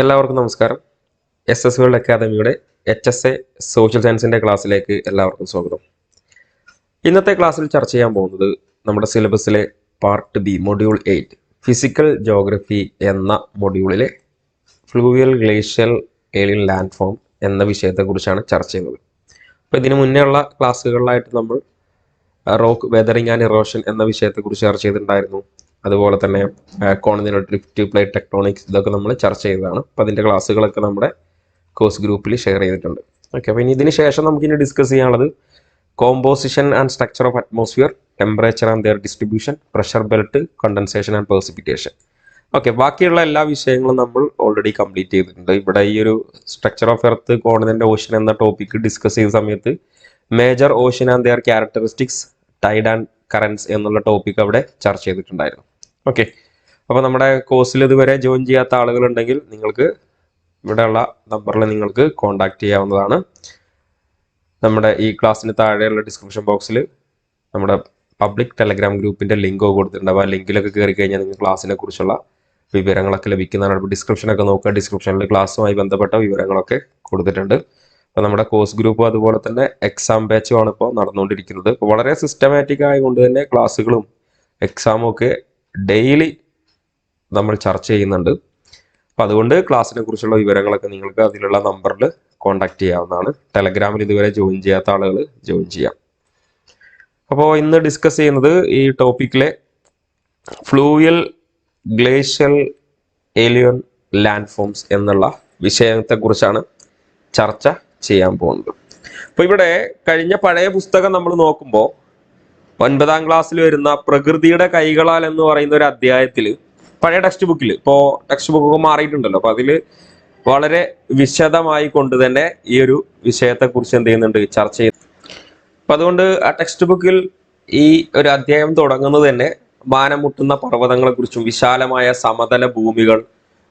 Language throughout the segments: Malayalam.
എല്ലാവർക്കും നമസ്കാരം. SS വേൾഡ് അക്കാദമിയുടെ HSA സോഷ്യൽ സയൻസിൻ്റെ ക്ലാസ്സിലേക്ക് എല്ലാവർക്കും സ്വാഗതം. ഇന്നത്തെ ക്ലാസ്സിൽ ചർച്ച ചെയ്യാൻ പോകുന്നത് നമ്മുടെ സിലബസിലെ part B module 8 physical geography എന്ന മൊഡ്യൂളിലെ fluvial glacial aeolian land form എന്ന വിഷയത്തെക്കുറിച്ചാണ് ചർച്ച ചെയ്യുന്നത്. അപ്പോൾ ഇതിനു മുന്നേ ഉള്ള ക്ലാസ്സുകളിലായിട്ട് നമ്മൾ റോക്ക് വെതറിങ് ആൻഡ് ഇറോഷൻ എന്ന വിഷയത്തെക്കുറിച്ച് ചർച്ച ചെയ്തിട്ടുണ്ടായിരുന്നു. അതുപോലെ തന്നെ കോണ്ടിനെന്റൽ ഡ്രിഫ്റ്റ്, പ്ലേറ്റ് ടെക്ടോണിക്സ്, ഇതൊക്കെ നമ്മൾ ചർച്ച ചെയ്തതാണ്. അപ്പോൾ അതിൻ്റെ ക്ലാസ്സുകളൊക്കെ നമ്മുടെ കോഴ്സ് ഗ്രൂപ്പിൽ ഷെയർ ചെയ്തിട്ടുണ്ട്. ഓക്കെ, അപ്പോൾ ഇനി ഇതിന് ശേഷം നമുക്കിനി ഡിസ്കസ് ചെയ്യാനുള്ളത് composition and structure of atmosphere, temperature and their distribution, pressure belt, condensation and precipitation. Okay, ബാക്കിയുള്ള എല്ലാ വിഷയങ്ങളും നമ്മൾ ഓൾറെഡി കംപ്ലീറ്റ് ചെയ്തിട്ടുണ്ട്. ഇവിടെ ഈ ഒരു structure of earth, continent, ocean എന്ന ടോപ്പിക്ക് ഡിസ്കസ് ചെയ്ത സമയത്ത് major ocean and their characteristics, tide and currents എന്നുള്ള ടോപ്പിക് അവിടെ ചർച്ച ചെയ്തിട്ടുണ്ടായിരുന്നു. ഓക്കെ, അപ്പോൾ നമ്മുടെ കോഴ്സിൽ ഇതുവരെ ജോയിൻ ചെയ്യാത്ത ആളുകളുണ്ടെങ്കിൽ നിങ്ങൾക്ക് ഇവിടെയുള്ള നമ്പറിൽ നിങ്ങൾക്ക് കോൺടാക്ട് ചെയ്യാവുന്നതാണ്. നമ്മുടെ ഈ ക്ലാസ്സിന് താഴെയുള്ള ഡിസ്ക്രിപ്ഷൻ ബോക്സിൽ നമ്മുടെ പബ്ലിക് ടെലഗ്രാം ഗ്രൂപ്പിൻ്റെ ലിങ്ക് കൊടുത്തിട്ടുണ്ട്. അപ്പോൾ ആ ലിങ്കിലൊക്കെ കയറി കഴിഞ്ഞാൽ നിങ്ങൾക്ക് ക്ലാസ്സിനെ കുറിച്ചുള്ള വിവരങ്ങളൊക്കെ ലഭിക്കുന്നതാണ്. അപ്പോൾ ഡിസ്ക്രിപ്ഷനൊക്കെ നോക്കുക, ഡിസ്ക്രിപ്ഷനിൽ ക്ലാസ്സുമായി ബന്ധപ്പെട്ട വിവരങ്ങളൊക്കെ കൊടുത്തിട്ടുണ്ട്. അപ്പോൾ നമ്മുടെ കോഴ്സ് ഗ്രൂപ്പും അതുപോലെ തന്നെ എക്സാം ബാച്ചുമാണ് ഇപ്പോൾ നടന്നുകൊണ്ടിരിക്കുന്നത്. അപ്പോൾ വളരെ സിസ്റ്റമാറ്റിക് ആയതുകൊണ്ട് തന്നെ ക്ലാസ്സുകളും എക്സാമും ഒക്കെ ഡെയിലി നമ്മൾ ചർച്ച ചെയ്യുന്നുണ്ട്. അപ്പോൾ അതുകൊണ്ട് ക്ലാസ്സിനെ കുറിച്ചുള്ള വിവരങ്ങളൊക്കെ നിങ്ങൾക്ക് അതിലുള്ള നമ്പറിൽ കോൺടാക്ട് ചെയ്യാവുന്നതാണ്. ടെലഗ്രാമിൽ ഇതുവരെ ജോയിൻ ചെയ്യാത്ത ആളുകൾ ജോയിൻ ചെയ്യാം. അപ്പോൾ ഇന്ന് ഡിസ്കസ് ചെയ്യുന്നത് ഈ ടോപ്പിക്കിലെ fluvial glacial aeolian land forms എന്നുള്ള വിഷയത്തെക്കുറിച്ചാണ് ചർച്ച ചെയ്യാൻ പോകുന്നത്. അപ്പോൾ ഇവിടെ കഴിഞ്ഞ പഴയ പുസ്തകം നമ്മൾ നോക്കുമ്പോൾ 9ാം ക്ലാസ്സിൽ വരുന്ന പ്രകൃതിയുടെ കൈകളാൽ എന്ന് പറയുന്ന ഒരു അധ്യായത്തിൽ, പഴയ ടെക്സ്റ്റ് ബുക്കിൽ, ഇപ്പോൾ ടെക്സ്റ്റ് ബുക്കൊക്കെ മാറിയിട്ടുണ്ടല്ലോ, അപ്പോൾ അതിൽ വളരെ വിശദമായി കൊണ്ട് തന്നെ ഈ ഒരു വിഷയത്തെക്കുറിച്ച് എന്ത് ചെയ്യുന്നുണ്ട്, ചർച്ച ചെയ്യുന്നു. അപ്പം അതുകൊണ്ട് ആ ടെക്സ്റ്റ് ബുക്കിൽ ഈ ഒരു അധ്യായം തുടങ്ങുന്നത് തന്നെ മാനം മുട്ടുന്ന പർവ്വതങ്ങളെക്കുറിച്ചും വിശാലമായ സമതല ഭൂമികൾ,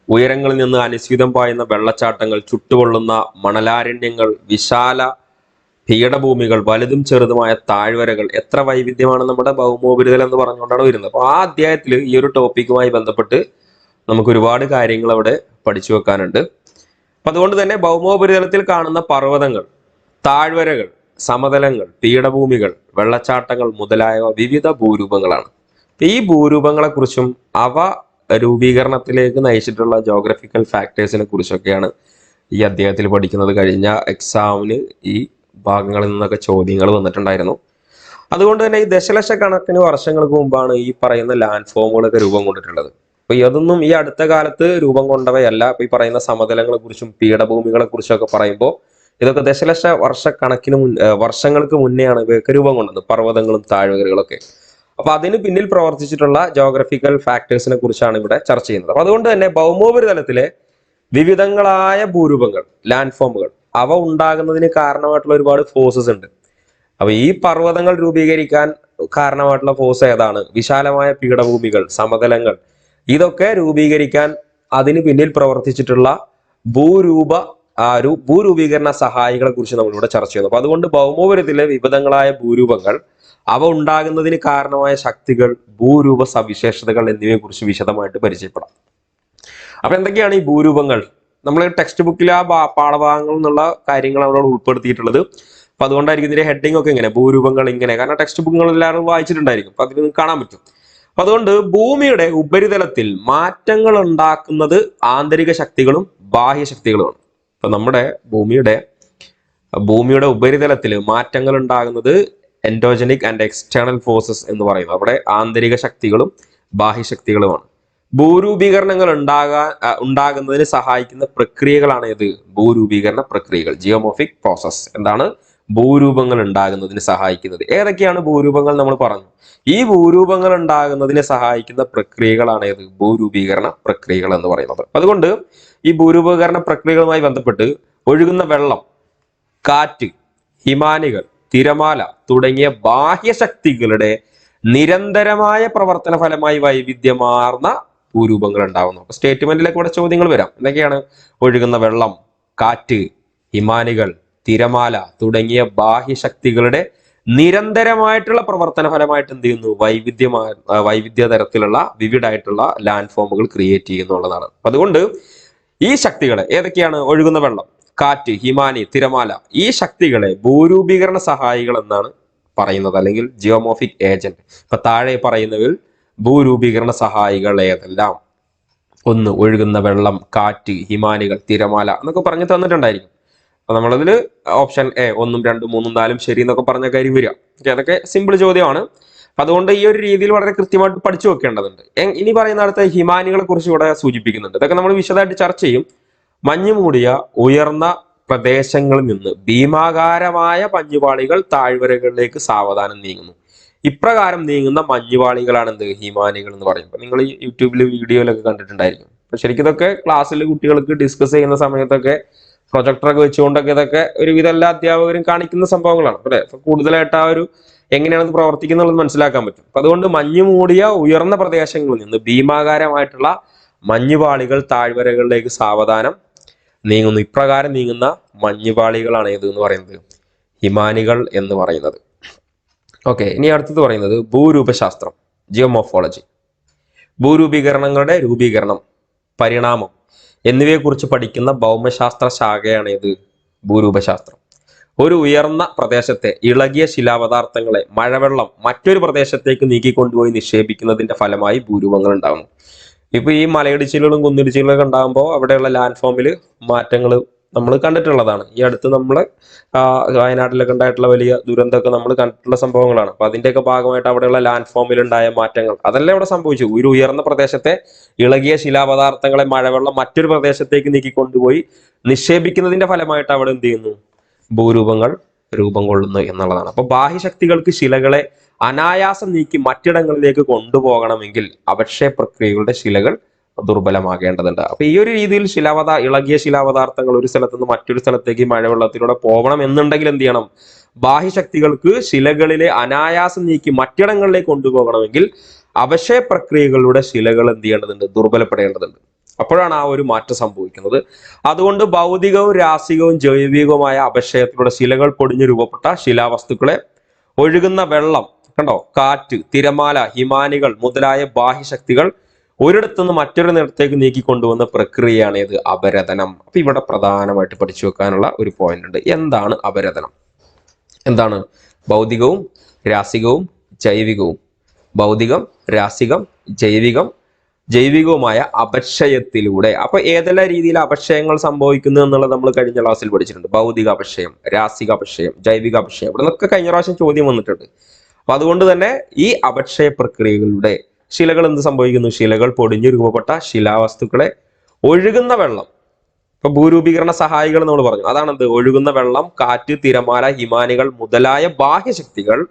ഉയരങ്ങളിൽ നിന്ന് അനുസ്യൂതം പായുന്ന വെള്ളച്ചാട്ടങ്ങൾ, ചുട്ടുകൊള്ളുന്ന മണലാരണ്യങ്ങൾ, വിശാല പീഠഭൂമികൾ, വലുതും ചെറുതുമായ താഴ്വരകൾ, എത്ര വൈവിധ്യമാണ് നമ്മുടെ ഭൗമോപരിതലം എന്ന് പറഞ്ഞുകൊണ്ടാണ് വരുന്നത്. അപ്പോൾ ആ അധ്യായത്തിൽ ഈ ഒരു ടോപ്പിക്കുമായി ബന്ധപ്പെട്ട് നമുക്ക് ഒരുപാട് കാര്യങ്ങൾ അവിടെ പഠിച്ചു വെക്കാനുണ്ട്. അപ്പം അതുകൊണ്ട് തന്നെ ഭൗമോപരിതലത്തിൽ കാണുന്ന പർവ്വതങ്ങൾ, താഴ്വരകൾ, സമതലങ്ങൾ, പീഠഭൂമികൾ, വെള്ളച്ചാട്ടങ്ങൾ മുതലായവ വിവിധ ഭൂരൂപങ്ങളാണ്. ഈ ഭൂരൂപങ്ങളെക്കുറിച്ചും അവ രൂപീകരണത്തിലേക്ക് നയിച്ചിട്ടുള്ള ജോഗ്രഫിക്കൽ ഫാക്ടേഴ്സിനെ കുറിച്ചൊക്കെയാണ് ഈ അധ്യായത്തിൽ പഠിക്കുന്നത്. കഴിഞ്ഞ എക്സാമിന് ഈ ഭാഗങ്ങളിൽ നിന്നൊക്കെ ചോദ്യങ്ങൾ വന്നിട്ടുണ്ടായിരുന്നു. അതുകൊണ്ട് തന്നെ ഈ ദശലക്ഷക്കണക്കിന് വർഷങ്ങൾക്ക് മുമ്പാണ് ഈ പറയുന്ന ലാൻഡ് ഫോമുകളൊക്കെ രൂപം കൊണ്ടിട്ടുള്ളത്. അപ്പൊ ഇതൊന്നും ഈ അടുത്ത കാലത്ത് രൂപം കൊണ്ടവയല്ല. അപ്പൊ ഈ പറയുന്ന സമതലങ്ങളെ കുറിച്ചും പീഠഭൂമികളെ കുറിച്ചൊക്കെ പറയുമ്പോൾ ഇതൊക്കെ ദശലക്ഷ വർഷങ്ങൾക്ക് മുന്നെയാണ് ഇവയൊക്കെ രൂപം കൊണ്ടത്, പർവ്വതങ്ങളും താഴ്വരകളൊക്കെ. അപ്പൊ അതിന് പിന്നിൽ പ്രവർത്തിച്ചിട്ടുള്ള ജോഗ്രഫിക്കൽ ഫാക്ടേഴ്സിനെ കുറിച്ചാണ് ഇവിടെ ചർച്ച ചെയ്യുന്നത്. അപ്പൊ അതുകൊണ്ട് തന്നെ ഭൗമോപരിതലത്തിലെ വിവിധങ്ങളായ ഭൂരൂപങ്ങൾ, ലാൻഡ് ഫോമുകൾ, അവ ഉണ്ടാകുന്നതിന് കാരണമായിട്ടുള്ള ഒരുപാട് ഫോഴ്സസ് ഉണ്ട്. അപ്പൊ ഈ പർവ്വതങ്ങൾ രൂപീകരിക്കാൻ കാരണമായിട്ടുള്ള ഫോഴ്സ് ഏതാണ്? വിശാലമായ പീഠഭൂമികൾ, സമതലങ്ങൾ, ഇതൊക്കെ രൂപീകരിക്കാൻ അതിന് പിന്നിൽ പ്രവർത്തിച്ചിട്ടുള്ള ഭൂരൂപീകരണ സഹായികളെ കുറിച്ച് നമ്മളിവിടെ ചർച്ച ചെയ്യുന്നു. അപ്പൊ അതുകൊണ്ട് ഭൗമോപരിതലത്തിലെ വിവിധങ്ങളായ ഭൂരൂപങ്ങൾ, അവ ഉണ്ടാകുന്നതിന് കാരണമായ ശക്തികൾ, ഭൂരൂപ സവിശേഷതകൾ എന്നിവയെ കുറിച്ച് വിശദമായിട്ട് പരിചയപ്പെടാം. അപ്പൊ എന്തൊക്കെയാണ് ഈ ഭൂരൂപങ്ങൾ? നമ്മൾ ടെക്സ്റ്റ് ബുക്കിൽ ആ പാഠഭാഗങ്ങളിൽ നിന്നുള്ള കാര്യങ്ങൾ അവരോട് ഉൾപ്പെടുത്തിയിട്ടുള്ളത്. അപ്പൊ അതുകൊണ്ടായിരിക്കും ഇതിന്റെ ഹെഡിങ് ഒക്കെ ഇങ്ങനെ, ഭൂരൂപങ്ങൾ ഇങ്ങനെ. കാരണം ടെക്സ്റ്റ് ബുക്കുകൾ എല്ലാവരും വായിച്ചിട്ടുണ്ടായിരിക്കും, അപ്പൊ അതിൽ കാണാൻ പറ്റും. അപ്പൊ അതുകൊണ്ട് ഭൂമിയുടെ ഉപരിതലത്തിൽ മാറ്റങ്ങൾ ഉണ്ടാക്കുന്നത് ആന്തരിക ശക്തികളും ബാഹ്യ ശക്തികളുമാണ്. അപ്പൊ നമ്മുടെ ഭൂമിയുടെ ഉപരിതലത്തിൽ മാറ്റങ്ങൾ ഉണ്ടാകുന്നത് എൻഡോജനിക് ആൻഡ് എക്സ്റ്റേണൽ ഫോഴ്സസ് എന്ന് പറയുന്നത്, അവിടെ ആന്തരിക ശക്തികളും ബാഹ്യശക്തികളുമാണ്. ഭൂരൂപീകരണങ്ങൾ ഉണ്ടാകുന്നതിന് സഹായിക്കുന്ന പ്രക്രിയകളാണ് ഇത്, ഭൂരൂപീകരണ പ്രക്രിയകൾ, ജിയോമോർഫിക് പ്രോസസ്. എന്താണ് ഭൂരൂപങ്ങൾ ഉണ്ടാകുന്നതിന് സഹായിക്കുന്നത്? ഏതൊക്കെയാണ് ഭൂരൂപങ്ങൾ? നമ്മൾ പറഞ്ഞു, ഈ ഭൂരൂപങ്ങൾ ഉണ്ടാകുന്നതിന് സഹായിക്കുന്ന പ്രക്രിയകളാണ് ഇത്, ഭൂരൂപീകരണ പ്രക്രിയകൾ എന്ന് പറയുന്നത്. അതുകൊണ്ട് ഈ ഭൂരൂപീകരണ പ്രക്രിയകളുമായി ബന്ധപ്പെട്ട് ഒഴുകുന്ന വെള്ളം, കാറ്റ്, ഹിമാനികൾ, തിരമാല തുടങ്ങിയ ബാഹ്യശക്തികളുടെ നിരന്തരമായ പ്രവർത്തന ഫലമായി വൈവിധ്യമാർന്ന ഭൂരൂപങ്ങൾ ഉണ്ടാവുന്നു. അപ്പൊ സ്റ്റേറ്റ്മെന്റിലേക്ക് ഇവിടെ ചോദ്യങ്ങൾ വരാം. എന്തൊക്കെയാണ്? ഒഴുകുന്ന വെള്ളം, കാറ്റ്, ഹിമാനികൾ, തിരമാല തുടങ്ങിയ ബാഹ്യശക്തികളുടെ നിരന്തരമായിട്ടുള്ള പ്രവർത്തന ഫലമായിട്ട് എന്ത് ചെയ്യുന്നു? വൈവിധ്യ തരത്തിലുള്ള വിവിഡായിട്ടുള്ള ലാൻഡ് ഫോമുകൾ ക്രിയേറ്റ് ചെയ്യുന്നുള്ളതാണ്. അതുകൊണ്ട് ഈ ശക്തികളെ ഏതൊക്കെയാണ്? ഒഴുകുന്ന വെള്ളം, കാറ്റ്, ഹിമാനി, തിരമാല. ഈ ശക്തികളെ ഭൂരൂപീകരണ സഹായികൾ എന്നാണ് പറയുന്നത്, അല്ലെങ്കിൽ ജിയോമോർഫിക് ഏജന്റ്. ഇപ്പൊ താഴെ പറയുന്നവയിൽ ഭൂരൂപീകരണ സഹായികൾ ഏതെല്ലാം? ഒന്ന്, ഒഴുകുന്ന വെള്ളം, കാറ്റ്, ഹിമാനികൾ, തിരമാല എന്നൊക്കെ പറഞ്ഞു തന്നിട്ടുണ്ടായിരിക്കും. അപ്പൊ നമ്മളതിൽ ഓപ്ഷൻ എ 1, 2, 3, 4 ശരി എന്നൊക്കെ പറഞ്ഞ കാര്യം വരിക. അതൊക്കെ സിമ്പിൾ ചോദ്യമാണ്. അതുകൊണ്ട് ഈ ഒരു രീതിയിൽ വളരെ കൃത്യമായിട്ട് പഠിച്ചു വെക്കേണ്ടതുണ്ട്. ഇനി പറയുന്ന അടുത്ത ഹിമാനികളെ കുറിച്ച് ഇവിടെ സൂചിപ്പിക്കുന്നുണ്ട്. ഇതൊക്കെ നമ്മൾ വിശദമായിട്ട് ചർച്ച ചെയ്യും. മഞ്ഞു മൂടിയ ഉയർന്ന പ്രദേശങ്ങളിൽ നിന്ന് ഭീമാകാരമായ മഞ്ഞുപാളികൾ താഴ്വരകളിലേക്ക് സാവധാനം നീങ്ങുന്നു. ഇപ്രകാരം നീങ്ങുന്ന മഞ്ഞുപാളികളാണ് എന്ത്? ഹിമാനികൾ എന്ന് പറയുമ്പോൾ നിങ്ങൾ ഈ യൂട്യൂബിൽ വീഡിയോയിലൊക്കെ കണ്ടിട്ടുണ്ടായിരിക്കും. അപ്പൊ ശരിക്കും ഇതൊക്കെ ക്ലാസ്സിൽ കുട്ടികൾക്ക് ഡിസ്കസ് ചെയ്യുന്ന സമയത്തൊക്കെ പ്രൊജക്ടറൊക്കെ വെച്ചുകൊണ്ടൊക്കെ ഇതൊക്കെ ഒരുവിധ എല്ലാ അധ്യാപകരും കാണിക്കുന്ന സംഭവങ്ങളാണ് അല്ലെ. അപ്പൊ കൂടുതലായിട്ട് ആ ഒരു എങ്ങനെയാണ് ഇത് പ്രവർത്തിക്കുന്നത് മനസ്സിലാക്കാൻ പറ്റും. അപ്പൊ അതുകൊണ്ട് മഞ്ഞു മൂടിയ ഉയർന്ന പ്രദേശങ്ങളിൽ നിന്ന് ഭീമാകാരമായിട്ടുള്ള മഞ്ഞുപാളികൾ താഴ്വരകളിലേക്ക് സാവധാനം നീങ്ങുന്നു. ഇപ്രകാരം നീങ്ങുന്ന മഞ്ഞുപാളികളാണ് ഏത് എന്ന് പറയുന്നത്? ഹിമാനികൾ എന്ന് പറയുന്നത്. ഓക്കെ, ഇനി അടുത്തത് പറയുന്നത് ഭൂരൂപശാസ്ത്രം, ജിയോമോർഫോളജി. ഭൂരൂപീകരണങ്ങളുടെ രൂപീകരണം, പരിണാമം എന്നിവയെക്കുറിച്ച് പഠിക്കുന്ന ഭൗമശാസ്ത്ര ശാഖയാണ് ഇത് ഭൂരൂപശാസ്ത്രം. ഒരു ഉയർന്ന പ്രദേശത്തെ ഇളകിയ ശിലാപദാർത്ഥങ്ങളെ മഴവെള്ളം മറ്റൊരു പ്രദേശത്തേക്ക് നീക്കിക്കൊണ്ടുപോയി നിക്ഷേപിക്കുന്നതിന്റെ ഫലമായി ഭൂരൂപങ്ങൾ ഉണ്ടാകുന്നു. ഇപ്പൊ ഈ മലയിടിച്ചിലുകളും കുന്നിടിച്ചിലുകളൊക്കെ ഉണ്ടാകുമ്പോൾ അവിടെയുള്ള ലാൻഡ് ഫോമിൽ മാറ്റങ്ങൾ നമ്മൾ കണ്ടിട്ടുള്ളതാണ്. ഈ അടുത്ത് നമ്മൾ വയനാട്ടിലൊക്കെ ഉണ്ടായിട്ടുള്ള വലിയ ദുരന്തമൊക്കെ നമ്മൾ കണ്ടിട്ടുള്ള സംഭവങ്ങളാണ്. അപ്പൊ അതിന്റെയൊക്കെ ഭാഗമായിട്ട് അവിടെയുള്ള ലാൻഡ് ഫോമിൽ ഉണ്ടായ മാറ്റങ്ങൾ അതെല്ലാം ഇവിടെ സംഭവിച്ചു. ഒരു ഉയർന്ന പ്രദേശത്തെ ഇളകിയ ശിലാപദാർത്ഥങ്ങളെ മഴവെള്ളം മറ്റൊരു പ്രദേശത്തേക്ക് നീക്കിക്കൊണ്ടുപോയി നിക്ഷേപിക്കുന്നതിന്റെ ഫലമായിട്ട് അവിടെ എന്ത് ചെയ്യുന്നു? ഭൂരൂപങ്ങൾ രൂപം കൊള്ളുന്നു എന്നുള്ളതാണ്. അപ്പൊ ബാഹ്യശക്തികൾക്ക് ശിലകളെ അനായാസം നീക്കി മറ്റിടങ്ങളിലേക്ക് കൊണ്ടുപോകണമെങ്കിൽ അപക്ഷയ പ്രക്രിയകളുടെ ശിലകൾ ദുർബലമാകേണ്ടതുണ്ട്. അപ്പൊ ഈ ഒരു രീതിയിൽ ഇളകിയ ശിലാപദാർത്ഥങ്ങൾ ഒരു സ്ഥലത്ത് നിന്ന് മറ്റൊരു സ്ഥലത്തേക്ക് മഴവെള്ളത്തിലൂടെ പോകണം എന്നുണ്ടെങ്കിൽ എന്ത് ചെയ്യണം? ബാഹ്യശക്തികൾക്ക് ശിലകളിലെ അനായാസം നീക്കി മറ്റിടങ്ങളിലേക്ക് കൊണ്ടുപോകണമെങ്കിൽ അപക്ഷയ പ്രക്രിയകളുടെ ശിലകൾ എന്ത് ചെയ്യേണ്ടതുണ്ട്? ദുർബലപ്പെടേണ്ടതുണ്ട്. അപ്പോഴാണ് ആ ഒരു മാറ്റം സംഭവിക്കുന്നത്. അതുകൊണ്ട് ഭൗതികവും രാസികവും ജൈവികവുമായ അപക്ഷയത്തിലൂടെ ശിലകൾ പൊടിഞ്ഞു രൂപപ്പെട്ട ശിലാവസ്തുക്കളെ ഒഴുകുന്ന വെള്ളം, കണ്ടോ, കാറ്റ്, തിരമാല, ഹിമാനികൾ മുതലായ ബാഹ്യശക്തികൾ ഒരിടത്തുനിന്ന് മറ്റൊരു നിലത്തേക്ക് നീക്കിക്കൊണ്ടുവന്ന പ്രക്രിയയാണ് ഇത് അപരദനം. അപ്പൊ ഇവിടെ പ്രധാനമായിട്ട് പഠിച്ചു വെക്കാനുള്ള ഒരു പോയിന്റ് ഉണ്ട്. എന്താണ് അപരദനം? എന്താണ്? ഭൗതികവും രാസികവും ജൈവികവും, ഭൗതികം, രാസികം, ജൈവികവുമായ അപക്ഷയത്തിലൂടെ. അപ്പൊ ഏതെല്ലാം രീതിയിൽ അപക്ഷയങ്ങൾ സംഭവിക്കുന്നു എന്നുള്ളത് നമ്മൾ കഴിഞ്ഞ ക്ലാസ്സിൽ പഠിച്ചിട്ടുണ്ട്. ഭൗതിക അപക്ഷയം, രാസിക അപക്ഷയം, ജൈവിക അപക്ഷയം, ഇവിടെ നിന്നൊക്കെ കഴിഞ്ഞ പ്രാവശ്യം ചോദ്യം വന്നിട്ടുണ്ട്. അപ്പൊ അതുകൊണ്ട് തന്നെ ഈ അപക്ഷയ പ്രക്രിയകളുടെ ശിലകൾ എന്ത് സംഭവിക്കുന്നു? ശിലകൾ പൊടിഞ്ഞു രൂപപ്പെട്ട ശിലാവസ്തുക്കളെ ഒഴുകുന്ന വെള്ളം, ഇപ്പൊ ഭൂരൂപീകരണ സഹായികൾ നമ്മൾ പറഞ്ഞു, അതാണെന്ത്? ഒഴുകുന്ന വെള്ളം, കാറ്റ്, തിരമാല, ഹിമാനികൾ മുതലായ ബാഹ്യശക്തികൾ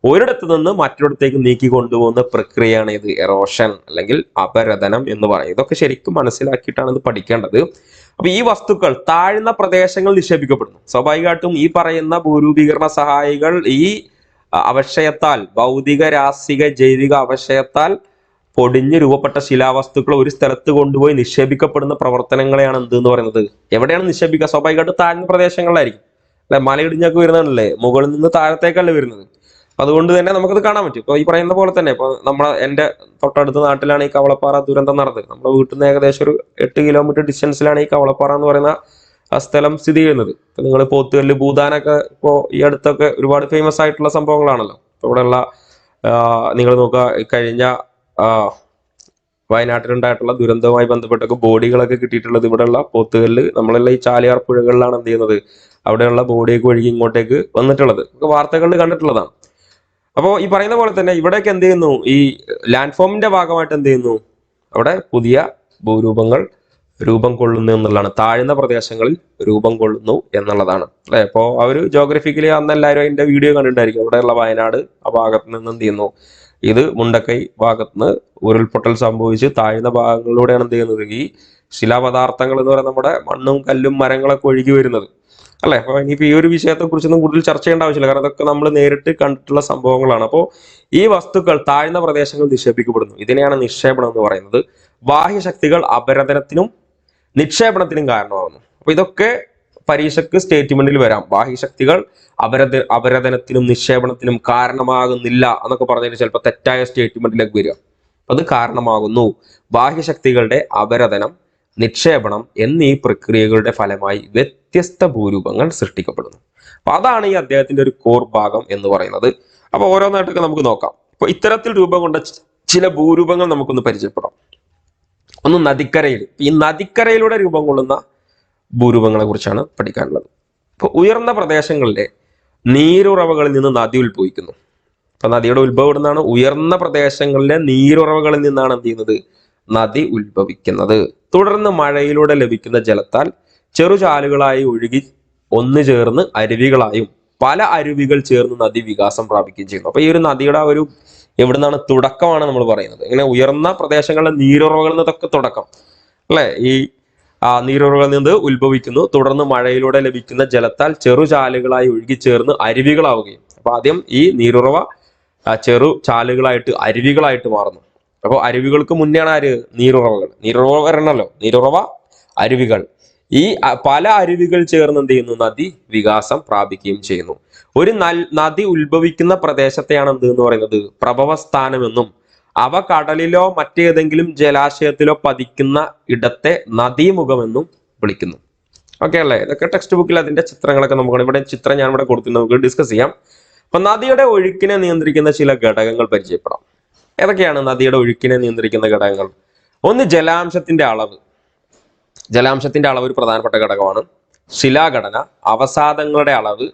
ഒരിടത്ത് നിന്ന് മറ്റൊരിടത്തേക്ക് നീക്കി കൊണ്ടുപോകുന്ന പ്രക്രിയയാണ് ഇത് എറോഷൻ അല്ലെങ്കിൽ അപരദനം എന്ന് പറയും. ഇതൊക്കെ ശരിക്കും മനസ്സിലാക്കിയിട്ടാണ് ഇത് പഠിക്കേണ്ടത്. അപ്പൊ ഈ വസ്തുക്കൾ താഴ്ന്ന പ്രദേശങ്ങൾ നിക്ഷേപിക്കപ്പെടുന്നു. സ്വാഭാവികമായിട്ടും ഈ പറയുന്ന ഭൂരൂപീകരണ സഹായികൾ ഈ അപക്ഷയത്താൽ, ഭൗതിക, രാസിക, ജൈവിക അപക്ഷയത്താൽ പൊടിഞ്ഞ് രൂപപ്പെട്ട ശിലാവസ്തുക്കൾ ഒരു സ്ഥലത്ത് കൊണ്ടുപോയി നിക്ഷേപിക്കപ്പെടുന്ന പ്രവർത്തനങ്ങളെയാണ് എന്ത് എന്ന് പറയുന്നത്? എവിടെയാണ് നിക്ഷേപിക്കുക? സ്വാഭാവികമായിട്ട് താഴ്ന്ന പ്രദേശങ്ങളിലായിരിക്കും അല്ലെ. മലയിടിഞ്ഞൊക്കെ വരുന്നതല്ലേ, മുകളിൽ നിന്ന് താഴത്തേക്കല്ലേ വരുന്നത്. അതുകൊണ്ട് തന്നെ നമുക്കത് കാണാൻ പറ്റും. ഇപ്പൊ ഈ പറയുന്ന പോലെ തന്നെ ഇപ്പൊ എന്റെ തൊട്ടടുത്ത നാട്ടിലാണ് ഈ കവളപ്പാറ ദുരന്തം നടന്നത്. നമ്മുടെ വീട്ടിൽ നിന്ന് ഏകദേശം ഒരു 8 കിലോമീറ്റർ ഡിസ്റ്റൻസിലാണ് ഈ കവളപ്പാറ എന്ന് പറയുന്ന ആ സ്ഥലം സ്ഥിതി ചെയ്യുന്നത്. ഇപ്പൊ നിങ്ങൾ പോത്തുകല്ല്, ഭൂതാനൊക്കെ ഇപ്പോ ഈ അടുത്തൊക്കെ ഒരുപാട് ഫേമസ് ആയിട്ടുള്ള സംഭവങ്ങളാണല്ലോ. ഇപ്പൊ ഇവിടെയുള്ള നിങ്ങൾ നോക്കുക, കഴിഞ്ഞ വയനാട്ടിലുണ്ടായിട്ടുള്ള ദുരന്തവുമായി ബന്ധപ്പെട്ടൊക്കെ ബോഡികളൊക്കെ കിട്ടിയിട്ടുള്ളത് ഇവിടെയുള്ള പോത്തുകല്ല്, നമ്മളെല്ലാം ഈ ചാലിയാർ പുഴകളിലാണ് എന്ത് ചെയ്യുന്നത്, അവിടെയുള്ള ബോഡിയൊക്കെ ഒഴുകി ഇങ്ങോട്ടേക്ക് വന്നിട്ടുള്ളത്. വാർത്തകളിൽ കണ്ടിട്ടുള്ളതാണ്. അപ്പോൾ ഈ പറയുന്ന പോലെ തന്നെ ഇവിടേക്ക് എന്ത് ചെയ്യുന്നു? ഈ ലാൻഡ് ഫോമിന്റെ ഭാഗമായിട്ട് എന്ത് ചെയ്യുന്നു? അവിടെ പുതിയ ഭൂരൂപങ്ങൾ രൂപം കൊള്ളുന്നു എന്നുള്ളതാണ്. താഴ്ന്ന പ്രദേശങ്ങളിൽ രൂപം കൊള്ളുന്നു എന്നുള്ളതാണ് അല്ലെ. അപ്പോൾ ആ ഒരു ജോഗ്രഫിക്കലി അന്ന് എല്ലാവരും അതിന്റെ വീഡിയോ കണ്ടിട്ടുണ്ടായിരിക്കും. അവിടെയുള്ള വയനാട് ആ ഭാഗത്ത് നിന്ന് എന്ത് ചെയ്യുന്നു? ഇത് മുണ്ടക്കൈ ഭാഗത്ത് നിന്ന് ഉരുൾപൊട്ടൽ സംഭവിച്ച് താഴ്ന്ന ഭാഗങ്ങളിലൂടെയാണ് എന്ത് ചെയ്യുന്നത്? ഈ ശിലാപദാർത്ഥങ്ങൾ എന്ന് പറയുന്നത് നമ്മുടെ മണ്ണും കല്ലും മരങ്ങളൊക്കെ ഒഴുകി വരുന്നത് അല്ലെ. അപ്പൊ ഇനിയിപ്പോ ഈ ഒരു വിഷയത്തെ കുറിച്ചൊന്നും കൂടുതൽ ചർച്ച ചെയ്യേണ്ട ആവശ്യമില്ല, കാരണം അതൊക്കെ നമ്മൾ നേരിട്ട് കണ്ടിട്ടുള്ള സംഭവങ്ങളാണ്. അപ്പോൾ ഈ വസ്തുക്കൾ താഴ്ന്ന പ്രദേശങ്ങളിൽ നിക്ഷേപിക്കപ്പെടുന്നു. ഇതിനെയാണ് നിക്ഷേപണം എന്ന് പറയുന്നത്. ബാഹ്യശക്തികൾ അപരദനത്തിനും നിക്ഷേപണത്തിനും കാരണമാകുന്നു. അപ്പൊ ഇതൊക്കെ പരീക്ഷയ്ക്ക് സ്റ്റേറ്റ്മെന്റിൽ വരാം. ബാഹ്യശക്തികൾ അപരദനത്തിനും നിക്ഷേപണത്തിനും കാരണമാകുന്നില്ല എന്നൊക്കെ പറഞ്ഞതിന് ചിലപ്പോൾ തെറ്റായ സ്റ്റേറ്റ്മെന്റിലേക്ക് വരിക. അത് കാരണമാകുന്നു. ബാഹ്യശക്തികളുടെ അപരദനം നിക്ഷേപണം എന്നീ പ്രക്രിയകളുടെ ഫലമായി വ്യത്യസ്ത ഭൂരൂപങ്ങൾ സൃഷ്ടിക്കപ്പെടുന്നു. അപ്പൊ അതാണ് ഈ അദ്ദേഹത്തിന്റെ ഒരു കോർ ഭാഗം എന്ന് പറയുന്നത്. അപ്പൊ ഓരോന്നായിട്ടൊക്കെ നമുക്ക് നോക്കാം. അപ്പൊ ഇത്തരത്തിൽ രൂപം കൊണ്ട ചില ഭൂരൂപങ്ങൾ നമുക്കൊന്ന് പരിചയപ്പെടാം. ഒന്ന് നദിക്കരയിൽ. ഈ നദിക്കരയിലൂടെ രൂപം കൊള്ളുന്ന ഭൂരൂപങ്ങളെ കുറിച്ചാണ് പഠിക്കാനുള്ളത്. ഇപ്പൊ ഉയർന്ന പ്രദേശങ്ങളിലെ നീരുറവകളിൽ നിന്ന് നദി ഉത്ഭവിക്കുന്നു. അപ്പൊ നദിയുടെ ഉത്ഭവം ഇടുന്നതാണ് ഉയർന്ന പ്രദേശങ്ങളിലെ നീരുറവകളിൽ നിന്നാണ് എന്ത് ചെയ്യുന്നത്, നദി ഉത്ഭവിക്കുന്നത്. തുടർന്ന് മഴയിലൂടെ ലഭിക്കുന്ന ജലത്താൽ ചെറുചാലുകളായി ഒഴുകി ഒന്നു ചേർന്ന് അരുവികളായും പല അരുവികൾ ചേർന്ന് നദി വികാസം പ്രാപിക്കുകയും ചെയ്യുന്നു. അപ്പൊ ഈ ഒരു നദിയുടെ ഒരു എവിടുന്നാണ് തുടക്കമാണ് നമ്മൾ പറയുന്നത്. ഇങ്ങനെ ഉയർന്ന പ്രദേശങ്ങളിലെ നീരുറവകളിൽ നിന്നൊക്കെ തുടക്കം അല്ലെ, ഈ നീരുറവകളിൽ നിന്ന് ഉത്ഭവിക്കുന്നു. തുടർന്ന് മഴയിലൂടെ ലഭിക്കുന്ന ജലത്താൽ ചെറുചാലുകളായി ഒഴുകി ചേർന്ന് അരുവികളാവുകയും. അപ്പൊ ആദ്യം ഈ നീരുറവ ചെറു ചാലുകളായിട്ട് അരുവികളായിട്ട് മാറുന്നു. അപ്പോൾ അരുവികൾക്ക് മുന്നെയാണ് ആര്, നീരുറവകൾ. നീരുറവ വരണല്ലോ, നീരുറവ, അരുവികൾ. ഈ പല അരുവികൾ ചേർന്ന് എന്ത് ചെയ്യുന്നു, നദി വികാസം പ്രാപിക്കുകയും ചെയ്യുന്നു. ഒരു നദി ഉത്ഭവിക്കുന്ന പ്രദേശത്തെയാണ് എന്ത് എന്ന് പറയുന്നത്, പ്രഭവസ്ഥാനം എന്നും അവ കടലിലോ മറ്റേതെങ്കിലും ജലാശയത്തിലോ പതിക്കുന്ന ഇടത്തെ നദീമുഖമെന്നും വിളിക്കുന്നു. ഓക്കെ അല്ലേ? ഇതൊക്കെ ടെക്സ്റ്റ് ബുക്കിൽ അതിന്റെ ചിത്രങ്ങളൊക്കെ നമുക്ക് ഇവിടെ ചിത്രം ഞാൻ ഇവിടെ കൊടുത്തു, നമുക്ക് ഡിസ്കസ് ചെയ്യാം. അപ്പൊ നദിയുടെ ഒഴുക്കിനെ നിയന്ത്രിക്കുന്ന ചില ഘടകങ്ങൾ പരിചയപ്പെടാം. ഏതൊക്കെയാണ് നദിയുടെ ഒഴുക്കിനെ നിയന്ത്രിക്കുന്ന ഘടകങ്ങൾ? ഒന്ന് ജലാംശത്തിന്റെ അളവ്. ജലാംശത്തിന്റെ അളവ് ഒരു പ്രധാനപ്പെട്ട ഘടകമാണ്. ശിലാഘടന, അവസാദങ്ങളുടെ അളവ്,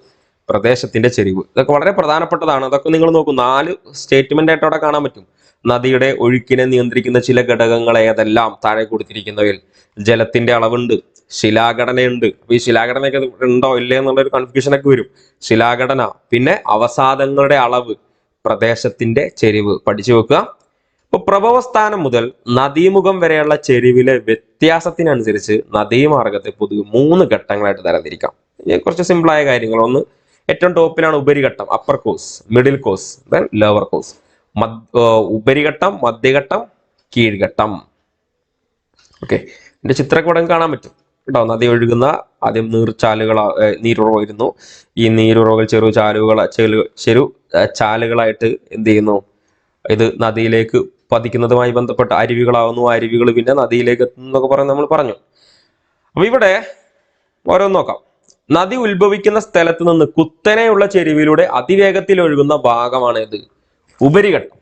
പ്രദേശത്തിന്റെ ചെരിവ്. ഇതൊക്കെ വളരെ പ്രധാനപ്പെട്ടതാണ്. അതൊക്കെ നിങ്ങൾ നോക്കൂ, 4 സ്റ്റേറ്റ്മെന്റ് ആയിട്ട് അവിടെ കാണാൻ പറ്റും. നദിയുടെ ഒഴുക്കിനെ നിയന്ത്രിക്കുന്ന ചില ഘടകങ്ങൾ ഏതെല്ലാം? താഴെ കൊടുത്തിരിക്കുന്നവയിൽ ജലത്തിന്റെ അളവുണ്ട്, ശിലാഘടനയുണ്ട്. അപ്പൊ ഈ ശിലാഘടനയൊക്കെ ഉണ്ടോ ഇല്ലേ എന്നുള്ളൊരു കൺഫ്യൂഷൻ ഒക്കെ വരും. ശിലാഘടന, പിന്നെ അവസാദങ്ങളുടെ അളവ്, പ്രദേശത്തിന്റെ ചെരിവ് പഠിച്ചു വെക്കുക. ഇപ്പൊ പ്രഭവസ്ഥാനം മുതൽ നദീമുഖം വരെയുള്ള ചെരിവിലെ വ്യത്യാസത്തിനനുസരിച്ച് നദീമാർഗത്തെ പൊതുവെ 3 ഘട്ടങ്ങളായിട്ട് തരംതിരിക്കാം. കുറച്ച് സിമ്പിളായ കാര്യങ്ങൾ. ഒന്ന്, ഏറ്റവും ടോപ്പിലാണ് ഉപരിഘട്ടം, upper course, middle course, then lower course. ഉപരിഘട്ടം, മധ്യഘട്ടം, കീഴ്ഘട്ടം. ഓക്കെ, ഇതിന്റെ ചിത്രമൊക്കെ ഇവിടെ കാണാൻ പറ്റും കേട്ടോ. നദി ഒഴുകുന്ന ആദ്യം നീരുറവ വരുന്നു. ഈ നീരുറവകൾ ചെറു ചാലുകളായിട്ട് എന്ത് ചെയ്യുന്നു, ഇത് നദിയിലേക്ക് പതിക്കുന്നതുമായി ബന്ധപ്പെട്ട അരുവികളാവുന്നു. അരുവികൾ പിന്നെ നദിയിലേക്ക് എത്തുന്നു എന്നൊക്കെ നമ്മൾ പറഞ്ഞു. അപ്പൊ ഇവിടെ ഓരോന്ന് നോക്കാം. നദി ഉത്ഭവിക്കുന്ന സ്ഥലത്ത് നിന്ന് കുത്തനെയുള്ള ചെരുവിലൂടെ അതിവേഗത്തിൽ ഒഴുകുന്ന ഭാഗമാണ് ഇത്, ഉപരിഘട്ടം.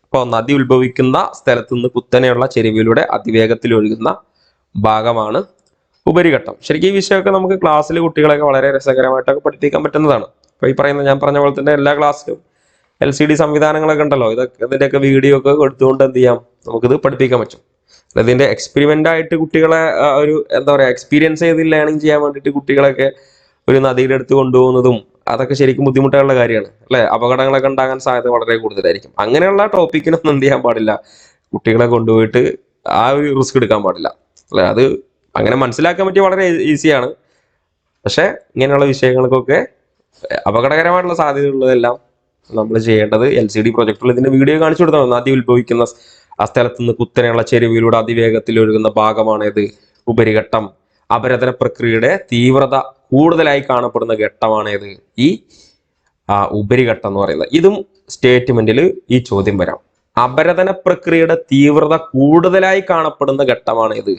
അപ്പോൾ നദി ഉത്ഭവിക്കുന്ന സ്ഥലത്ത് നിന്ന് കുത്തനെയുള്ള ചെരുവിലൂടെ അതിവേഗത്തിൽ ഒഴുകുന്ന ഭാഗമാണ് ഉപരിഘട്ടം. ശരിക്കും ഈ വിഷയമൊക്കെ നമുക്ക് ക്ലാസ്സിൽ കുട്ടികളെയൊക്കെ വളരെ രസകരമായിട്ടൊക്കെ പഠിപ്പിക്കാൻ പറ്റുന്നതാണ്. അപ്പൊ ഈ ഞാൻ പറഞ്ഞ പോലെ തന്നെ എല്ലാ ക്ലാസ്സിലും LCD സംവിധാനങ്ങളൊക്കെ ഉണ്ടല്ലോ. ഇതിന്റെയൊക്കെ വീഡിയോ ഒക്കെ എടുത്തുകൊണ്ട് എന്ത് ചെയ്യാം, നമുക്കിത് പഠിപ്പിക്കാൻ പറ്റും. ഇതിന്റെ എക്സ്പെരിമെന്റ് ആയിട്ട് കുട്ടികളെ ഒരു എന്താ പറയാ, എക്സ്പീരിയൻസ് ചെയ്ത് ലേണിംഗ് ചെയ്യാൻ വേണ്ടിയിട്ട് കുട്ടികളൊക്കെ ഒരു നദിയുടെ അടുത്ത് കൊണ്ടുപോകുന്നതും അതൊക്കെ ശരിക്കും ബുദ്ധിമുട്ടുള്ള കാര്യമാണ് അല്ലെ. അപകടങ്ങളൊക്കെ ഉണ്ടാകാൻ സാധ്യത വളരെ കൂടുതലായിരിക്കും. അങ്ങനെയുള്ള ടോപ്പിക്കിനൊന്നും എന്ത് ചെയ്യാൻ പാടില്ല, കുട്ടികളെ കൊണ്ടുപോയിട്ട് ആ ഒരു റിസ്ക് എടുക്കാൻ പാടില്ല അല്ലെ. അത് അങ്ങനെ മനസ്സിലാക്കാൻ പറ്റിയ വളരെ ഈസിയാണ്. പക്ഷെ ഇങ്ങനെയുള്ള വിഷയങ്ങൾക്കൊക്കെ അപകടകരമായിട്ടുള്ള സാധ്യതയുള്ളതെല്ലാം നമ്മൾ ചെയ്യേണ്ടത് LCD പ്രൊജക്ടറിൽ ഇതിന്റെ വീഡിയോ കാണിച്ചു കൊടുത്താൽ നദി ഉത്ഭവിക്കുന്ന ആ സ്ഥലത്ത് നിന്ന് കുത്തനെയുള്ള ചെരുവിലൂടെ അതിവേഗത്തിൽ ഒഴുകുന്ന ഭാഗമാണ് ഇത് ഉപരിഘട്ടം. അപരദന പ്രക്രിയയുടെ തീവ്രത കൂടുതലായി കാണപ്പെടുന്ന ഘട്ടമാണ് ഇത്, ഈ ഉപരിഘട്ടം എന്ന് പറയുന്നത്. ഇതും സ്റ്റേറ്റ്മെന്റിൽ ഈ ചോദ്യം വരാം. അപരദന പ്രക്രിയയുടെ തീവ്രത കൂടുതലായി കാണപ്പെടുന്ന ഘട്ടമാണ് ഇത്,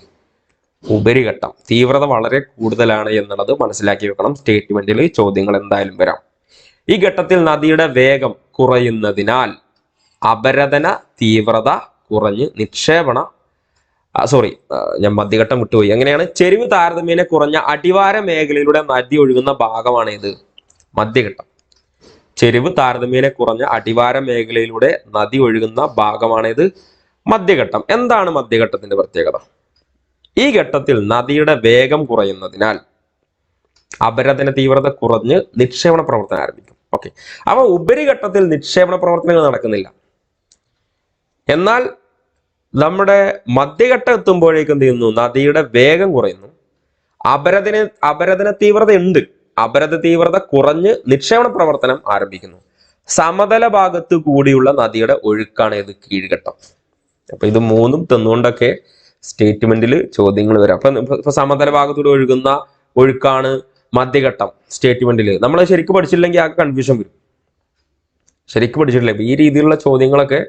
ഉപരിഘട്ടം. തീവ്രത വളരെ കൂടുതലാണ് എന്നുള്ളത് മനസ്സിലാക്കി വെക്കണം. സ്റ്റേറ്റ്മെന്റിൽ ചോദ്യങ്ങൾ എന്തായാലും വരാം. ഈ ഘട്ടത്തിൽ നദിയുടെ വേഗം കുറയുന്നതിനാൽ അപരദന തീവ്രത കുറഞ്ഞ് ഞാൻ മധ്യഘട്ടം വിട്ടുപോയി. എങ്ങനെയാണ്? ചെരിവ് താരതമ്യേന കുറഞ്ഞ അടിവാര മേഖലയിലൂടെ നദി ഒഴുകുന്ന ഭാഗമാണ് ഇത്, മധ്യഘട്ടം. ചെരിവ് താരതമ്യേന കുറഞ്ഞ അടിവാര മേഖലയിലൂടെ നദി ഒഴുകുന്ന ഭാഗമാണ് ഇത്, മധ്യഘട്ടം. എന്താണ് മധ്യഘട്ടത്തിന്റെ പ്രത്യേകത? ഈ ഘട്ടത്തിൽ നദിയുടെ വേഗം കുറയുന്നതിനാൽ അപരദന തീവ്രത കുറഞ്ഞ് നിക്ഷേപണ പ്രവർത്തനം ആരംഭിക്കും. ഓക്കെ, അപ്പൊ ഉപരിഘട്ടത്തിൽ നിക്ഷേപണ പ്രവർത്തനങ്ങൾ നടക്കുന്നില്ല. എന്നാൽ നമ്മുടെ മധ്യഘട്ടം എത്തുമ്പോഴേക്കും എന്ത് ചെയ്യുന്നു, നദിയുടെ വേഗം കുറയുന്നു. അപരദന തീവ്രത ഉണ്ട്, അപരദ തീവ്രത കുറഞ്ഞ് നിക്ഷേപണ പ്രവർത്തനം ആരംഭിക്കുന്നു. സമതല ഭാഗത്ത് കൂടിയുള്ള നദിയുടെ ഒഴുക്കാണ് ഇത്, കീഴ്ഘട്ടം. അപ്പൊ ഇത് 3 തന്നുകൊണ്ടൊക്കെ സ്റ്റേറ്റ്മെന്റിൽ ചോദ്യങ്ങൾ വരാം. അപ്പൊ സമതല ഭാഗത്തൂടെ ഒഴുകുന്ന ഒഴുക്കാണ് മധ്യഘട്ടം. സ്റ്റേറ്റ്മെന്റിൽ നമ്മൾ ശരിക്കും പഠിച്ചില്ലെങ്കിൽ ആ കൺഫ്യൂഷൻ വരും. ശരിക്കും പഠിച്ചിട്ടില്ല. ഈ രീതിയിലുള്ള ചോദ്യങ്ങളൊക്കെ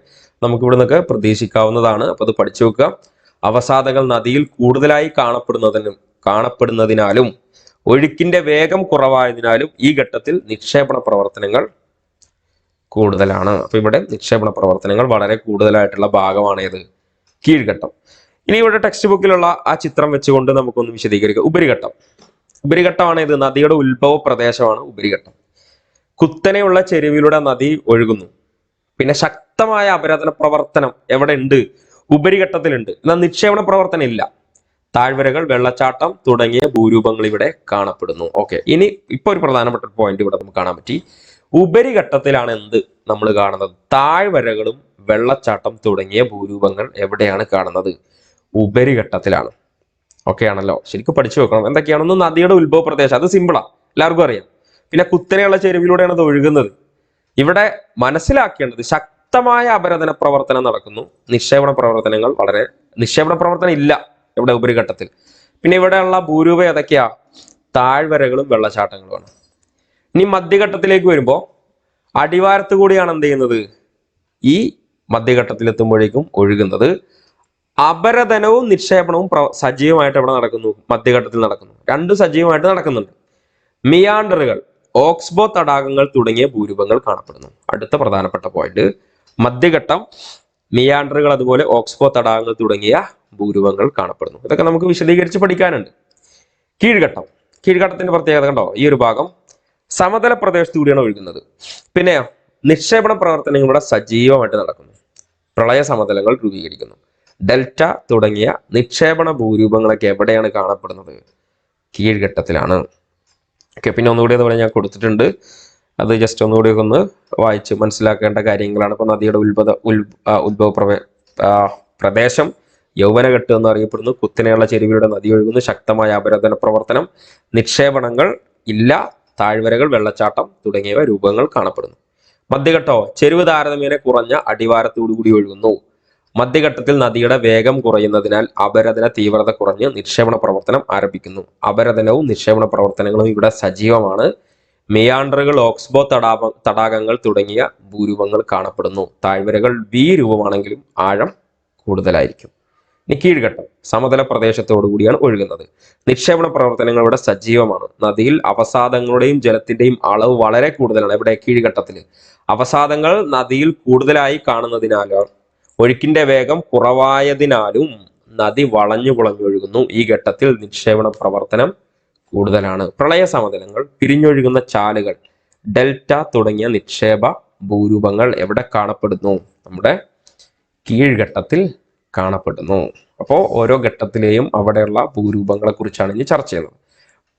നമുക്ക് ഇവിടെ നിന്നൊക്കെ പ്രതീക്ഷിക്കാവുന്നതാണ്. അപ്പൊ അത് പഠിച്ചു വെക്കുക. അവസാദങ്ങൾ നദിയിൽ കൂടുതലായി കാണപ്പെടുന്നതിനാലും ഒഴുക്കിന്റെ വേഗം കുറവായതിനാലും ഈ ഘട്ടത്തിൽ നിക്ഷേപണ പ്രവർത്തനങ്ങൾ കൂടുതലാണ്. അപ്പൊ ഇവിടെ നിക്ഷേപണ പ്രവർത്തനങ്ങൾ വളരെ കൂടുതലായിട്ടുള്ള ഭാഗമാണ് ഏത്? കീഴ്ഘട്ടം. ഇനി ഇവിടെ ടെക്സ്റ്റ് ബുക്കിലുള്ള ആ ചിത്രം വെച്ചുകൊണ്ട് നമുക്കൊന്ന് വിശദീകരിക്കാം. ഉപരിഘട്ടമാണ് ഇത്. നദിയുടെ ഉത്ഭവ പ്രദേശമാണ് ഉപരിഘട്ടം. കുത്തനെയുള്ള ചെരുവിലൂടെ നദി ഒഴുകുന്നു. പിന്നെ ശക്തമായ അപരദന പ്രവർത്തനം എവിടെ ഉണ്ട്? ഉപരിഘട്ടത്തിലുണ്ട്. എന്നാൽ നിക്ഷേപണ പ്രവർത്തനം ഇല്ല. താഴ്വരകൾ, വെള്ളച്ചാട്ടം തുടങ്ങിയ ഭൂരൂപങ്ങൾ ഇവിടെ കാണപ്പെടുന്നു. ഓക്കെ, ഇനി ഇപ്പൊ ഒരു പ്രധാനപ്പെട്ട പോയിന്റ് ഇവിടെ നമുക്ക് കാണാൻ പറ്റി. ഉപരിഘട്ടത്തിലാണ് എന്ത് നമ്മൾ കാണുന്നത്? താഴ്വരകളും വെള്ളച്ചാട്ടം തുടങ്ങിയ ഭൂരൂപങ്ങൾ എവിടെയാണ് കാണുന്നത്? ഉപരിഘട്ടത്തിലാണ്. ഓക്കെ ആണല്ലോ, ശരിക്കും പഠിച്ചു വെക്കണം. എന്തൊക്കെയാണെന്ന്? നദിയുടെ ഉത്ഭവ പ്രദേശം, അത് സിമ്പിളാ, എല്ലാവർക്കും അറിയാം. പിന്നെ കുത്തനെയുള്ള ചെരുവിലൂടെയാണ് അത് ഒഴുകുന്നത്. ഇവിടെ മനസ്സിലാക്കേണ്ടത് ശക്തമായ അപരദന പ്രവർത്തനം നടക്കുന്നു. നിക്ഷേപണ പ്രവർത്തനം ഇല്ല ഇവിടെ ഉപരിഘട്ടത്തിൽ. പിന്നെ ഇവിടെയുള്ള ഭൂരൂപം ഏതൊക്കെയാ? താഴ്വരകളും വെള്ളച്ചാട്ടങ്ങളുമാണ്. ഇനി മധ്യഘട്ടത്തിലേക്ക് വരുമ്പോൾ അടിവാരത്ത് കൂടിയാണ് എന്ത് ചെയ്യുന്നത്? ഈ മധ്യഘട്ടത്തിൽ എത്തുമ്പോഴേക്കും ഒഴുകുന്നത്. അപരദനവും നിക്ഷേപണവും സജീവമായിട്ട് എവിടെ നടക്കുന്നു? മധ്യഘട്ടത്തിൽ നടക്കുന്നു. രണ്ടും സജീവമായിട്ട് നടക്കുന്നുണ്ട്. മിയാണ്ടറുകൾ, ഓക്സ്ബോ തടാകങ്ങൾ തുടങ്ങിയ ഭൂരൂപങ്ങൾ കാണപ്പെടുന്നു. അടുത്ത പ്രധാനപ്പെട്ട പോയിന്റ്, മധ്യഘട്ടം, മിയാണ്ടറുകൾ, അതുപോലെ ഓക്സ്ബോ തടാകങ്ങൾ തുടങ്ങിയ ഭൂരൂപങ്ങൾ കാണപ്പെടുന്നു. ഇതൊക്കെ നമുക്ക് വിശദീകരിച്ച് പഠിക്കാനുണ്ട്. കീഴ്ഘട്ടത്തിന്റെ പ്രത്യേകത കണ്ടോ? ഈ ഒരു ഭാഗം സമതല പ്രദേശത്തു കൂടിയാണ് ഒഴുകുന്നത്. പിന്നെ നിക്ഷേപണ പ്രവർത്തനങ്ങളുടെ സജീവമായിട്ട് നടക്കുന്നു. പ്രളയ സമതലങ്ങൾ രൂപീകരിക്കുന്നു. ഡെൽറ്റ തുടങ്ങിയ നിക്ഷേപണ ഭൂരൂപങ്ങളൊക്കെ എവിടെയാണ് കാണപ്പെടുന്നത്? കീഴ്ഘട്ടത്തിലാണ്. ഓക്കെ, പിന്നെ ഒന്നുകൂടി അതുപോലെ ഞാൻ കൊടുത്തിട്ടുണ്ട്. അത് ജസ്റ്റ് ഒന്നുകൂടി ഒന്ന് വായിച്ച് മനസ്സിലാക്കേണ്ട കാര്യങ്ങളാണ്. ഇപ്പൊ നദിയുടെ ഉത്ഭവ പ്രദേശം യൗവനഘട്ടം എന്ന് അറിയപ്പെടുന്നു. കുത്തനെയുള്ള ചെരുവിലൂടെ നദി ഒഴുകുന്നു. ശക്തമായ അപരദന പ്രവർത്തനം, നിക്ഷേപണങ്ങൾ ഇല്ല. താഴ്വരകൾ, വെള്ളച്ചാട്ടം തുടങ്ങിയവ രൂപങ്ങൾ കാണപ്പെടുന്നു. മധ്യഘട്ടോ, ചെരുവ് താരതമ്യേന കുറഞ്ഞ അടിവാരത്തോടുകൂടി ഒഴുകുന്നു. മധ്യഘട്ടത്തിൽ നദിയുടെ വേഗം കുറയുന്നതിനാൽ അപരദന തീവ്രത കുറഞ്ഞ് നിക്ഷേപണ പ്രവർത്തനം ആരംഭിക്കുന്നു. അപരദനവും നിക്ഷേപണ പ്രവർത്തനങ്ങളും ഇവിടെ സജീവമാണ്. മിയാണ്ടറുകൾ, ഓക്സ്ബോ തടാകങ്ങൾ തുടങ്ങിയ ഭൂരൂപങ്ങൾ കാണപ്പെടുന്നു. താഴ്വരകൾ വി രൂപമാണെങ്കിലും ആഴം കൂടുതലായിരിക്കും. ഇനി കീഴ്ഘട്ടം, സമതല പ്രദേശത്തോടു കൂടിയാണ് ഒഴുകുന്നത്. നിക്ഷേപണ പ്രവർത്തനങ്ങൾ ഇവിടെ സജീവമാണ്. നദിയിൽ അവസാദങ്ങളുടെയും ജലത്തിന്റെയും അളവ് വളരെ കൂടുതലാണ്. ഇവിടെ കീഴ്ഘട്ടത്തിൽ അവസാദങ്ങൾ നദിയിൽ കൂടുതലായി കാണുന്നതിനാലും ഒഴുക്കിന്റെ വേഗം കുറവായതിനാലും നദി വളഞ്ഞു ഒഴുകുന്നു. ഈ ഘട്ടത്തിൽ നിക്ഷേപണ പ്രവർത്തനം കൂടുതലാണ്. പ്രളയ സമതലങ്ങൾ, പിരിഞ്ഞൊഴുകുന്ന ചാലുകൾ, ഡെൽറ്റ തുടങ്ങിയ നിക്ഷേപ ഭൂരൂപങ്ങൾ എവിടെ കാണപ്പെടുന്നു? നമ്മുടെ കീഴ്ഘട്ടത്തിൽ കാണപ്പെടുന്നു. അപ്പോൾ ഓരോ ഘട്ടത്തിലെയും അവിടെയുള്ള ഭൂരൂപങ്ങളെ കുറിച്ചാണ് ഇനി ചർച്ച ചെയ്യുന്നത്.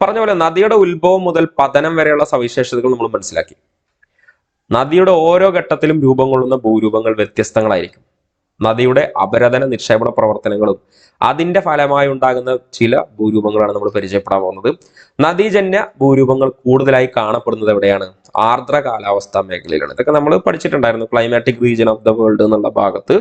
പറഞ്ഞ പോലെ നദിയുടെ ഉത്ഭവം മുതൽ പതനം വരെയുള്ള സവിശേഷതകൾ നമ്മൾ മനസ്സിലാക്കി. നദിയുടെ ഓരോ ഘട്ടത്തിലും രൂപം കൊള്ളുന്ന ഭൂരൂപങ്ങൾ വ്യത്യസ്തങ്ങളായിരിക്കും. നദിയുടെ അപരദന നിക്ഷേപണ പ്രവർത്തനങ്ങളും അതിന്റെ ഫലമായി ഉണ്ടാകുന്ന ചില ഭൂരൂപങ്ങളാണ് നമ്മൾ പരിചയപ്പെടാൻ പോകുന്നത്. നദീജന്യ ഭൂരൂപങ്ങൾ കൂടുതലായി കാണപ്പെടുന്നത് എവിടെയാണ്? ആർദ്ര കാലാവസ്ഥാ മേഖലയിലാണ്. ഇതൊക്കെ നമ്മൾ പഠിച്ചിട്ടുണ്ടായിരുന്നു. Climatic region of the world എന്നുള്ള ഭാഗത്ത്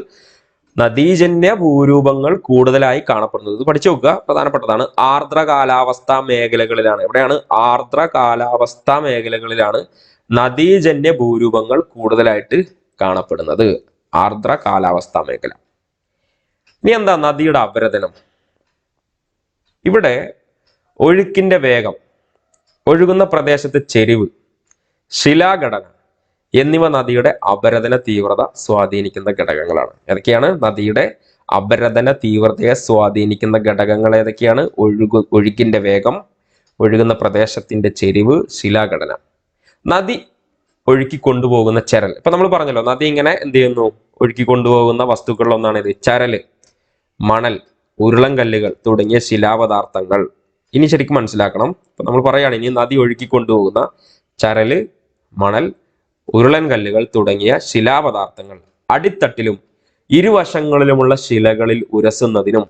നദീജന്യ ഭൂരൂപങ്ങൾ കൂടുതലായി കാണപ്പെടുന്നത്. ഇത് പഠിച്ചു നോക്കുക, പ്രധാനപ്പെട്ടതാണ്. ആർദ്ര കാലാവസ്ഥാ മേഖലകളിലാണ്. എവിടെയാണ്? ആർദ്ര കാലാവസ്ഥാ മേഖലകളിലാണ് നദീജന്യ ഭൂരൂപങ്ങൾ കൂടുതലായിട്ട് കാണപ്പെടുന്നത്. ആർദ്ര കാലാവസ്ഥാ മേഖല. ഇനി എന്താ നദിയുടെ അപരദനം? ഇവിടെ ഒഴുക്കിന്റെ വേഗം, ഒഴുകുന്ന പ്രദേശത്തെ ചെരിവ്, ശിലാഘടന എന്നിവ നദിയുടെ അപരദന തീവ്രത സ്വാധീനിക്കുന്ന ഘടകങ്ങളാണ്. ഏതൊക്കെയാണ് നദിയുടെ അപരദന തീവ്രതയെ സ്വാധീനിക്കുന്ന ഘടകങ്ങൾ? ഏതൊക്കെയാണ്? ഒഴുക്കിന്റെ വേഗം, ഒഴുകുന്ന പ്രദേശത്തിന്റെ ചെരിവ്, ശിലാഘടന. നദി ഒഴുക്കി കൊണ്ടുപോകുന്ന ചരൽ. ഇപ്പൊ നമ്മൾ പറഞ്ഞല്ലോ, നദി ഇങ്ങനെ എന്ത് ചെയ്യുന്നു? ഒഴുക്കി കൊണ്ടുപോകുന്ന വസ്തുക്കളിലൊന്നാണ് ഇത്. ചരല്, മണൽ, ഉരുളൻകല്ലുകൾ തുടങ്ങിയ ശിലാപദാർത്ഥങ്ങൾ. ഇനി ശരിക്കും മനസ്സിലാക്കണം. ഇപ്പൊ നമ്മൾ പറയുകയാണ്, ഇനി നദി ഒഴുക്കി കൊണ്ടുപോകുന്ന ചരല്, മണൽ, ഉരുളൻകല്ലുകൾ തുടങ്ങിയ ശിലാപദാർത്ഥങ്ങൾ അടിത്തട്ടിലും ഇരുവശങ്ങളിലുമുള്ള ശിലകളിൽ ഉരസുന്നതിനും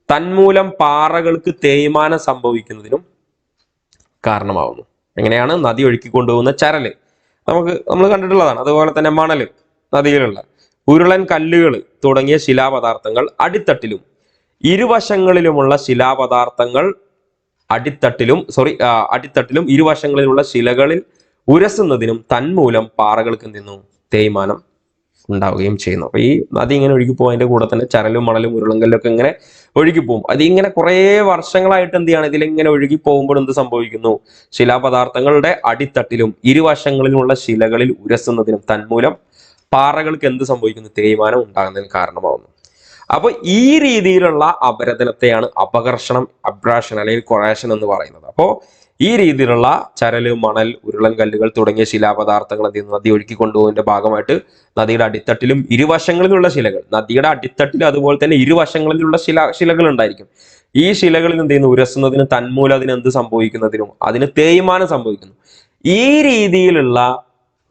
തന്മൂലം പാറകൾക്ക് തേയ്മാനം സംഭവിക്കുന്നതിനും കാരണമാവുന്നു. എങ്ങനെയാണ്? നദി ഒഴുക്കി കൊണ്ടുപോകുന്ന ചരല് നമ്മൾ കണ്ടിട്ടുള്ളതാണ്. അതുപോലെ തന്നെ മണല്, നദിയിലുള്ള ഉരുളൻ കല്ലുകൾ തുടങ്ങിയ ശിലാപദാർത്ഥങ്ങൾ അടിത്തട്ടിലും ഇരുവശങ്ങളിലുമുള്ള ശിലാപദാർത്ഥങ്ങൾ അടിത്തട്ടിലും ഇരുവശങ്ങളിലുള്ള ശിലകളിൽ ഉരസുന്നതിനും തന്മൂലം പാറകൾക്ക് എന്തെന്നു? തേയ്മാനം ഉണ്ടാവുകയും ചെയ്യുന്നു. അപ്പൊ ഈ നദി ഇങ്ങനെ ഒഴുകി പോകുന്നതിന്റെ കൂടെ തന്നെ ചരലും മണലും ഉരുളൻകല്ലും ഒക്കെ ഇങ്ങനെ ഒഴുകിപ്പോകും. അതിങ്ങനെ കുറേ വർഷങ്ങളായിട്ട് എന്ത് ചെയ്യാണ്, ഇതിലിങ്ങനെ ഒഴുകി പോകുമ്പോൾ എന്ത് സംഭവിക്കുന്നു? ശിലാപദാർത്ഥങ്ങളുടെ അടിത്തട്ടിലും ഇരുവശങ്ങളിലുമുള്ള ശിലകളിൽ ഉരസുന്നതിനും തന്മൂലം പാറകൾക്ക് എന്ത് സംഭവിക്കുന്നു? തേയ്മാനം ഉണ്ടാകുന്നതിന് കാരണമാവുന്നു. അപ്പൊ ഈ രീതിയിലുള്ള അപരദനത്തെയാണ് അപകർഷണം, അബ്രാഷൻ അല്ലെങ്കിൽ കൊറേഷൻ എന്ന് പറയുന്നത്. അപ്പോൾ ഈ രീതിയിലുള്ള ചരല്, മണൽ, ഉരുളൻ കല്ലുകൾ തുടങ്ങിയ ശിലാപദാർത്ഥങ്ങൾ എന്ത് ചെയ്യുന്നു? നദി ഒഴുക്കി കൊണ്ടുപോകുന്നതിന്റെ ഭാഗമായിട്ട് നദിയുടെ അടിത്തട്ടിലും ഇരുവശങ്ങളിലുള്ള ശിലകൾ, നദിയുടെ അടിത്തട്ടിലും അതുപോലെ തന്നെ ഇരുവശങ്ങളിലുള്ള ശിലകൾ ഉണ്ടായിരിക്കും. ഈ ശിലകളിൽ എന്ത് ചെയ്യുന്നു? ഉരസുന്നതിനും തന്മൂലം അതിന് എന്ത് സംഭവിക്കുന്നതിനും അതിന് തേയ്മാനം സംഭവിക്കുന്നു. ഈ രീതിയിലുള്ള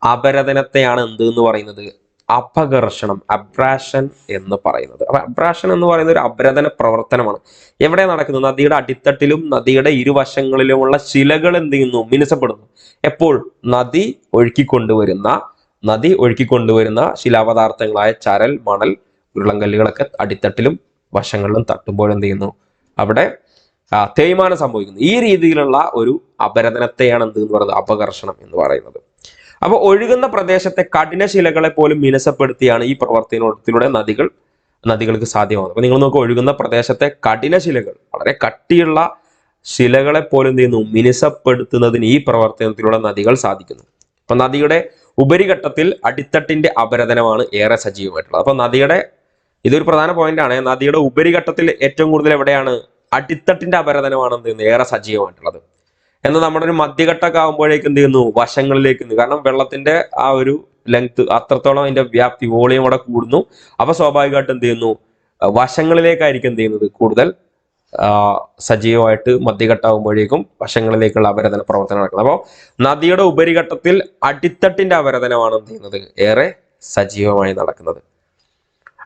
അപരദനത്തെയാണ് എന്ത് എന്ന് പറയുന്നത്? അപഘർഷണം, അബ്രാഷൻ എന്ന് പറയുന്നത്. അപ്പൊ അബ്രാഷൻ എന്ന് പറയുന്നത് ഒരു അപരദന പ്രവർത്തനമാണ്. എവിടെ നടക്കുന്നത്? നദിയുടെ അടിത്തട്ടിലും നദിയുടെ ഇരുവശങ്ങളിലുമുള്ള ശിലകൾ എന്ത് ചെയ്യുന്നു? മിനുസപ്പെടുന്നു. എപ്പോൾ? നദി ഒഴുക്കിക്കൊണ്ടുവരുന്ന ശിലാപദാർത്ഥങ്ങളായ ചരൽ, മണൽ, ഉരുളൻകല്ലുകളൊക്കെ അടിത്തട്ടിലും വശങ്ങളിലും തട്ടുമ്പോൾ എന്ത് ചെയ്യുന്നു? അവിടെ തേയ്മാനം സംഭവിക്കുന്നു. ഈ രീതിയിലുള്ള ഒരു അപരദനത്തെയാണ് എന്ത് എന്ന് പറയുന്നത്? അപഘർഷണം എന്ന് പറയുന്നത്. അപ്പൊ ഒഴുകുന്ന പ്രദേശത്തെ കഠിനശിലകളെ പോലും മിനുസപ്പെടുത്തിയാണ് ഈ പ്രവർത്തനത്തിലൂടെ നദികൾക്ക് സാധ്യമാകുന്നത്. അപ്പൊ നിങ്ങൾ നോക്കുക, ഒഴുകുന്ന പ്രദേശത്തെ കഠിനശിലകൾ, വളരെ കട്ടിയുള്ള ശിലകളെ പോലും എന്ത് ചെയ്യുന്നു? മിനുസപ്പെടുത്തുന്നതിന് ഈ പ്രവർത്തനത്തിലൂടെ നദികൾ സാധിക്കുന്നു. അപ്പൊ നദിയുടെ ഉപരിഘട്ടത്തിൽ അടിത്തട്ടിന്റെ അപരദനമാണ് ഏറെ സജീവമായിട്ടുള്ളത്. അപ്പൊ ഇതൊരു പ്രധാന പോയിന്റ് ആണ്. നദിയുടെ ഉപരിഘട്ടത്തിൽ ഏറ്റവും കൂടുതൽ എവിടെയാണ്? അടിത്തട്ടിന്റെ അപരദനമാണ് എന്ത് ചെയ്യുന്നത്? ഏറെ സജീവമായിട്ടുള്ളത്. എന്നാൽ നമ്മുടെ ഒരു മധ്യഘട്ടമൊക്കെ ആകുമ്പോഴേക്ക് എന്ത് ചെയ്യുന്നു? വശങ്ങളിലേക്ക്, കാരണം വെള്ളത്തിന്റെ ആ ഒരു ലെങ്ത് അത്രത്തോളം അതിന്റെ വ്യാപ്തി, വോളിയം അവിടെ കൂടുന്നു. അപ്പൊ സ്വാഭാവികമായിട്ട് എന്ത് ചെയ്യുന്നു? വശങ്ങളിലേക്കായിരിക്കും എന്ത് ചെയ്യുന്നത്? കൂടുതൽ സജീവമായിട്ട് മധ്യഘട്ടമാകുമ്പോഴേക്കും വശങ്ങളിലേക്കുള്ള അപരദന പ്രവർത്തനം നടക്കുന്നത്. അപ്പോൾ നദിയുടെ ഉപരിഘട്ടത്തിൽ അടിത്തട്ടിന്റെ അപരദനമാണ് എന്ത് ചെയ്യുന്നത്? ഏറെ സജീവമായി നടക്കുന്നത്.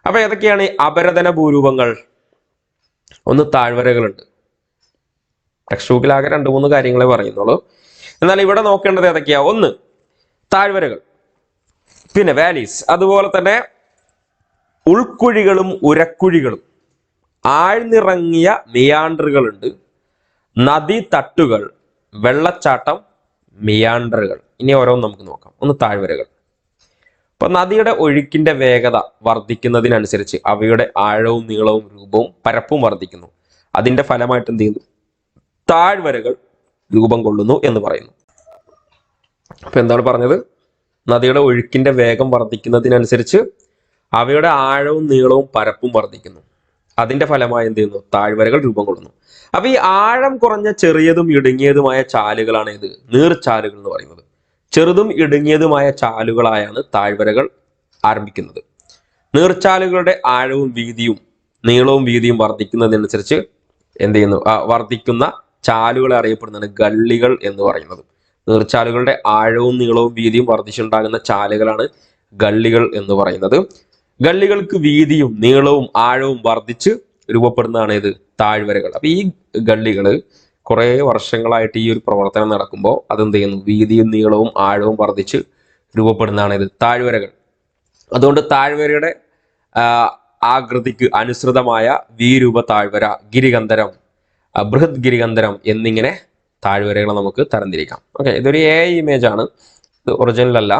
അപ്പൊ ഏതൊക്കെയാണ് ഈ അപരദന ഭൂരൂപങ്ങൾ? ഒന്ന്, താഴ്വരകളുണ്ട്. ടെക്സ്റ്റ് ബുക്കിലാകെ 2-3 കാര്യങ്ങളെ പറയുന്നുള്ളൂ. എന്നാൽ ഇവിടെ നോക്കേണ്ടത് ഏതൊക്കെയാ? ഒന്ന്, താഴ്വരകൾ, പിന്നെ വാലീസ്, അതുപോലെ തന്നെ ഉൾക്കുഴികളും ഉരക്കുഴികളും, ആഴ്ന്നിറങ്ങിയ മിയാൻഡറുകളുണ്ട്, നദി തട്ടുകൾ, വെള്ളച്ചാട്ടം, മിയാൻഡറുകൾ. ഇനി ഓരോന്നും നമുക്ക് നോക്കാം. ഒന്ന്, താഴ്വരകൾ. അപ്പൊ നദിയുടെ ഒഴുക്കിന്റെ വേഗത വർദ്ധിക്കുന്നതിനനുസരിച്ച് അവയുടെ ആഴവും നീളവും രൂപവും പരപ്പും വർദ്ധിക്കുന്നു. അതിന്റെ ഫലമായിട്ട് എന്ത് ചെയ്യുന്നു? താഴ്വരകൾ രൂപം കൊള്ളുന്നു എന്ന് പറയുന്നു. അപ്പൊ എന്താണ് പറഞ്ഞത്? നദിയുടെ ഒഴുക്കിന്റെ വേഗം വർദ്ധിക്കുന്നതിനനുസരിച്ച് അവയുടെ ആഴവും നീളവും പരപ്പും വർദ്ധിക്കുന്നു. അതിന്റെ ഫലമായി എന്ത് ചെയ്യുന്നു? താഴ്വരകൾ രൂപം കൊള്ളുന്നു. അപ്പൊ ഈ ആഴം കുറഞ്ഞ ചെറിയതും ഇടുങ്ങിയതുമായ ചാലുകളാണ് ഇത് നീർച്ചാലുകൾ എന്ന് പറയുന്നത്. ചെറുതും ഇടുങ്ങിയതുമായ ചാലുകളായാണ് താഴ്വരകൾ ആരംഭിക്കുന്നത്. നീർച്ചാലുകളുടെ ആഴവും വീതിയും നീളവും വീതിയും വർദ്ധിക്കുന്നതിനനുസരിച്ച് എന്ത് ചെയ്യുന്നു? വർദ്ധിക്കുന്ന ചാലുകളെ അറിയപ്പെടുന്നതാണ് ഗള്ളികൾ എന്ന് പറയുന്നത്. നീർച്ചാലുകളുടെ ആഴവും നീളവും വീതിയും വർദ്ധിച്ചുണ്ടാകുന്ന ചാലുകളാണ് ഗള്ളികൾ എന്ന് പറയുന്നത്. ഗള്ളികൾക്ക് വീതിയും നീളവും ആഴവും വർദ്ധിച്ച് രൂപപ്പെടുന്നതാണ് ഇത് താഴ്വരകൾ. അപ്പൊ ഈ ഗള്ളികൾ കുറെ വർഷങ്ങളായിട്ട് ഈ ഒരു പ്രവർത്തനം നടക്കുമ്പോൾ അതെന്ത് ചെയ്യുന്നു? വീതിയും നീളവും ആഴവും വർദ്ധിച്ച് രൂപപ്പെടുന്നതാണ് ഇത് താഴ്വരകൾ. അതുകൊണ്ട് താഴ്വരയുടെ ആകൃതിക്ക് അനുസൃതമായ വീരൂപ താഴ്വര, ഗിരികന്ധരം, ബൃഹത് ഗിരികന്ധരം എന്നിങ്ങനെ താഴ്വരകളെ നമുക്ക് തരംതിരിക്കാം. ഓക്കെ, ഇതൊരു ഇമേജ് ആണ്, ഇത് ഒറിജിനൽ അല്ല.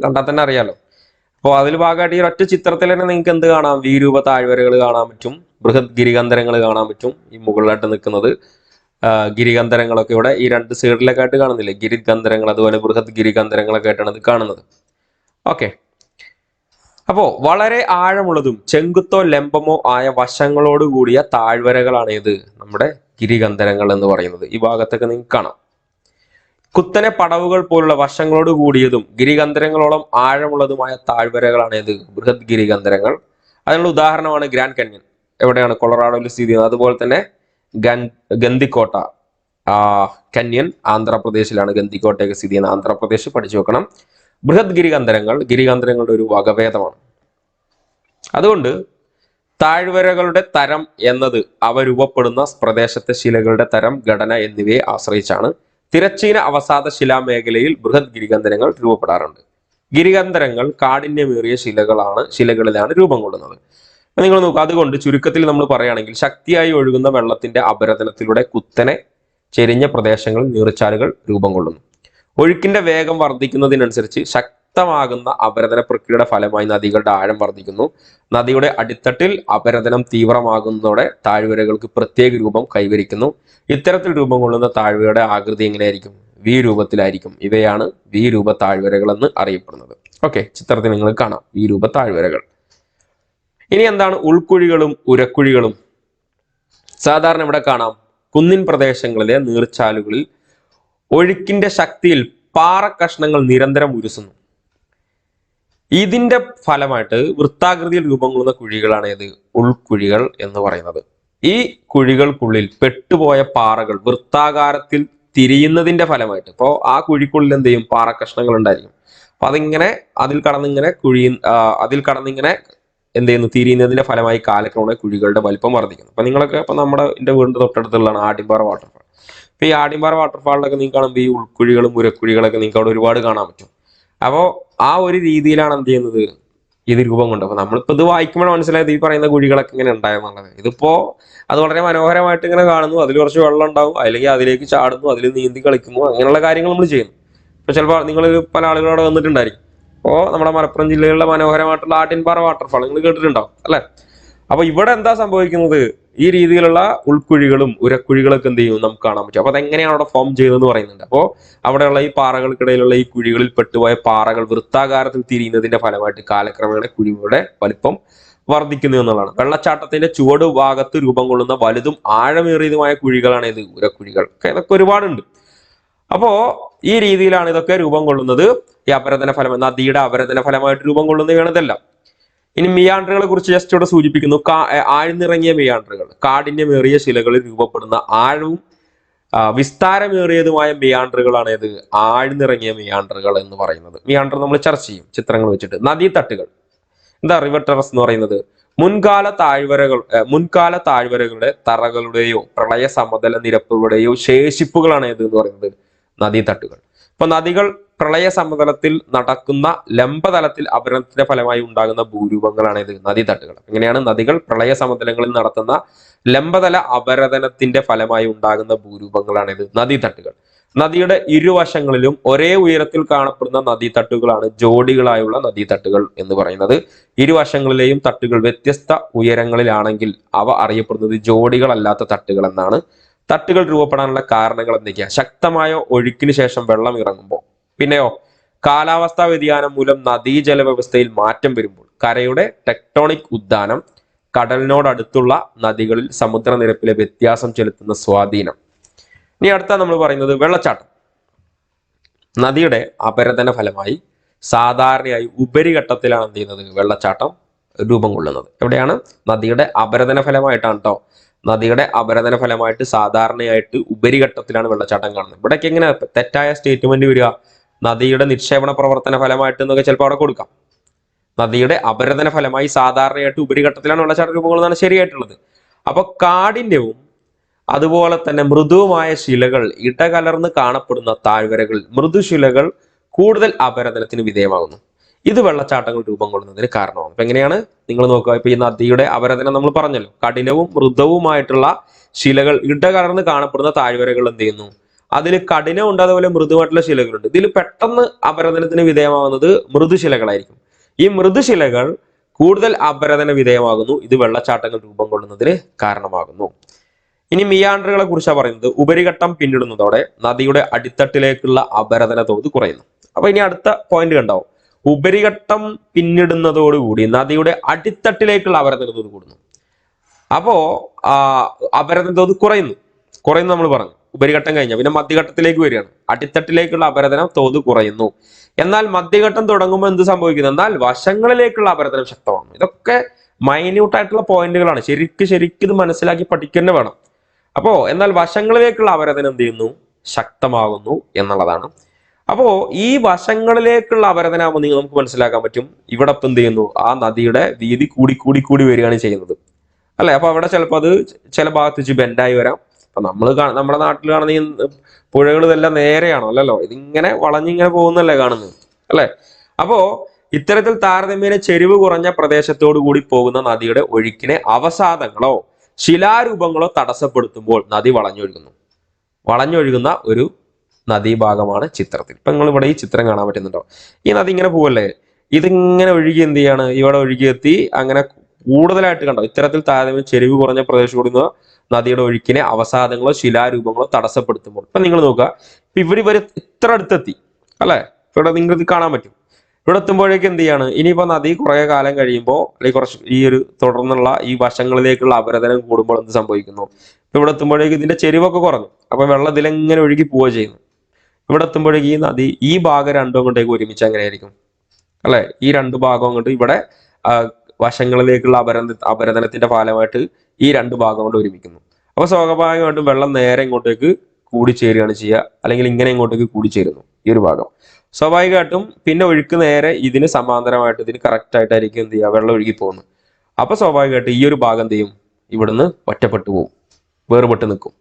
കണ്ടാൽ തന്നെ അറിയാലോ. അപ്പോൾ അതിൽ ഭാഗമായിട്ട് ഈ ഒറ്റ ചിത്രത്തിൽ തന്നെ നിങ്ങൾക്ക് എന്ത് കാണാം? വീരൂപ താഴ്വരകൾ കാണാൻ പറ്റും, ബൃഹത് ഗിരികന്ധരങ്ങൾ കാണാൻ പറ്റും. ഈ മുകളിലായിട്ട് നിൽക്കുന്നത് ഗിരികന്ധരങ്ങളൊക്കെ ഇവിടെ ഈ 2 സൈഡിലൊക്കെ ആയിട്ട് കാണുന്നില്ലേ? ഗിരികന്ധരങ്ങൾ, അതുപോലെ ബൃഹത് ഗിരികന്ധരങ്ങളൊക്കെ ആയിട്ടാണ് ഇത് കാണുന്നത്. ഓക്കെ, അപ്പോ വളരെ ആഴമുള്ളതും ചെങ്കുത്തോ ലംബമോ ആയ വശങ്ങളോട് കൂടിയ താഴ്വരകളാണ് ഇത് നമ്മുടെ ഗിരികന്ധരങ്ങൾ എന്ന് പറയുന്നത്. ഈ ഭാഗത്തൊക്കെ നിങ്ങൾക്ക് കാണാം. കുത്തനെ പടവുകൾ പോലുള്ള വശങ്ങളോട് കൂടിയതും ഗിരികന്ധരങ്ങളോളം ആഴമുള്ളതുമായ താഴ്വരകളാണ് ഇത് ബൃഹത് ഗിരികന്ധരങ്ങൾ. അതിനുള്ള ഉദാഹരണമാണ് ഗ്രാൻഡ് കന്യൻ, എവിടെയാണ്? കൊളറാഡോയിൽ സ്ഥിതി ചെയ്യുന്നത്. അതുപോലെ തന്നെ ഗന്ദിക്കോട്ട കന്യൻ ആന്ധ്രാപ്രദേശിലാണ്. ഗന്ദിക്കോട്ടയൊക്കെ സ്ഥിതി ചെയ്യുന്ന ആന്ധ്രാപ്രദേശ്, പഠിച്ചു വെക്കണം. ബൃഹത് ഗിരികന്ധരങ്ങളുടെ ഒരു വകഭേദമാണ്. അതുകൊണ്ട് താഴ്വരകളുടെ തരം എന്നത് അവ രൂപപ്പെടുന്ന പ്രദേശത്തെ ശിലകളുടെ തരം, ഘടന എന്നിവയെ ആശ്രയിച്ചാണ്. തിരശ്ചീന അവസാദ ശിലാമേഖലയിൽ ബൃഹത് ഗിരികന്ധരങ്ങൾ രൂപപ്പെടാറുണ്ട്. ഗിരികന്ധരങ്ങൾ കാഠിന്യമേറിയ ശിലകളിലാണ് രൂപം കൊള്ളുന്നത്. നിങ്ങൾ നോക്കുക, അതുകൊണ്ട് ചുരുക്കത്തിൽ നമ്മൾ പറയുകയാണെങ്കിൽ ശക്തിയായി ഒഴുകുന്ന വെള്ളത്തിന്റെ അപരദനത്തിലൂടെ കുത്തനെ ചെരിഞ്ഞ പ്രദേശങ്ങളിൽ നീർച്ചാലുകൾ രൂപം കൊള്ളുന്നു. ഒഴുക്കിന്റെ വേഗം വർദ്ധിക്കുന്നതിനനുസരിച്ച് ശക്തമാകുന്ന അപരദന പ്രക്രിയയുടെ ഫലമായി നദികളുടെ ആഴം വർദ്ധിക്കുന്നു. നദിയുടെ അടിത്തട്ടിൽ അപരദനം തീവ്രമാകുന്നതോടെ താഴ്വരകൾക്ക് പ്രത്യേക രൂപം കൈവരിക്കുന്നു. ഇത്തരത്തിൽ രൂപം കൊള്ളുന്ന താഴ്വരയുടെ ആകൃതി എങ്ങനെയായിരിക്കും? വി രൂപത്തിലായിരിക്കും. ഇവയാണ് വി രൂപ താഴ്വരകൾ എന്ന് അറിയപ്പെടുന്നത്. ഓക്കെ, ചിത്രത്തിൽ നിങ്ങൾ കാണാം വി രൂപ താഴ്വരകൾ. ഇനി എന്താണ് ഉൾക്കുഴികളും ഉരക്കുഴികളും? സാധാരണ ഇവിടെ കാണാം കുന്നിൻ പ്രദേശങ്ങളിലെ നീർച്ചാലുകളിൽ ഒഴുക്കിന്റെ ശക്തിയിൽ പാറ കഷ്ണങ്ങൾ നിരന്തരം ഉരുസുന്നു. ഇതിന്റെ ഫലമായിട്ട് വൃത്താകൃതിയിൽ രൂപം കൊള്ളുന്ന കുഴികളാണ് ഏത്? ഉൾക്കുഴികൾ എന്ന് പറയുന്നത്. ഈ കുഴികൾക്കുള്ളിൽ പെട്ടുപോയ പാറകൾ വൃത്താകാരത്തിൽ തിരിയുന്നതിന്റെ ഫലമായിട്ട്, ഇപ്പോൾ ആ കുഴിക്കുള്ളിൽ എന്ത് ചെയ്യും? പാറ കഷ്ണങ്ങൾ ഉണ്ടായിരിക്കും. അപ്പൊ അതിങ്ങനെ അതിൽ കടന്നിങ്ങനെ എന്ത് ചെയ്യുന്നു? തിരിയുന്നതിന്റെ ഫലമായി കാലക്രമേണ കുഴികളുടെ വലിപ്പം വർദ്ധിക്കുന്നു. അപ്പൊ നിങ്ങളൊക്കെ ഇപ്പൊ എന്റെ വീടിന്റെ തൊട്ടടുത്തുള്ളതാണ് ആടിമ്പാറ വാട്ടർഫാൾ. അപ്പൊ ഈ ആടിമ്പാറ വാട്ടർഫാളിലൊക്കെ നിങ്ങൾക്ക് കാണുമ്പോൾ ഈ ഉൾക്കുഴികളും ഉരക്കുഴികളൊക്കെ നിങ്ങൾക്ക് അവിടെ ഒരുപാട് കാണാൻ പറ്റും. അപ്പോൾ ആ ഒരു രീതിയിലാണ് എന്ത് ചെയ്യുന്നത്? ഇത് രൂപം കൊണ്ട്. അപ്പൊ നമ്മളിപ്പോ ഇത് വായിക്കുമ്പോൾ മനസ്സിലായത് ഈ പറയുന്ന കുഴികളൊക്കെ ഇങ്ങനെ ഉണ്ടായെന്നുള്ളത്. ഇതിപ്പോ അത് വളരെ മനോഹരമായിട്ട് ഇങ്ങനെ കാണുന്നു, അതിൽ കുറച്ച് വെള്ളം ഉണ്ടാവും, അല്ലെങ്കിൽ അതിലേക്ക് ചാടുന്നു, അതിൽ നീന്തി കളിക്കുന്നു, അങ്ങനെയുള്ള കാര്യങ്ങൾ നമ്മൾ ചെയ്യുന്നു. ഇപ്പൊ ചിലപ്പോൾ നിങ്ങൾ പല ആളുകളോട് വന്നിട്ടുണ്ടായിരിക്കും. അപ്പോൾ നമ്മുടെ മലപ്പുറം ജില്ലയിലുള്ള മനോഹരമായിട്ടുള്ള ആട്ടിൻപാറ വാട്ടർഫാൾ നിങ്ങൾ കേട്ടിട്ടുണ്ടാവും അല്ലെ? അപ്പൊ ഇവിടെ എന്താ സംഭവിക്കുന്നത്? ഈ രീതിയിലുള്ള ഉൾക്കുഴികളും ഉരക്കുഴികളൊക്കെ എന്ത് ചെയ്യും? നമുക്ക് കാണാൻ പറ്റും. അപ്പൊ അതെങ്ങനെയാണ് അവിടെ ഫോം ചെയ്തതെന്ന് പറയുന്നുണ്ട്. അപ്പോൾ അവിടെയുള്ള ഈ പാറകൾക്കിടയിലുള്ള ഈ കുഴികളിൽ പെട്ടുപോയ പാറകൾ വൃത്താകാരത്തിൽ തിരിയുന്നതിന്റെ ഫലമായിട്ട് കാലക്രമേണ കുഴികളുടെ വലിപ്പം വർദ്ധിക്കുന്നു എന്നുള്ളതാണ്. വെള്ളച്ചാട്ടത്തിന്റെ ചുവട് ഭാഗത്ത് രൂപം കൊള്ളുന്ന വലുതും ആഴമേറിയതുമായ കുഴികളാണ് ഇത് ഉരക്കുഴികൾ. ഇതൊക്കെ ഒരുപാടുണ്ട്. അപ്പോ ഈ രീതിയിലാണ് ഇതൊക്കെ രൂപം കൊള്ളുന്നത്. ഈ അപരദന ഫലം, നദിയുടെ അപരദന ഫലമായിട്ട് രൂപം കൊള്ളുന്നതാണ് ഇതെല്ലാം. ഇനി മിയാൻഡറുകളെ കുറിച്ച് ജസ്റ്റ് ഇവിടെ സൂചിപ്പിക്കുന്നു. ആഴ്ന്നിറങ്ങിയ മിയാൻഡറുകൾ, കാഠിന്യമേറിയ ശിലകളിൽ രൂപപ്പെടുന്ന ആഴവും വിസ്താരമേറിയതുമായ മിയാൻഡറുകളാണ് ഇത് ആഴ്ന്നിറങ്ങിയ മിയാൻഡറുകൾ എന്ന് പറയുന്നത്. മിയാൻഡർ നമ്മൾ ചർച്ച ചെയ്യും ചിത്രങ്ങൾ വെച്ചിട്ട്. നദീതട്ടുകൾ, എന്താ റിവർ ടെറസ് എന്ന് പറയുന്നത്? മുൻകാല താഴ്വരകളുടെ തറകളുടെയോ പ്രളയ സമതല നിരപ്പുകളുടെയോ ശേഷിപ്പുകളാണ് ഇത് എന്ന് പറയുന്നത് നദീതട്ടുകൾ. ഇപ്പൊ നദികൾ പ്രളയ സമതലത്തിൽ നടക്കുന്ന ലംബതലത്തിൽ അപരദനത്തിന്റെ ഫലമായി ഉണ്ടാകുന്ന ഭൂരൂപങ്ങളാണ് ഇത് നദീതട്ടുകൾ. എങ്ങനെയാണ്? നദികൾ പ്രളയ സമതലങ്ങളിൽ നടത്തുന്ന ലംബതല അപരദനത്തിന്റെ ഫലമായി ഉണ്ടാകുന്ന ഭൂരൂപങ്ങളാണ് ഇത് നദീതട്ടുകൾ. നദിയുടെ ഇരുവശങ്ങളിലും ഒരേ ഉയരത്തിൽ കാണപ്പെടുന്ന നദീതട്ടുകളാണ് ജോഡികളായുള്ള നദീതട്ടുകൾ എന്ന് പറയുന്നത്. ഇരുവശങ്ങളിലെയും തട്ടുകൾ വ്യത്യസ്ത ഉയരങ്ങളിലാണെങ്കിൽ അവ അറിയപ്പെടുന്നത് ജോഡികളല്ലാത്ത തട്ടുകൾ എന്നാണ്. തട്ടുകൾ രൂപപ്പെടാനുള്ള കാരണങ്ങൾ എന്തൊക്കെയാ? ശക്തമായ ഒഴുക്കിന് ശേഷം വെള്ളം ഇറങ്ങുമ്പോൾ, പിന്നെയോ കാലാവസ്ഥാ വ്യതിയാനം മൂലം നദീജല വ്യവസ്ഥയിൽ മാറ്റം വരുമ്പോൾ, കരയുടെ ടെക്ടോണിക് ഉദ്ധാനം, കടലിനോടടുത്തുള്ള നദികളിൽ സമുദ്രനിരപ്പിലെ വ്യത്യാസം ചെലുത്തുന്ന സ്വാധീനം. ഇനി അടുത്ത നമ്മൾ പറയുന്നത് വെള്ളച്ചാട്ടം. നദിയുടെ അപരദന ഫലമായി സാധാരണയായി ഉപരിഘട്ടത്തിലാണ് എന്ത് ചെയ്യുന്നത്? വെള്ളച്ചാട്ടം രൂപം കൊള്ളുന്നത്. എവിടെയാണ്? നദിയുടെ അപരദന ഫലമായിട്ടാണ് കേട്ടോ. നദിയുടെ അപരദന ഫലമായിട്ട് സാധാരണയായിട്ട് ഉപരിഘട്ടത്തിലാണ് വെള്ളച്ചാട്ടം കാണുന്നത്. ഇവിടേക്ക് എങ്ങനെ തെറ്റായ സ്റ്റേറ്റ്മെന്റ് വരിക? നദിയുടെ നിക്ഷേപണ പ്രവർത്തന ഫലമായിട്ട് എന്നൊക്കെ ചിലപ്പോൾ അവിടെ കൊടുക്കാം. നദിയുടെ അപരദന ഫലമായി സാധാരണയായിട്ട് ഉപരിഘട്ടത്തിലാണ് വെള്ളച്ചാട്ടം രൂപം കൊള്ളുന്നതാണ് ശരിയായിട്ടുള്ളത്. അപ്പൊ കാഠിന്യവും അതുപോലെ തന്നെ മൃദുവുമായ ശിലകൾ ഇടകലർന്ന് കാണപ്പെടുന്ന താഴ്വരകൾ, മൃദുശിലകൾ കൂടുതൽ അപരദനത്തിന് വിധേയമാകുന്നു. ഇത് വെള്ളച്ചാട്ടങ്ങൾ രൂപം കൊള്ളുന്നതിന് കാരണമാണ്. അപ്പൊ എങ്ങനെയാണ്? നിങ്ങൾ നോക്കുക. ഇപ്പൊ ഈ നദിയുടെ അപരദനം നമ്മൾ പറഞ്ഞല്ലോ, കഠിനവും മൃദുവുമായിട്ടുള്ള ശിലകൾ ഇടകലർന്ന് കാണപ്പെടുന്ന താഴ്വരകൾ എന്ത് ചെയ്യുന്നു? അതിൽ കഠിനമുണ്ട്, അതുപോലെ മൃദുവായിട്ടുള്ള ശിലകളുണ്ട്. ഇതിൽ പെട്ടെന്ന് അപരദനത്തിന് വിധേയമാകുന്നത് മൃദുശിലകളായിരിക്കും. ഈ മൃദുശിലകൾ കൂടുതൽ അപരദന വിധേയമാകുന്നു. ഇത് വെള്ളച്ചാട്ടങ്ങൾ രൂപം കൊള്ളുന്നതിന് കാരണമാകുന്നു. ഇനി മിയാൻഡറുകളെ കുറിച്ചാണ് പറയുന്നത്. ഉപരിഘട്ടം പിന്നിടുന്നതോടെ നദിയുടെ അടിത്തട്ടിലേക്കുള്ള അപരദന തോത് കുറയുന്നു. അപ്പൊ ഇനി അടുത്ത പോയിന്റ് കണ്ടോ? ഉപരിഘട്ടം പിന്നിടുന്നതോടുകൂടി നദിയുടെ അടിത്തട്ടിലേക്കുള്ള അപരദന തോത് കൂടുന്നു. അപ്പോ അപരദന തോത് കുറയുന്നു നമ്മൾ പറഞ്ഞു. ഉപരിഘട്ടം കഴിഞ്ഞാൽ പിന്നെ മധ്യഘട്ടത്തിലേക്ക് വരികയാണ്. അടിത്തട്ടിലേക്കുള്ള അപരദനം തോത് കുറയുന്നു. എന്നാൽ മധ്യഘട്ടം തുടങ്ങുമ്പോൾ എന്ത് സംഭവിക്കുന്നു? എന്നാൽ വശങ്ങളിലേക്കുള്ള അപരദനം ശക്തമാണ്. ഇതൊക്കെ മൈന്യൂട്ടായിട്ടുള്ള പോയിന്റുകളാണ്. ശരിക്കും ഇത് മനസ്സിലാക്കി പഠിക്കുക വേണം. അപ്പോ എന്നാൽ വശങ്ങളിലേക്കുള്ള അപരദനം എന്ത് ചെയ്യുന്നു? ശക്തമാകുന്നു എന്നുള്ളതാണ്. അപ്പോ ഈ വശങ്ങളിലേക്കുള്ള അപരദനാകുമ്പോൾ നമുക്ക് മനസ്സിലാക്കാൻ പറ്റും ഇവിടെ ഇപ്പം എന്ത് ചെയ്യുന്നു? ആ നദിയുടെ വീതി കൂടി വരികയാണ് ചെയ്യുന്നത് അല്ലെ? അപ്പൊ അവിടെ ചിലപ്പോൾ അത് ചില ഭാഗത്ത് വെച്ച് ബെൻഡായി വരാം. അപ്പൊ നമ്മുടെ നാട്ടിൽ കാണുന്ന ഈ പുഴകൾ ഇതെല്ലാം നേരെയാണോ? അല്ലല്ലോ, ഇതിങ്ങനെ വളഞ്ഞിങ്ങനെ പോകുന്നല്ലേ കാണുന്നത് അല്ലെ? അപ്പോ ഇത്തരത്തിൽ താരതമ്യേന ചെരിവ് കുറഞ്ഞ പ്രദേശത്തോടു കൂടി പോകുന്ന നദിയുടെ ഒഴുക്കിനെ അവസാദങ്ങളോ ശിലാരൂപങ്ങളോ തടസ്സപ്പെടുത്തുമ്പോൾ നദി വളഞ്ഞൊഴുകുന്ന ഒരു നദീഭാഗമാണ് ചിത്രത്തിൽ. ഇപ്പൊ നിങ്ങൾ ഇവിടെ ഈ ചിത്രം കാണാൻ പറ്റുന്നുണ്ടോ? ഈ നദി ഇങ്ങനെ പോവല്ലേ, ഇതിങ്ങനെ ഒഴുകി എന്ത് ചെയ്യാണ്, ഇവിടെ ഒഴുകിയെത്തി അങ്ങനെ കൂടുതലായിട്ട് കണ്ടോ, ഇത്തരത്തിൽ താരതമ്യം ചെരിവ് കുറഞ്ഞ പ്രദേശം കൂടുന്ന നദിയുടെ ഒഴുക്കിനെ അവസാദങ്ങളോ ശിലാരൂപങ്ങളോ തടസ്സപ്പെടുത്തുമ്പോൾ ഇപ്പൊ നിങ്ങൾ നോക്കുക, ഇപ്പൊ ഇവര് ഇത്ര അടുത്തെത്തി അല്ലെ, ഇവിടെ നിങ്ങൾക്ക് കാണാൻ പറ്റും. ഇവിടെ എത്തുമ്പോഴേക്ക് എന്ത് ചെയ്യാണ്, ഇനിയിപ്പോ നദി കുറെ കാലം കഴിയുമ്പോൾ അല്ലെങ്കിൽ കുറച്ച് ഈ ഒരു തുടർന്നുള്ള ഈ വശങ്ങളിലേക്കുള്ള അപരദനം കൂടുമ്പോൾ എന്ത് സംഭവിക്കുന്നു, ഇവിടെ എത്തുമ്പോഴേക്ക് ഇതിന്റെ ചെരിവൊക്കെ കുറഞ്ഞു, അപ്പൊ വെള്ളം ഇതിലെങ്ങനെ ഒഴുകി പോവുക ചെയ്യുന്നു. ഇവിടെ എത്തുമ്പോഴേക്ക് ഈ നദി ഈ ഭാഗം രണ്ടും കൊണ്ടേക്ക് ഒരുമിച്ച് എങ്ങനെയായിരിക്കും അല്ലെ, ഈ രണ്ട് ഭാഗവും കൊണ്ട് ഇവിടെ വശങ്ങളിലേക്കുള്ള അപരദനത്തിന്റെ ഫലമായിട്ട് ഈ രണ്ട് ഭാഗം കൊണ്ട് ഒരുമിക്കുന്നു. അപ്പൊ സ്വാഭാവികമായിട്ടും വെള്ളം നേരെ ഇങ്ങോട്ടേക്ക് കൂടിച്ചേരുകയാണ് ചെയ്യുക, അല്ലെങ്കിൽ ഇങ്ങനെ ഇങ്ങോട്ടേക്ക് കൂടിച്ചേരുന്നു ഈ ഒരു ഭാഗം. സ്വാഭാവികമായിട്ടും പിന്നെ ഒഴുക്ക് നേരെ ഇതിന് സമാന്തരമായിട്ട് ഇതിന് കറക്റ്റ് ആയിട്ടായിരിക്കും എന്ത് ചെയ്യുക, വെള്ളം ഒഴുകി പോകുന്നത്. അപ്പൊ സ്വാഭാവികമായിട്ട് ഈ ഒരു ഭാഗം എന്ത് ചെയ്യും, ഇവിടുന്ന് ഒറ്റപ്പെട്ടു പോകും, വേറുപെട്ട് നിൽക്കും.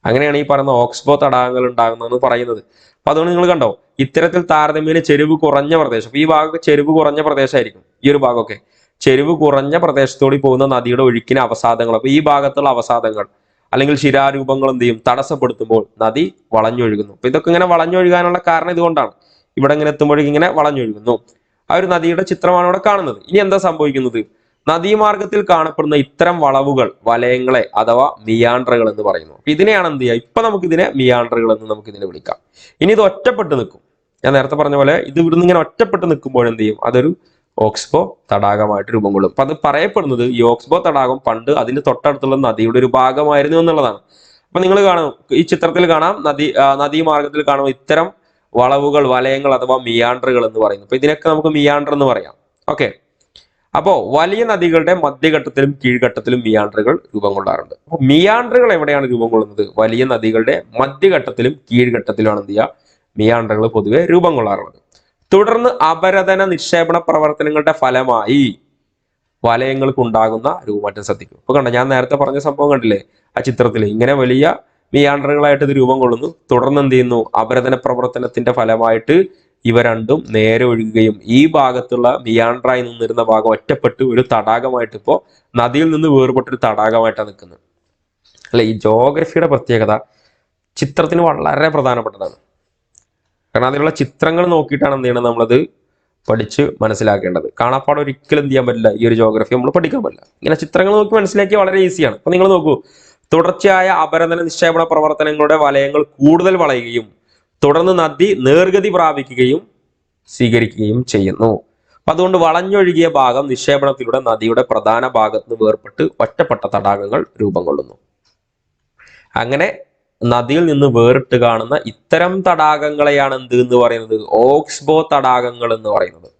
അങ്ങനെയാണ് ഈ പറയുന്ന ഓക്സ്ബോ തടാകങ്ങൾ ഉണ്ടാകുന്നതെന്ന് പറയുന്നത്. അപ്പൊ അതുകൊണ്ട് നിങ്ങൾ കണ്ടോ, ഇത്തരത്തിൽ താരതമ്യേന ചെരിവ് കുറഞ്ഞ പ്രദേശം, ഈ ഭാഗം ചെരിവ് കുറഞ്ഞ പ്രദേശമായിരിക്കും, ഈ ഒരു ഭാഗമൊക്കെ ചെരിവ് കുറഞ്ഞ പ്രദേശത്തോടി പോകുന്ന നദിയുടെ ഒഴുക്കിന് അവസാദങ്ങൾ, അപ്പൊ ഈ ഭാഗത്തുള്ള അവസാദങ്ങൾ അല്ലെങ്കിൽ ശിലാരൂപങ്ങൾ എന്ത് ചെയ്യും, തടസ്സപ്പെടുത്തുമ്പോൾ നദി വളഞ്ഞൊഴുകുന്നു. അപ്പൊ ഇതൊക്കെ ഇങ്ങനെ വളഞ്ഞൊഴുകാനുള്ള കാരണം ഇതുകൊണ്ടാണ്, ഇവിടെ ഇങ്ങനെ എത്തുമ്പോഴേക്കും ഇങ്ങനെ വളഞ്ഞൊഴുകുന്നു. ആ ഒരു നദിയുടെ ചിത്രമാണ് ഇവിടെ കാണുന്നത്. ഇനി എന്താ സംഭവിക്കുന്നത്, നദീമാർഗത്തിൽ കാണപ്പെടുന്ന ഇത്തരം വളവുകൾ, വലയങ്ങളെ അഥവാ മിയാൻഡറുകൾ എന്ന് പറയുന്നു. ഇതിനെയാണ് എന്ത് ചെയ്യുക, ഇപ്പൊ നമുക്ക് ഇതിനെ മിയാൻഡറുകൾ എന്ന് നമുക്ക് ഇതിനെ വിളിക്കാം. ഇനി ഇത് ഒറ്റപ്പെട്ട് നിൽക്കും, ഞാൻ നേരത്തെ പറഞ്ഞ പോലെ ഇത് ഇവിടുന്ന് ഇങ്ങനെ ഒറ്റപ്പെട്ട് നിൽക്കുമ്പോൾ എന്ത് ചെയ്യും, അതൊരു ഓക്സ്ബോ തടാകമായിട്ട് രൂപം കൊള്ളും. അപ്പൊ അത് പറയപ്പെടുന്നത് ഈ ഓക്സ്ബോ തടാകം പണ്ട് അതിന് തൊട്ടടുത്തുള്ള നദിയുടെ ഒരു ഭാഗമായിരുന്നു എന്നുള്ളതാണ്. അപ്പൊ നിങ്ങൾ കാണും, ഈ ചിത്രത്തിൽ കാണാം, നദീമാർഗത്തിൽ കാണും ഇത്തരം വളവുകൾ, വലയങ്ങൾ അഥവാ മിയാൻഡറുകൾ എന്ന് പറയുന്നു. അപ്പൊ ഇതിനൊക്കെ നമുക്ക് മിയാൻഡർ എന്ന് പറയാം. ഓക്കെ, അപ്പോ വലിയ നദികളുടെ മധ്യഘട്ടത്തിലും കീഴ്ഘട്ടത്തിലും മിയാൻഡറുകൾ രൂപം കൊള്ളാറുണ്ട്. അപ്പൊ മിയാൻഡറുകൾ എവിടെയാണ് രൂപം കൊള്ളുന്നത്, വലിയ നദികളുടെ മധ്യഘട്ടത്തിലും കീഴ്ഘട്ടത്തിലുമാണ് എന്ത് ചെയ്യുക, മിയാൻഡറുകൾ പൊതുവെ രൂപം കൊള്ളാറുള്ളത്. തുടർന്ന് അപരദന നിക്ഷേപണ പ്രവർത്തനങ്ങളുടെ ഫലമായി വലയങ്ങൾക്ക് ഉണ്ടാകുന്ന രൂപമാറ്റം ശ്രദ്ധിക്കും. ഇപ്പൊ കണ്ട, ഞാൻ നേരത്തെ പറഞ്ഞ സംഭവം കണ്ടില്ലേ ആ ചിത്രത്തിൽ, ഇങ്ങനെ വലിയ മിയാൻഡറുകളായിട്ട് ഇത് രൂപം കൊള്ളുന്നു. തുടർന്ന് എന്ത് ചെയ്യുന്നു, അപരദന പ്രവർത്തനത്തിന്റെ ഫലമായിട്ട് ഇവ രണ്ടും നേരെ ഒഴുകുകയും ഈ ഭാഗത്തുള്ള മിയാൻഡറായി നിന്നിരുന്ന ഭാഗം ഒറ്റപ്പെട്ട് ഒരു തടാകമായിട്ട് ഇപ്പോ നദിയിൽ നിന്ന് വേർപെട്ടൊരു തടാകമായിട്ടാണ് നിൽക്കുന്നത്. അല്ലെ, ഈ ജോഗ്രഫിയുടെ പ്രത്യേകത ചിത്രത്തിന് വളരെ പ്രധാനപ്പെട്ടതാണ്. കാരണം അതിലുള്ള ചിത്രങ്ങൾ നോക്കിയിട്ടാണ് എന്ത് ചെയ്യണം, നമ്മളത് പഠിച്ച് മനസ്സിലാക്കേണ്ടത്. കാണാപ്പാട് ഒരിക്കലും എന്ത് ചെയ്യാൻ പറ്റില്ല, ഈ ഒരു ജോഗ്രഫി നമ്മൾ പഠിക്കാൻ പറ്റില്ല. ഇങ്ങനെ ചിത്രങ്ങൾ നോക്കി മനസ്സിലാക്കിയാൽ വളരെ ഈസിയാണ്. അപ്പൊ നിങ്ങൾ നോക്കൂ, തുടർച്ചയായ അപരദന നിക്ഷേപണ പ്രവർത്തനങ്ങളുടെ വലയങ്ങൾ കൂടുതൽ വളയുകയും തുടർന്ന് നദി നേർഗതി പ്രാപിക്കുകയും സ്വീകരിക്കുകയും ചെയ്യുന്നു. അപ്പൊ അതുകൊണ്ട് വളഞ്ഞൊഴുകിയ ഭാഗം നിക്ഷേപണത്തിലൂടെ നദിയുടെ പ്രധാന ഭാഗത്ത് നിന്ന് വേർപെട്ട് ഒറ്റപ്പെട്ട തടാകങ്ങൾ രൂപം കൊള്ളുന്നു. അങ്ങനെ നദിയിൽ നിന്ന് വേറിട്ട് കാണുന്ന ഇത്തരം തടാകങ്ങളെയാണ് എന്ത് എന്ന് പറയുന്നത്, ഓക്സ്ബോ തടാകങ്ങൾ എന്ന് പറയുന്നത്.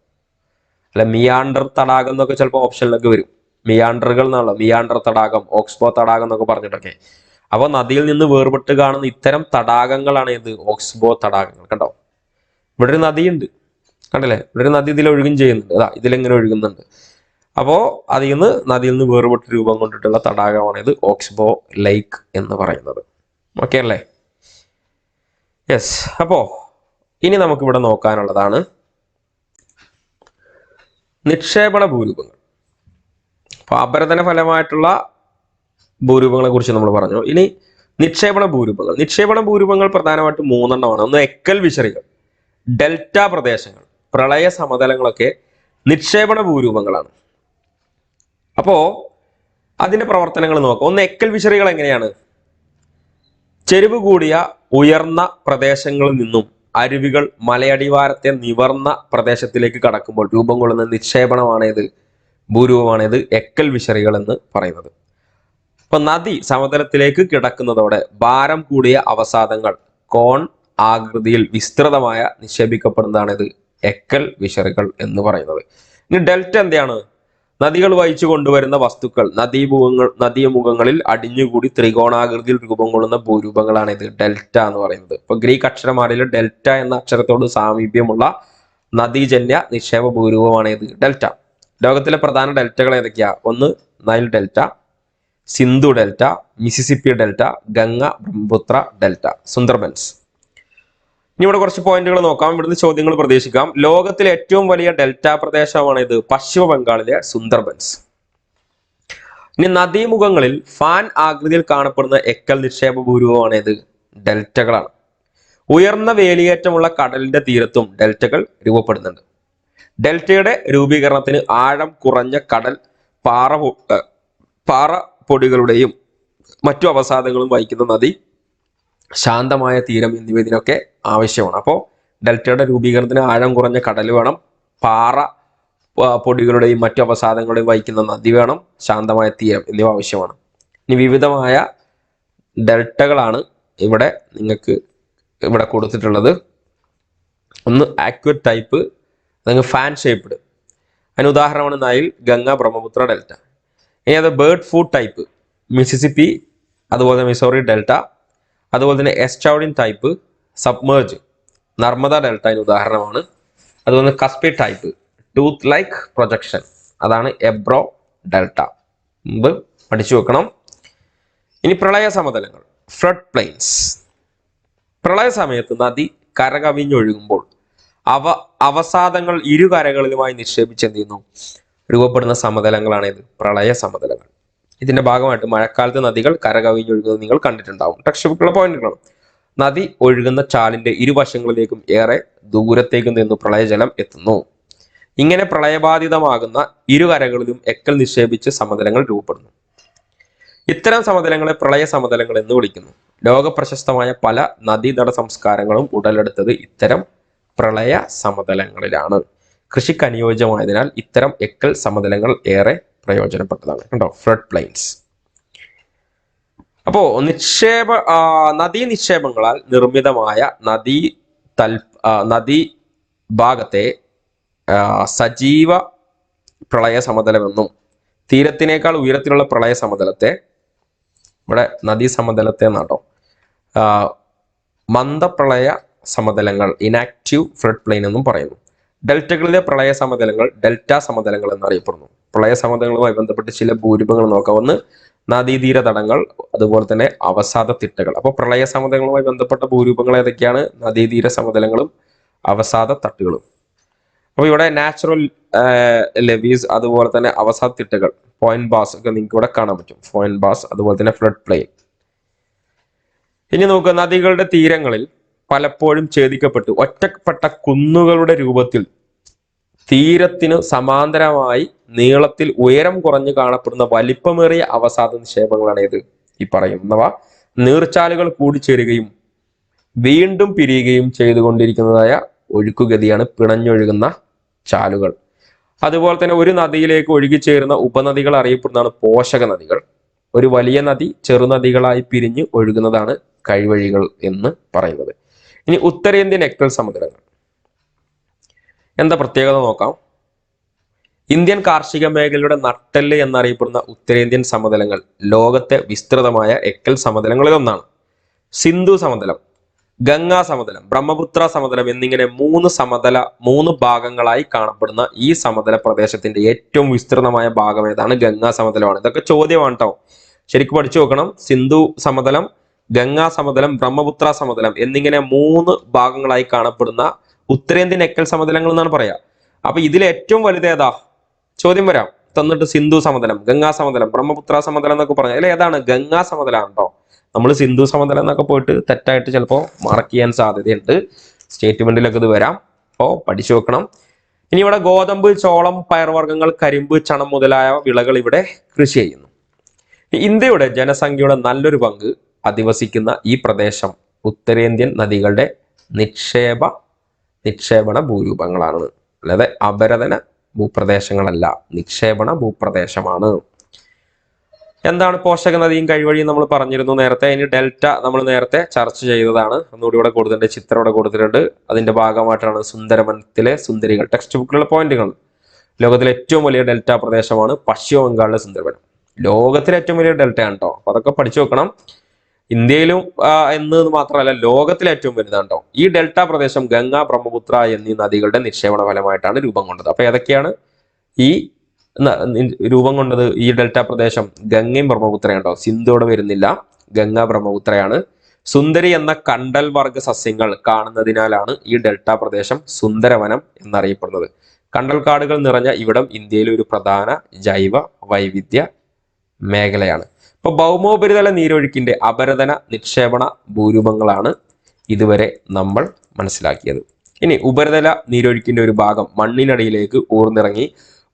അല്ല, മിയാൻഡർ തടാകം എന്നൊക്കെ ചിലപ്പോൾ ഓപ്ഷനിലൊക്കെ വരും. മിയാൻഡറുകൾ എന്നുള്ള, മിയാൻഡർ തടാകം, ഓക്സ്ബോ തടാകം എന്നൊക്കെ പറഞ്ഞിട്ടൊക്കെ. അപ്പൊ നദിയിൽ നിന്ന് വേർപെട്ട് കാണുന്ന ഇത്തരം തടാകങ്ങളാണ് ഇത് ഓക്സ്ബോ തടാകങ്ങൾ. കണ്ടോ, ഇവിടെ ഒരു നദിയുണ്ട്, കണ്ടില്ലേ, ഇവിടെ ഒരു നദി ഇതിൽ ഒഴുകും ചെയ്യുന്നുണ്ട്, അതാ ഇതിലെങ്ങനെ ഒഴുകുന്നുണ്ട്. അപ്പോ നദിയിൽ നിന്ന് വേർപെട്ട് രൂപം കൊണ്ടിട്ടുള്ള തടാകമാണ് ഇത് ഓക്സ്ബോ ലേക്ക് എന്ന് പറയുന്നത്. ഓക്കെ അല്ലേ? യെസ്. അപ്പോ ഇനി നമുക്കിവിടെ നോക്കാനുള്ളതാണ് നിക്ഷേപണ ഭൂരൂപങ്ങൾ. അപ്പൊ അപരദന ഫലമായിട്ടുള്ള ഭൂരൂപങ്ങളെ കുറിച്ച് നമ്മൾ പറഞ്ഞു. ഇനി നിക്ഷേപണ ഭൂരൂപങ്ങൾ. നിക്ഷേപണ ഭൂരൂപങ്ങൾ പ്രധാനമായിട്ടും മൂന്നെണ്ണമാണ്. ഒന്ന് എക്കൽ വിശറികൾ, ഡെൽറ്റ പ്രദേശങ്ങൾ, പ്രളയ സമതലങ്ങളൊക്കെ നിക്ഷേപണ ഭൂരൂപങ്ങളാണ്. അപ്പോ അതിന്റെ പ്രവർത്തനങ്ങൾ നോക്കാം. ഒന്ന് എക്കൽ വിശറികൾ എങ്ങനെയാണ്, ചെരിവ് കൂടിയ ഉയർന്ന പ്രദേശങ്ങളിൽ നിന്നും അരുവികൾ മലയടിവാരത്തെ നിവർന്ന പ്രദേശത്തിലേക്ക് കടക്കുമ്പോൾ രൂപം കൊള്ളുന്ന നിക്ഷേപണമാണേത്, ഭൂരൂപമാണേത് എക്കൽ വിശറികൾ എന്ന് പറയുന്നത്. ഇപ്പൊ നദി സമതലത്തിലേക്ക് കിടക്കുന്നതോടെ ഭാരം കൂടിയ അവസാദങ്ങൾ കോൺ ആകൃതിയിൽ വിസ്തൃതമായ നിക്ഷേപിക്കപ്പെടുന്നതാണ് ഇത് എക്കൽ വിശറികൾ എന്ന് പറയുന്നത്. ഇനി ഡെൽറ്റ എന്താണ്, നദികൾ വഹിച്ചു കൊണ്ടുവരുന്ന വസ്തുക്കൾ നദീമുഖങ്ങളിൽ അടിഞ്ഞുകൂടി ത്രികോണാകൃതിയിൽ രൂപം കൊള്ളുന്ന ഭൂരൂപങ്ങളാണ് ഇത് ഡെൽറ്റ എന്ന് പറയുന്നത്. ഇപ്പൊ ഗ്രീക്ക് അക്ഷരമാലയിൽ ഡെൽറ്റ എന്ന അക്ഷരത്തോട് സാമീപ്യമുള്ള നദീജന്യ നിക്ഷേപ ഭൂരൂപമാണ് ഇത് ഡെൽറ്റ. ലോകത്തിലെ പ്രധാന ഡെൽറ്റകൾ ഏതൊക്കെയാ, ഒന്ന് Nile delta, Sindhu delta, Mississippi delta, Ganga Brahmaputra delta, Sundarbans. ഇനി ഇവിടെ കുറച്ച് പോയിന്റുകൾ നോക്കാം, ഇവിടുന്ന് ചോദ്യങ്ങൾ പ്രതീക്ഷിക്കാം. ലോകത്തിലെ ഏറ്റവും വലിയ ഡെൽറ്റ പ്രദേശമാണ് ഇത് പശ്ചിമ ബംഗാളിലെ സുന്ദർബൻസ്. ഇനി നദീമുഖങ്ങളിൽ ഫാൻ ആകൃതിയിൽ കാണപ്പെടുന്ന എക്കൽ നിക്ഷേപ ഭൂരൂപമാണ് ഇത് ഡെൽറ്റകളാണ്. ഉയർന്ന വേലിയേറ്റമുള്ള കടലിന്റെ തീരത്തും ഡെൽറ്റകൾ രൂപപ്പെടുന്നുണ്ട്. ഡെൽറ്റയുടെ രൂപീകരണത്തിന് ആഴം കുറഞ്ഞ കടൽ പാറ പാറ പൊടികളുടെയും മറ്റു അവസാദങ്ങളും വഹിക്കുന്ന നദി, ശാന്തമായ തീരം എന്നിവ ഇതിനൊക്കെ ആവശ്യമാണ്. അപ്പോൾ ഡെൽറ്റയുടെ രൂപീകരണത്തിന് ആഴം കുറഞ്ഞ കടൽ വേണം, പാറ പൊടികളുടെയും മറ്റു അവസാദങ്ങളുടെയും വഹിക്കുന്ന നദി വേണം, ശാന്തമായ തീരം എന്നിവ ആവശ്യമാണ്. ഇനി വിവിധമായ ഡെൽറ്റകളാണ് നിങ്ങൾക്ക് ഇവിടെ കൊടുത്തിട്ടുള്ളത്. ഒന്ന് ആക്വറ്റ് ടൈപ്പ്, അല്ലെങ്കിൽ ഫാൻ ഷേപ്പ്ഡ്. അതിന് ഉദാഹരണമാണ് നൈൽ, ഗംഗ, ബ്രഹ്മപുത്ര ഡെൽറ്റ. ഇനി അത് ബേർഡ് ഫുഡ് ടൈപ്പ്, മിസിസിപ്പി, അതുപോലെ മിസോറി ഡെൽറ്റ, അതുപോലെ തന്നെ എസ്റ്റൗഡിൻ ടൈപ്പ്, സബ്മേർജ്, നർമ്മദ ഡെൽറ്റ അതിന് ഉദാഹരണമാണ്. അതുപോലെ കസ്പി ടൈപ്പ്, ടൂത്ത് ലൈക്ക് പ്രൊജക്ഷൻ, അതാണ് എബ്രോ ഡെൽറ്റ. മുമ്പ് പഠിച്ചു വെക്കണം. ഇനി പ്രളയ സമതലങ്ങൾ, ഫ്ലഡ് പ്ലെയിൻസ്. പ്രളയ സമയത്ത് നദി കരകവിഞ്ഞൊഴുകുമ്പോൾ അവസാദങ്ങൾ ഇരുകരകളിലുമായി നിക്ഷേപിച്ച് എന്ത് ചെയ്യുന്നു? രൂപപ്പെടുന്ന സമതലങ്ങളാണ് ഇത് പ്രളയ സമതലങ്ങൾ. ഇതിന്റെ ഭാഗമായിട്ട് മഴക്കാലത്ത് നദികൾ കരകവിഞ്ഞൊഴുകുന്നത് നിങ്ങൾ കണ്ടിട്ടുണ്ടാവും. ടെക്സ്റ്റ് ബുക്കിലുള്ള പോയിന്റുകളാണ്. നദി ഒഴുകുന്ന ചാലിന്റെ ഇരുവശങ്ങളിലേക്കും ഏറെ ദൂരത്തേക്കും നിന്ന് പ്രളയജലം എത്തുന്നു. ഇങ്ങനെ പ്രളയബാധിതമാകുന്ന ഇരുകരകളിലും എക്കൽ നിക്ഷേപിച്ച് സമതലങ്ങൾ രൂപപ്പെടുന്നു. ഇത്തരം സമതലങ്ങളെ പ്രളയ സമതലങ്ങൾ എന്ന് വിളിക്കുന്നു. ലോക പ്രശസ്തമായ പല നദീതട സംസ്കാരങ്ങളും ഉടലെടുത്തത് ഇത്തരം പ്രളയ സമതലങ്ങളിലാണ്. കൃഷിക്ക് അനുയോജ്യമായതിനാൽ ഇത്തരം എക്കൽ സമതലങ്ങൾ ഏറെ പ്രയോജനപ്പെട്ടതാണ്. കണ്ടോ, ഫ്ലഡ് പ്ലെയിൻസ്. അപ്പോ നദീ നിക്ഷേപങ്ങളാൽ നിർമ്മിതമായ നദീ ഭാഗത്തെ സജീവ പ്രളയ സമതലമെന്നും തീരത്തിനേക്കാൾ ഉയരത്തിലുള്ള പ്രളയ സമതലത്തെ, ഇവിടെ നദീ സമതലത്തെ എന്നാട്ടോ, മന്ദപ്രളയ സമതലങ്ങൾ, ഇനാക്റ്റീവ് ഫ്ലഡ് പ്ലെയിൻ എന്നും പറയുന്നു. ഡെൽറ്റകളിലെ പ്രളയ സമതലങ്ങൾ ഡെൽറ്റ സമതലങ്ങൾ എന്നറിയപ്പെടുന്നു. പ്രളയ സമതലങ്ങളുമായി ബന്ധപ്പെട്ട് ചില ഭൂരൂപങ്ങൾ നോക്കാം. ഒന്ന് നദീതീര തടങ്ങൾ, അതുപോലെ തന്നെ അവസാദ തിട്ടകൾ. അപ്പോൾ പ്രളയ സമതലങ്ങളുമായി ബന്ധപ്പെട്ട ഭൂരൂപങ്ങൾ ഏതൊക്കെയാണ്? നദീതീര സമതലങ്ങളും അവസാദ തട്ടുകളും. അപ്പോൾ ഇവിടെ നാച്ചുറൽ ലെവീസ്, അതുപോലെ തന്നെ അവസാദ തിട്ടകൾ, പോയിന്റ് ബാസ് ഒക്കെ നിങ്ങൾക്ക് ഇവിടെ കാണാൻ പറ്റും. പോയിന്റ് ബാസ്, അതുപോലെ തന്നെ ഫ്ലഡ് പ്ലെയിൻ. ഇനി നോക്കുക, നദികളുടെ തീരങ്ങളിൽ പലപ്പോഴും ഛേദിക്കപ്പെട്ട് ഒറ്റപ്പെട്ട കുന്നുകളുടെ രൂപത്തിൽ തീരത്തിന് സമാന്തരമായി നീളത്തിൽ ഉയരം കുറഞ്ഞു കാണപ്പെടുന്ന വലിപ്പമേറിയ അവസാദ നിക്ഷേപങ്ങളാണ് ഇത് ഈ പറയുന്നവ. നീർച്ചാലുകൾ കൂടിച്ചേരുകയും വീണ്ടും പിരിയുകയും ചെയ്തുകൊണ്ടിരിക്കുന്നതായ ഒഴുക്കുഗതിയാണ് പിണഞ്ഞൊഴുകുന്ന ചാലുകൾ. അതുപോലെ തന്നെ ഒരു നദിയിലേക്ക് ഒഴുകിച്ചേരുന്ന ഉപനദികൾ അറിയപ്പെടുന്നതാണ് പോഷക നദികൾ. ഒരു വലിയ നദി ചെറുനദികളായി പിരിഞ്ഞ് ഒഴുകുന്നതാണ് കൈവഴികൾ എന്ന് പറയുന്നത്. ഇനി ഉത്തരേന്ത്യൻ എക്കൽ സമതലങ്ങൾ എന്താ പ്രത്യേകത നോക്കാം. ഇന്ത്യൻ കാർഷിക മേഖലയുടെ നട്ടെല്ല് എന്നറിയപ്പെടുന്ന ഉത്തരേന്ത്യൻ സമതലങ്ങൾ ലോകത്തെ വിസ്തൃതമായ എക്കൽ സമതലങ്ങളിൽ ഒന്നാണ്. സിന്ധു സമതലം, ഗംഗാ സമതലം, ബ്രഹ്മപുത്ര സമതലം എന്നിങ്ങനെ മൂന്ന് ഭാഗങ്ങളായി കാണപ്പെടുന്ന ഈ സമതല പ്രദേശത്തിന്റെ ഏറ്റവും വിസ്തൃതമായ ഭാഗം ഏതാണ്? ഗംഗാ സമതലമാണ്. ഇതൊക്കെ ചോദ്യമാണ് കേട്ടോ, ശരിക്കും പഠിച്ചു നോക്കണം. സിന്ധു സമതലം, ഗംഗാ സമതലം, ബ്രഹ്മപുത്ര സമതലം എന്നിങ്ങനെ 3 ഭാഗങ്ങളായി കാണപ്പെടുന്ന ഉത്തരേന്ത്യൻ എക്കൽ സമതലങ്ങൾ എന്നാണ് പറയാ. അപ്പൊ ഇതിൽ ഏറ്റവും വലുതേതാ? ചോദ്യം വരാം തന്നിട്ട്. സിന്ധു സമതലം, ഗംഗാ സമതലം, ബ്രഹ്മപുത്ര സമതലം എന്നൊക്കെ പറഞ്ഞാൽ അതിൽ ഏതാണ്? ഗംഗാ സമതലം കേട്ടോ. നമ്മൾ സിന്ധു സമതലം എന്നൊക്കെ പോയിട്ട് തെറ്റായിട്ട് ചിലപ്പോൾ മാർക്ക് ചെയ്യാൻ സാധ്യതയുണ്ട്. സ്റ്റേറ്റ്മെന്റിലൊക്കെ ഇത് വരാം, അപ്പോൾ പഠിച്ചു വെക്കണം. ഇനി ഇവിടെ ഗോതമ്പ്, ചോളം, പയർവർഗ്ഗങ്ങൾ, കരിമ്പ്, ചണം മുതലായ വിളകൾ ഇവിടെ കൃഷി ചെയ്യുന്നു. ഇന്ത്യയുടെ ജനസംഖ്യയുടെ നല്ലൊരു പങ്ക് അധിവസിക്കുന്ന ഈ പ്രദേശം ഉത്തരേന്ത്യൻ നദികളുടെ നിക്ഷേപണ ഭൂരൂപങ്ങളാണ്. അല്ലാതെ അപരതന ഭൂപ്രദേശങ്ങളല്ല, നിക്ഷേപണ ഭൂപ്രദേശമാണ്. എന്താണ് പോഷക നദിയും കൈവഴിയും നമ്മൾ പറഞ്ഞിരുന്നു നേരത്തെ. ഇനി ഡെൽറ്റ നമ്മൾ നേരത്തെ ചർച്ച ചെയ്തതാണ്. ഒന്നുകൂടി ഇവിടെ കൊടുത്തിട്ടുണ്ട്, ചിത്രം ഇവിടെ കൊടുത്തിട്ടുണ്ട്. അതിന്റെ ഭാഗമായിട്ടാണ് സുന്ദരവനത്തിലെ സുന്ദരികൾ. ടെക്സ്റ്റ് ബുക്കിലുള്ള പോയിന്റുകൾ. ലോകത്തിലെ ഏറ്റവും വലിയ ഡെൽറ്റ പ്രദേശമാണ് പശ്ചിമ ബംഗാളിലെ സുന്ദരവനം. ലോകത്തിലെ ഏറ്റവും വലിയ ഡെൽറ്റ ആണ് കേട്ടോ. അപ്പൊ അതൊക്കെ പഠിച്ചു വെക്കണം. ഇന്ത്യയിലും എന്ന് മാത്രമല്ല, ലോകത്തിലെ ഏറ്റവും വലുതാണ് കേട്ടോ. ഈ ഡെൽറ്റ പ്രദേശം ഗംഗ, ബ്രഹ്മപുത്ര എന്നീ നദികളുടെ നിക്ഷേപണ ഫലമായിട്ടാണ് രൂപം കൊണ്ടത്. അപ്പൊ ഏതൊക്കെയാണ് ഈ രൂപം കൊണ്ടത്? ഈ ഡെൽറ്റ പ്രദേശം ഗംഗയും ബ്രഹ്മപുത്രയാണ് കേട്ടോ. സിന്ധുവിടെ വരുന്നില്ല, ഗംഗ ബ്രഹ്മപുത്രയാണ്. സുന്ദരി എന്ന കണ്ടൽ വർഗ സസ്യങ്ങൾ കാണുന്നതിനാലാണ് ഈ ഡെൽറ്റ പ്രദേശം സുന്ദരവനം എന്നറിയപ്പെടുന്നത്. കണ്ടൽക്കാടുകൾ നിറഞ്ഞ ഇവിടം ഇന്ത്യയിലെ ഒരു പ്രധാന ജൈവ വൈവിധ്യ മേഖലയാണ്. ഇപ്പൊ ഭൗമോപരിതല നീരൊഴുക്കിന്റെ അപരതന നിക്ഷേപണ ഭൂരൂപങ്ങളാണ് ഇതുവരെ നമ്മൾ മനസ്സിലാക്കിയത്. ഇനി ഉപരിതല നീരൊഴുക്കിന്റെ ഒരു ഭാഗം മണ്ണിനടിയിലേക്ക് ഊർന്നിറങ്ങി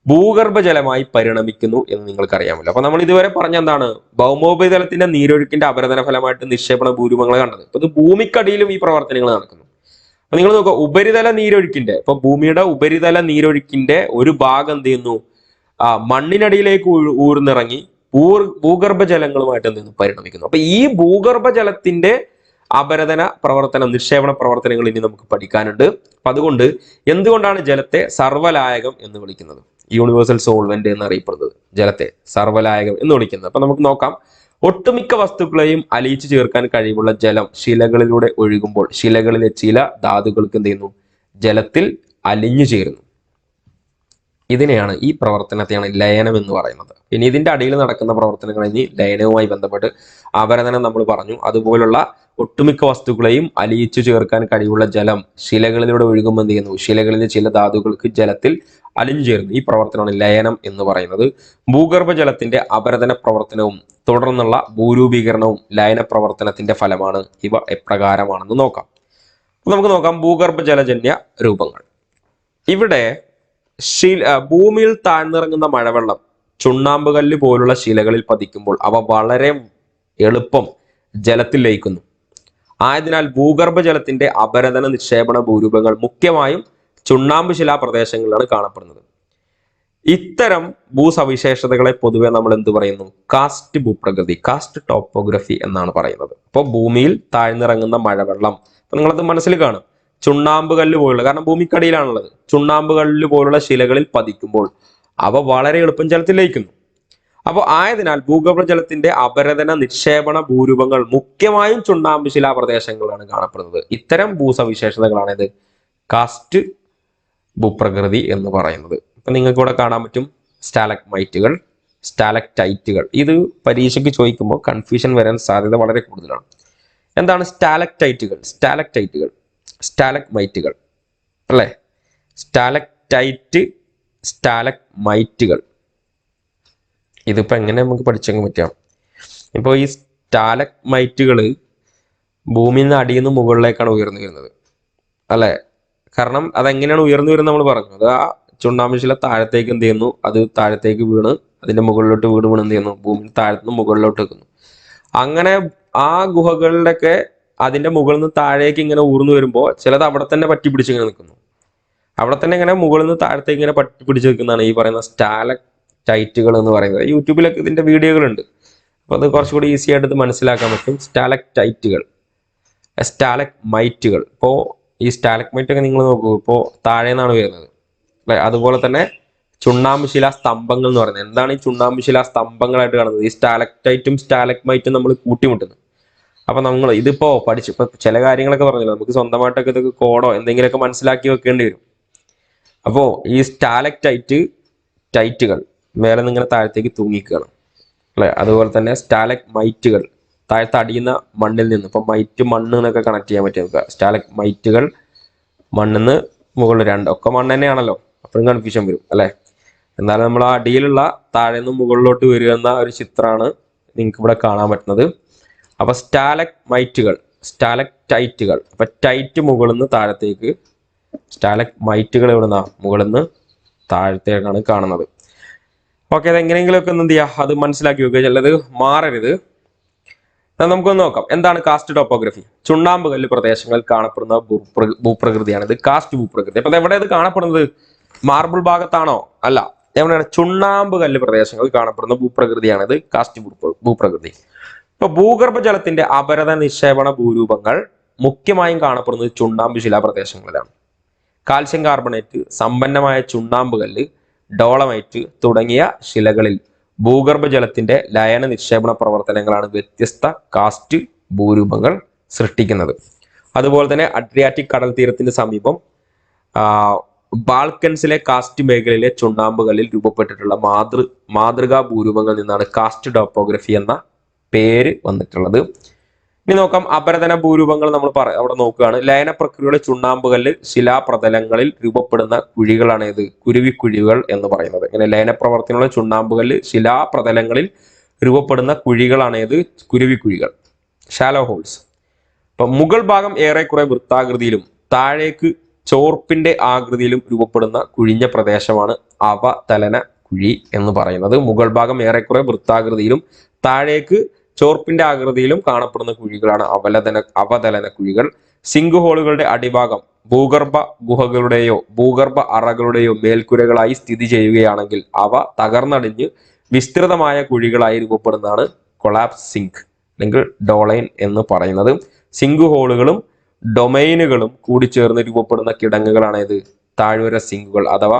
ഭൂഗർഭജലമായി പരിണമിക്കുന്നു എന്ന് നിങ്ങൾക്കറിയാമല്ലോ. അപ്പൊ നമ്മൾ ഇതുവരെ പറഞ്ഞ എന്താണ്, ഭൗമോപരിതലത്തിന്റെ നീരൊഴുക്കിന്റെ അപരദന ഫലമായിട്ട് നിക്ഷേപണ ഭൂരൂപങ്ങൾ കണ്ടത്. അപ്പൊ ഇത് ഭൂമിക്കടിയിലും ഈ പ്രവർത്തനങ്ങൾ നടക്കുന്നു. അപ്പൊ നിങ്ങൾ നോക്കുക, ഉപരിതല നീരൊഴുക്കിന്റെ, ഇപ്പൊ ഭൂമിയുടെ ഉപരിതല നീരൊഴുക്കിന്റെ ഒരു ഭാഗം എന്ത് ചെയ്യുന്നു, മണ്ണിനടിയിലേക്ക് ഊർന്നിറങ്ങി ഭൂഗർഭജലങ്ങളുമായിട്ട് എന്ത് ചെയ്യുന്നു, പരിണമിക്കുന്നു. അപ്പൊ ഈ ഭൂഗർഭജലത്തിന്റെ അപരദന പ്രവർത്തനം, നിക്ഷേപണ പ്രവർത്തനങ്ങൾ ഇനി നമുക്ക് പഠിക്കാനുണ്ട്. അപ്പൊ അതുകൊണ്ട് എന്തുകൊണ്ടാണ് ജലത്തെ സർവ്വലായകം എന്ന് വിളിക്കുന്നത്, യൂണിവേഴ്സൽ സോൾവെന്റ് എന്നറിയപ്പെടുന്നത്, ജലത്തെ സർവ്വലായകം എന്ന് വിളിക്കുന്നത്? അപ്പൊ നമുക്ക് നോക്കാം. ഒട്ടുമിക്ക വസ്തുക്കളെയും അലിയിച്ചു ചേർക്കാൻ കഴിവുള്ള ജലം ശിലകളിലൂടെ ഒഴുകുമ്പോൾ ശിലകളിലെ ചില ധാതുക്കൾക്ക് എന്ത് ചെയ്യുന്നു, ജലത്തിൽ അലിഞ്ഞു ചേരുന്നു. ഇതിനെയാണ്, ഈ പ്രവർത്തനത്തെയാണ് ലയനം എന്ന് പറയുന്നത്. ഇനി ഇതിന്റെ അടിയിൽ നടക്കുന്ന പ്രവർത്തനങ്ങൾ ഇനി ലയനവുമായി ബന്ധപ്പെട്ട് അപരദനം നമ്മൾ പറഞ്ഞു. അതുപോലുള്ള ഒട്ടുമിക്ക വസ്തുക്കളെയും അലിയിച്ചു ചേർക്കാൻ കഴിവുള്ള ജലം ശിലകളിലൂടെ ഒഴുകുമ്പോൾ എന്ത് ചെയ്യുന്നു, ശിലകളിലെ ചില ധാതുക്കൾക്ക് ജലത്തിൽ അലിഞ്ഞു ചേരുന്നു. ഈ പ്രവർത്തനമാണ് ലയനം എന്ന് പറയുന്നത്. ഭൂഗർഭജലത്തിന്റെ അപരദന പ്രവർത്തനവും തുടർന്നുള്ള ഭൂരൂപീകരണവും ലയന പ്രവർത്തനത്തിന്റെ ഫലമാണ്. ഇവ എപ്രകാരമാണെന്ന് നോക്കാം. നമുക്ക് നോക്കാം ഭൂഗർഭജലജന്യ രൂപങ്ങൾ. ഇവിടെ ഭൂമിയിൽ താഴ്ന്നിറങ്ങുന്ന മഴവെള്ളം ചുണ്ണാമ്പുകല്ല് പോലുള്ള ശിലകളിൽ പതിക്കുമ്പോൾ അവ വളരെ എളുപ്പം ജലത്തിൽ ലയിക്കുന്നു. ആയതിനാൽ ഭൂഗർഭജലത്തിന്റെ അപരദന നിക്ഷേപണ ഭൂരൂപങ്ങൾ മുഖ്യമായും ചുണ്ണാമ്പ് ശിലാ പ്രദേശങ്ങളിലാണ് കാണപ്പെടുന്നത്. ഇത്തരം ഭൂസവിശേഷതകളെ പൊതുവെ നമ്മൾ എന്ത് പറയുന്നു, കാസ്റ്റ് ഭൂപ്രകൃതി, കാസ്റ്റ് ടോപ്പോഗ്രഫി എന്നാണ് പറയുന്നത്. അപ്പോൾ ഭൂമിയിൽ താഴ്ന്നിറങ്ങുന്ന മഴവെള്ളം, അപ്പൊ നിങ്ങളത് മനസ്സിൽ കാണും, ചുണ്ണാമ്പ് കല്ല് പോലുള്ള, കാരണം ഭൂമിക്കടിയിലാണുള്ളത്, ചുണ്ണാമ്പ് കല്ല് പോലുള്ള ശിലകളിൽ പതിക്കുമ്പോൾ അവ വളരെ എളുപ്പം ജലത്തിൽ ലയിക്കുന്നു. അപ്പോൾ ആയതിനാൽ ഭൂഗർഭജലത്തിന്റെ അപരദന നിക്ഷേപണ ഭൂരൂപങ്ങൾ മുഖ്യമായും ചുണ്ണാമ്പ് ശിലാ പ്രദേശങ്ങളിലാണ് കാണപ്പെടുന്നത്. ഇത്തരം ഭൂസവിശേഷതകളാണ് ഇത് കാസ്റ്റ് ഭൂപ്രകൃതി എന്ന് പറയുന്നത്. അപ്പൊ നിങ്ങൾക്ക് ഇവിടെ കാണാൻ പറ്റും സ്റ്റാലക്മൈറ്റുകൾ, സ്റ്റാലക്ടൈറ്റുകൾ. ഇത് പരീക്ഷയ്ക്ക് ചോദിക്കുമ്പോൾ കൺഫ്യൂഷൻ വരാൻ സാധ്യത വളരെ കൂടുതലാണ്. എന്താണ് സ്റ്റാലക്ടൈറ്റുകൾ, സ്റ്റാലക്ടൈറ്റുകൾ, സ്റ്റാലക്മൈറ്റുകൾ അല്ലേ? സ്റ്റാലക്ടൈറ്റ്, സ്റ്റാലക്മൈറ്റുകൾ, ഇതിപ്പോ എങ്ങനെ നമുക്ക് പഠിച്ചെങ്കിൽ പറ്റാം. ഇപ്പോൾ ഈ സ്റ്റാലക്മൈറ്റുകൾ ഭൂമിയിൽ നിന്ന് അടിയിൽ നിന്ന് മുകളിലേക്കാണ് ഉയർന്നു വരുന്നത് അല്ലെ? കാരണം അതെങ്ങനെയാണ് ഉയർന്നു വരുന്നത് നമ്മൾ പറഞ്ഞു. അത് ആ ചുണ്ണാമ്പ് ശില താഴത്തേക്ക് എന്ത് ചെയ്യുന്നു, അത് താഴത്തേക്ക് വീണ് അതിന്റെ മുകളിലോട്ട് വീണ് എന്ത് ചെയ്യുന്നു, ഭൂമിയിൽ താഴത്തുനിന്ന് മുകളിലോട്ട് വെക്കുന്നു. അങ്ങനെ ആ ഗുഹകളിലൊക്കെ അതിന്റെ മുകളിൽ നിന്ന് താഴേക്ക് ഇങ്ങനെ ഊർന്നു വരുമ്പോൾ ചിലത് അവിടെ തന്നെ പറ്റി പിടിച്ച് ഇങ്ങനെ നിൽക്കുന്നു. അവിടെ തന്നെ ഇങ്ങനെ മുകളിൽ നിന്ന് താഴത്തേക്ക് ഇങ്ങനെ പറ്റി പിടിച്ച് നിൽക്കുന്നതാണ് ഈ പറയുന്ന സ്റ്റാലക്ടൈറ്റുകൾ എന്ന് പറയുന്നത്. യൂട്യൂബിലൊക്കെ ഇതിന്റെ വീഡിയോകളുണ്ട്. അപ്പോൾ അത് കുറച്ചുകൂടി ഈസി ആയിട്ട് ഇത് മനസ്സിലാക്കാൻ പറ്റും. സ്റ്റാലക്ടൈറ്റുകൾ, സ്റ്റാലക്മൈറ്റുകൾ. ഇപ്പോൾ ഈ സ്റ്റാലക്മൈറ്റ് ഒക്കെ നിങ്ങൾ നോക്കൂ, ഇപ്പോൾ താഴെ നിന്നാണ് വരുന്നത് അല്ലെ? അതുപോലെ തന്നെ ചുണ്ണാമ്പ് ശിലാ സ്തംഭങ്ങൾ എന്ന് പറയുന്നത്, എന്താണ് ഈ ചുണ്ണാമ്പ് ശിലാ സ്തംഭങ്ങളായിട്ട് കാണുന്നത്? ഈ സ്റ്റാലക്ടൈറ്റും സ്റ്റാലക്മൈറ്റും നമ്മൾ കൂട്ടിമുട്ടുന്നു. അപ്പൊ നമ്മൾ ഇതിപ്പോ പഠിച്ചു, ഇപ്പൊ ചില കാര്യങ്ങളൊക്കെ പറഞ്ഞല്ലോ, നമുക്ക് സ്വന്തമായിട്ടൊക്കെ ഇതൊക്കെ കോഡോ എന്തെങ്കിലുമൊക്കെ മനസ്സിലാക്കി വെക്കേണ്ടി വരും. അപ്പോ ഈ ടൈറ്റുകൾ മേലെ നിന്ന് ഇങ്ങനെ താഴത്തേക്ക് തൂങ്ങിക്കുകയാണ് അല്ലെ? അതുപോലെ തന്നെ സ്റ്റാലക്മൈറ്റുകൾ താഴത്ത് അടിയുന്ന മണ്ണിൽ നിന്ന്, ഇപ്പൊ മൈറ്റ് മണ്ണ് എന്നൊക്കെ കണക്ട് ചെയ്യാൻ പറ്റും നമുക്ക്. സ്റ്റാലക്മൈറ്റുകൾ മണ്ണിന്ന് മുകളിൽ, രണ്ടൊക്കെ മണ്ണ് തന്നെയാണല്ലോ, അപ്പോഴും കൺഫ്യൂഷൻ വരും അല്ലെ? എന്നാലും നമ്മൾ ആ അടിയിലുള്ള താഴെ നിന്ന് മുകളിലോട്ട് വരിക എന്ന ഒരു ചിത്രമാണ് നിങ്ങൾക്ക് ഇവിടെ കാണാൻ പറ്റുന്നത്. അപ്പൊ സ്റ്റാലക്മൈറ്റുകൾ, സ്റ്റാലക്ടൈറ്റുകൾ, അപ്പൊ ടൈറ്റ് മുകളിൽ നിന്ന് താഴത്തേക്ക്, സ്റ്റാലക്മൈറ്റുകൾ എവിടുന്ന മുകളിൽ നിന്ന് താഴത്തേക്കാണ് കാണുന്നത്. ഓക്കെ, അത് എങ്ങനെയെങ്കിലുമൊക്കെ എന്ത് ചെയ്യുക, അത് മനസ്സിലാക്കി വെക്കുക, ചിലത് മാറരുത്. നമുക്കൊന്ന് നോക്കാം എന്താണ് കാസ്റ്റ് ടോപ്പോഗ്രഫി. ചുണ്ണാമ്പ് കല്ല് പ്രദേശങ്ങളിൽ കാണപ്പെടുന്ന ഭൂപ്രകൃതിയാണ് ഇത് കാസ്റ്റ് ഭൂപ്രകൃതി. അപ്പൊ എവിടെ ഇത് കാണപ്പെടുന്നത്, മാർബിൾ ഭാഗത്താണോ? അല്ല, എവിടെയാണ്? ചുണ്ണാമ്പ് കല്ല് പ്രദേശങ്ങളിൽ കാണപ്പെടുന്ന ഭൂപ്രകൃതിയാണ് ഇത് കാസ്റ്റ് ഭൂപ്രകൃതി. ഇപ്പൊ ഭൂഗർഭജലത്തിന്റെ അപരദ നിക്ഷേപണ ഭൂരൂപങ്ങൾ മുഖ്യമായും കാണപ്പെടുന്നത് ചുണ്ണാമ്പ് ശിലാ പ്രദേശങ്ങളിലാണ്. കാൽസ്യം കാർബണേറ്റ്, സമ്പന്നമായ ചുണ്ണാമ്പ് കല്ല്, ഡോളമൈറ്റ് തുടങ്ങിയ ശിലകളിൽ ഭൂഗർഭജലത്തിന്റെ ലയന നിക്ഷേപണ പ്രവർത്തനങ്ങളാണ് വ്യത്യസ്ത കാസ്റ്റ് ഭൂരൂപങ്ങൾ സൃഷ്ടിക്കുന്നത്. അതുപോലെ തന്നെ അഡ്രിയാറ്റിക് കടൽ തീരത്തിന് സമീപം ബാൾക്കൻസിലെ കാസ്റ്റ് മേഖലയിലെ ചുണ്ണാമ്പ് കല്ലിൽ രൂപപ്പെട്ടിട്ടുള്ള മാതൃകാ ഭൂരൂപങ്ങളിൽ നിന്നാണ് കാസ്റ്റ് ടോപ്പോഗ്രഫി എന്ന പേര് വന്നിട്ടുള്ളത്. ഇനി നോക്കാം അപരദന ഭൂരൂപങ്ങൾ. നമ്മൾ അവിടെ നോക്കുകയാണ്. ലയന പ്രക്രിയയുടെ ചുണ്ണാമ്പ് കല്ല് ശിലാപ്രതലങ്ങളിൽ രൂപപ്പെടുന്ന കുഴികളാണ് ഇത് കുരുവിക്കുഴികൾ എന്ന് പറയുന്നത്. ഇങ്ങനെ ലയന പ്രവർത്തനമുള്ള ചുണ്ണാമ്പ് കല്ല് ശിലാപ്രതലങ്ങളിൽ രൂപപ്പെടുന്ന കുഴികളാണ് ഇത് കുരുവിക്കുഴികൾ, ഷാലോ ഹോൾസ്. അപ്പൊ മുകൾ ഭാഗം ഏറെക്കുറെ വൃത്താകൃതിയിലും താഴേക്ക് ചോർപ്പിന്റെ ആകൃതിയിലും രൂപപ്പെടുന്ന കുഴിഞ്ഞ പ്രദേശമാണ് അവതലന കുഴി എന്ന് പറയുന്നത്. മുകൾ ഭാഗം ഏറെക്കുറെ വൃത്താകൃതിയിലും താഴേക്ക് ചോർപ്പിന്റെ ആകൃതിയിലും കാണപ്പെടുന്ന കുഴികളാണ് അവതലന കുഴികൾ. സിങ്ക് ഹോളുകളുടെ അടിഭാഗം ഭൂഗർഭ ഗുഹകളുടെയോ ഭൂഗർഭ അറകളുടെയോ മേൽക്കുരകളായി സ്ഥിതി ചെയ്യുകയാണെങ്കിൽ അവ തകർന്നടിഞ്ഞ് വിസ്തൃതമായ കുഴികളായി രൂപപ്പെടുന്നതാണ് കൊളാപ്സ് സിങ്ക് അല്ലെങ്കിൽ ഡോളൈൻ എന്ന് പറയുന്നത്. സിങ്ക് ഹോളുകളും ഡൊമൈനുകളും കൂടിച്ചേർന്ന് രൂപപ്പെടുന്ന കിടങ്ങുകളാണ് ഇത് താഴ്വര സിങ്കുകൾ അഥവാ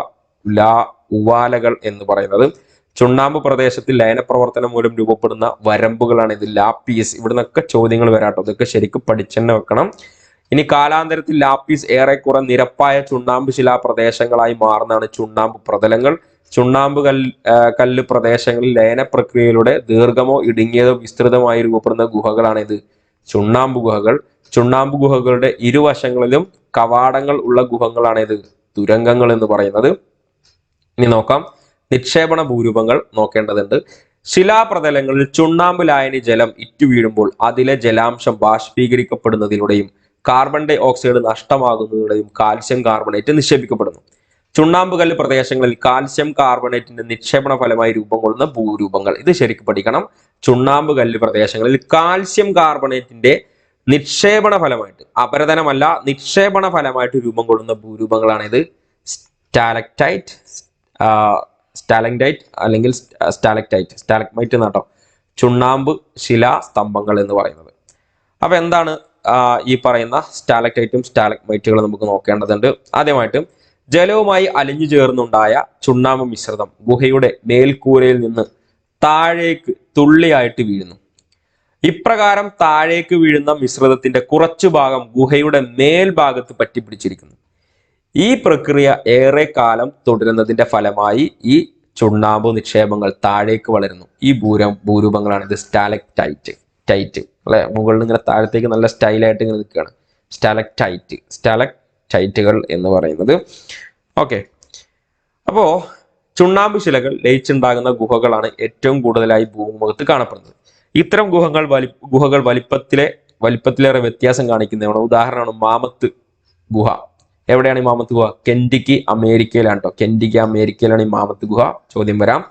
ഉവാലകൾ എന്ന് പറയുന്നത്. ചുണ്ണാമ്പ് പ്രദേശത്തിൽ ലയന പ്രവർത്തനം മൂലം രൂപപ്പെടുന്ന വരമ്പുകളാണ് ഇത് ലാപ്പീസ്. ഇവിടുന്നൊക്കെ ചോദ്യങ്ങൾ വരാട്ടോ, ഇതൊക്കെ ശരിക്കും പഠിച്ചെന്നെ വെക്കണം. ഇനി കാലാന്തരത്തിൽ ലാപ്പീസ് ഏറെക്കുറെ നിരപ്പായ ചുണ്ണാമ്പ് ശിലാ പ്രദേശങ്ങളായി മാറുന്നതാണ് ചുണ്ണാമ്പ് പ്രതലങ്ങൾ. ചുണ്ണാമ്പ് കല്ല് പ്രദേശങ്ങളിൽ ലയന പ്രക്രിയയിലൂടെ ദീർഘമോ ഇടുങ്ങിയതോ വിസ്തൃതമായി രൂപപ്പെടുന്ന ഗുഹകളാണ് ഇത് ചുണ്ണാമ്പ് ഗുഹകൾ. ചുണ്ണാമ്പ് ഗുഹകളുടെ ഇരുവശങ്ങളിലും കവാടങ്ങൾ ഉള്ള ഗുഹകളാണ് ഇത് തുരങ്കങ്ങൾ എന്ന് പറയുന്നത്. ഇനി നോക്കാം, നിക്ഷേപണ ഭൂരൂപങ്ങൾ നോക്കേണ്ടതുണ്ട്. ശിലാപ്രതലങ്ങളിൽ ചുണ്ണാമ്പ് ലായനി ജലം ഇറ്റു വീഴുമ്പോൾ അതിലെ ജലാംശം ബാഷ്പീകരിക്കപ്പെടുന്നതിലൂടെയും കാർബൺ ഡൈ ഓക്സൈഡ് നഷ്ടമാകുന്നതിലൂടെയും കാൽസ്യം കാർബണേറ്റ് നിക്ഷേപിക്കപ്പെടുന്നു. ചുണ്ണാമ്പ് കല്ല് പ്രദേശങ്ങളിൽ കാൽസ്യം കാർബണേറ്റിന്റെ നിക്ഷേപണ ഫലമായി രൂപം കൊള്ളുന്ന ഭൂരൂപങ്ങൾ, ഇത് ശരിക്കും പഠിക്കണം. ചുണ്ണാമ്പ് കല്ല് പ്രദേശങ്ങളിൽ കാൽസ്യം കാർബണേറ്റിന്റെ നിക്ഷേപണ ഫലമായിട്ട്, അപരതനമല്ല നിക്ഷേപണ ഫലമായിട്ട് രൂപം കൊള്ളുന്ന ഭൂരൂപങ്ങളാണ് ഇത് സ്റ്റാലക്ടൈറ്റ്, സ്റ്റാലക്ടൈറ്റ് അല്ലെങ്കിൽ സ്റ്റാലക്മൈറ്റ് എന്നാട്ടോ ചുണ്ണാമ്പ് ശിലാ സ്തംഭങ്ങൾ എന്ന് പറയുന്നത്. അപ്പൊ എന്താണ് ഈ പറയുന്ന സ്റ്റാലക്ടൈറ്റും സ്റ്റാലക്മൈറ്റുകളും നമുക്ക് നോക്കേണ്ടതുണ്ട്. ആദ്യമായിട്ട് ജലവുമായി അലിഞ്ഞു ചേർന്നുണ്ടായ ചുണ്ണാമ്പ് മിശ്രിതം ഗുഹയുടെ മേൽക്കൂരയിൽ നിന്ന് താഴേക്ക് തുള്ളിയായിട്ട് വീഴുന്നു. ഇപ്രകാരം താഴേക്ക് വീഴുന്ന മിശ്രിതത്തിന്റെ കുറച്ചു ഭാഗം ഗുഹയുടെ മേൽഭാഗത്ത് പറ്റിപ്പിടിച്ചിരിക്കുന്നു. ഈ പ്രക്രിയ ഏറെ കാലം തുടരുന്നതിന്റെ ഫലമായി ഈ ചുണ്ണാമ്പ് നിക്ഷേപങ്ങൾ താഴേക്ക് വളരുന്നു. ഈ ഭൂരൂപങ്ങളാണ് ഇത് സ്റ്റാലക്ടൈറ്റ് അല്ലെ, മുകളിൽ ഇങ്ങനെ താഴത്തേക്ക് നല്ല സ്റ്റൈലായിട്ട് ഇങ്ങനെ നിൽക്കുകയാണ്. സ്റ്റാലക്ടൈറ്റുകൾ എന്ന് പറയുന്നത്. ഓക്കെ, അപ്പോ ചുണ്ണാമ്പ് ശിലകൾ ലയിച്ചുണ്ടാകുന്ന ഗുഹകളാണ് ഏറ്റവും കൂടുതലായി ഭൂമുഖത്ത് കാണപ്പെടുന്നത്. ഇത്തരം ഗുഹകൾ വലിപ്പത്തിലേറെ വ്യത്യാസം കാണിക്കുന്നതാണ്. ഉദാഹരണമാണ് മാമത്ത് ഗുഹ. എവിടെയാണ് ഈ മാമത്ത് ഗുഹ? കെന്റിക്കി അമേരിക്കയിലാണ് കേട്ടോ. കെന്റിക്കി അമേരിക്കയിലാണ് ഈ മാമത്ത് ഗുഹ. ചോദ്യം വരാം.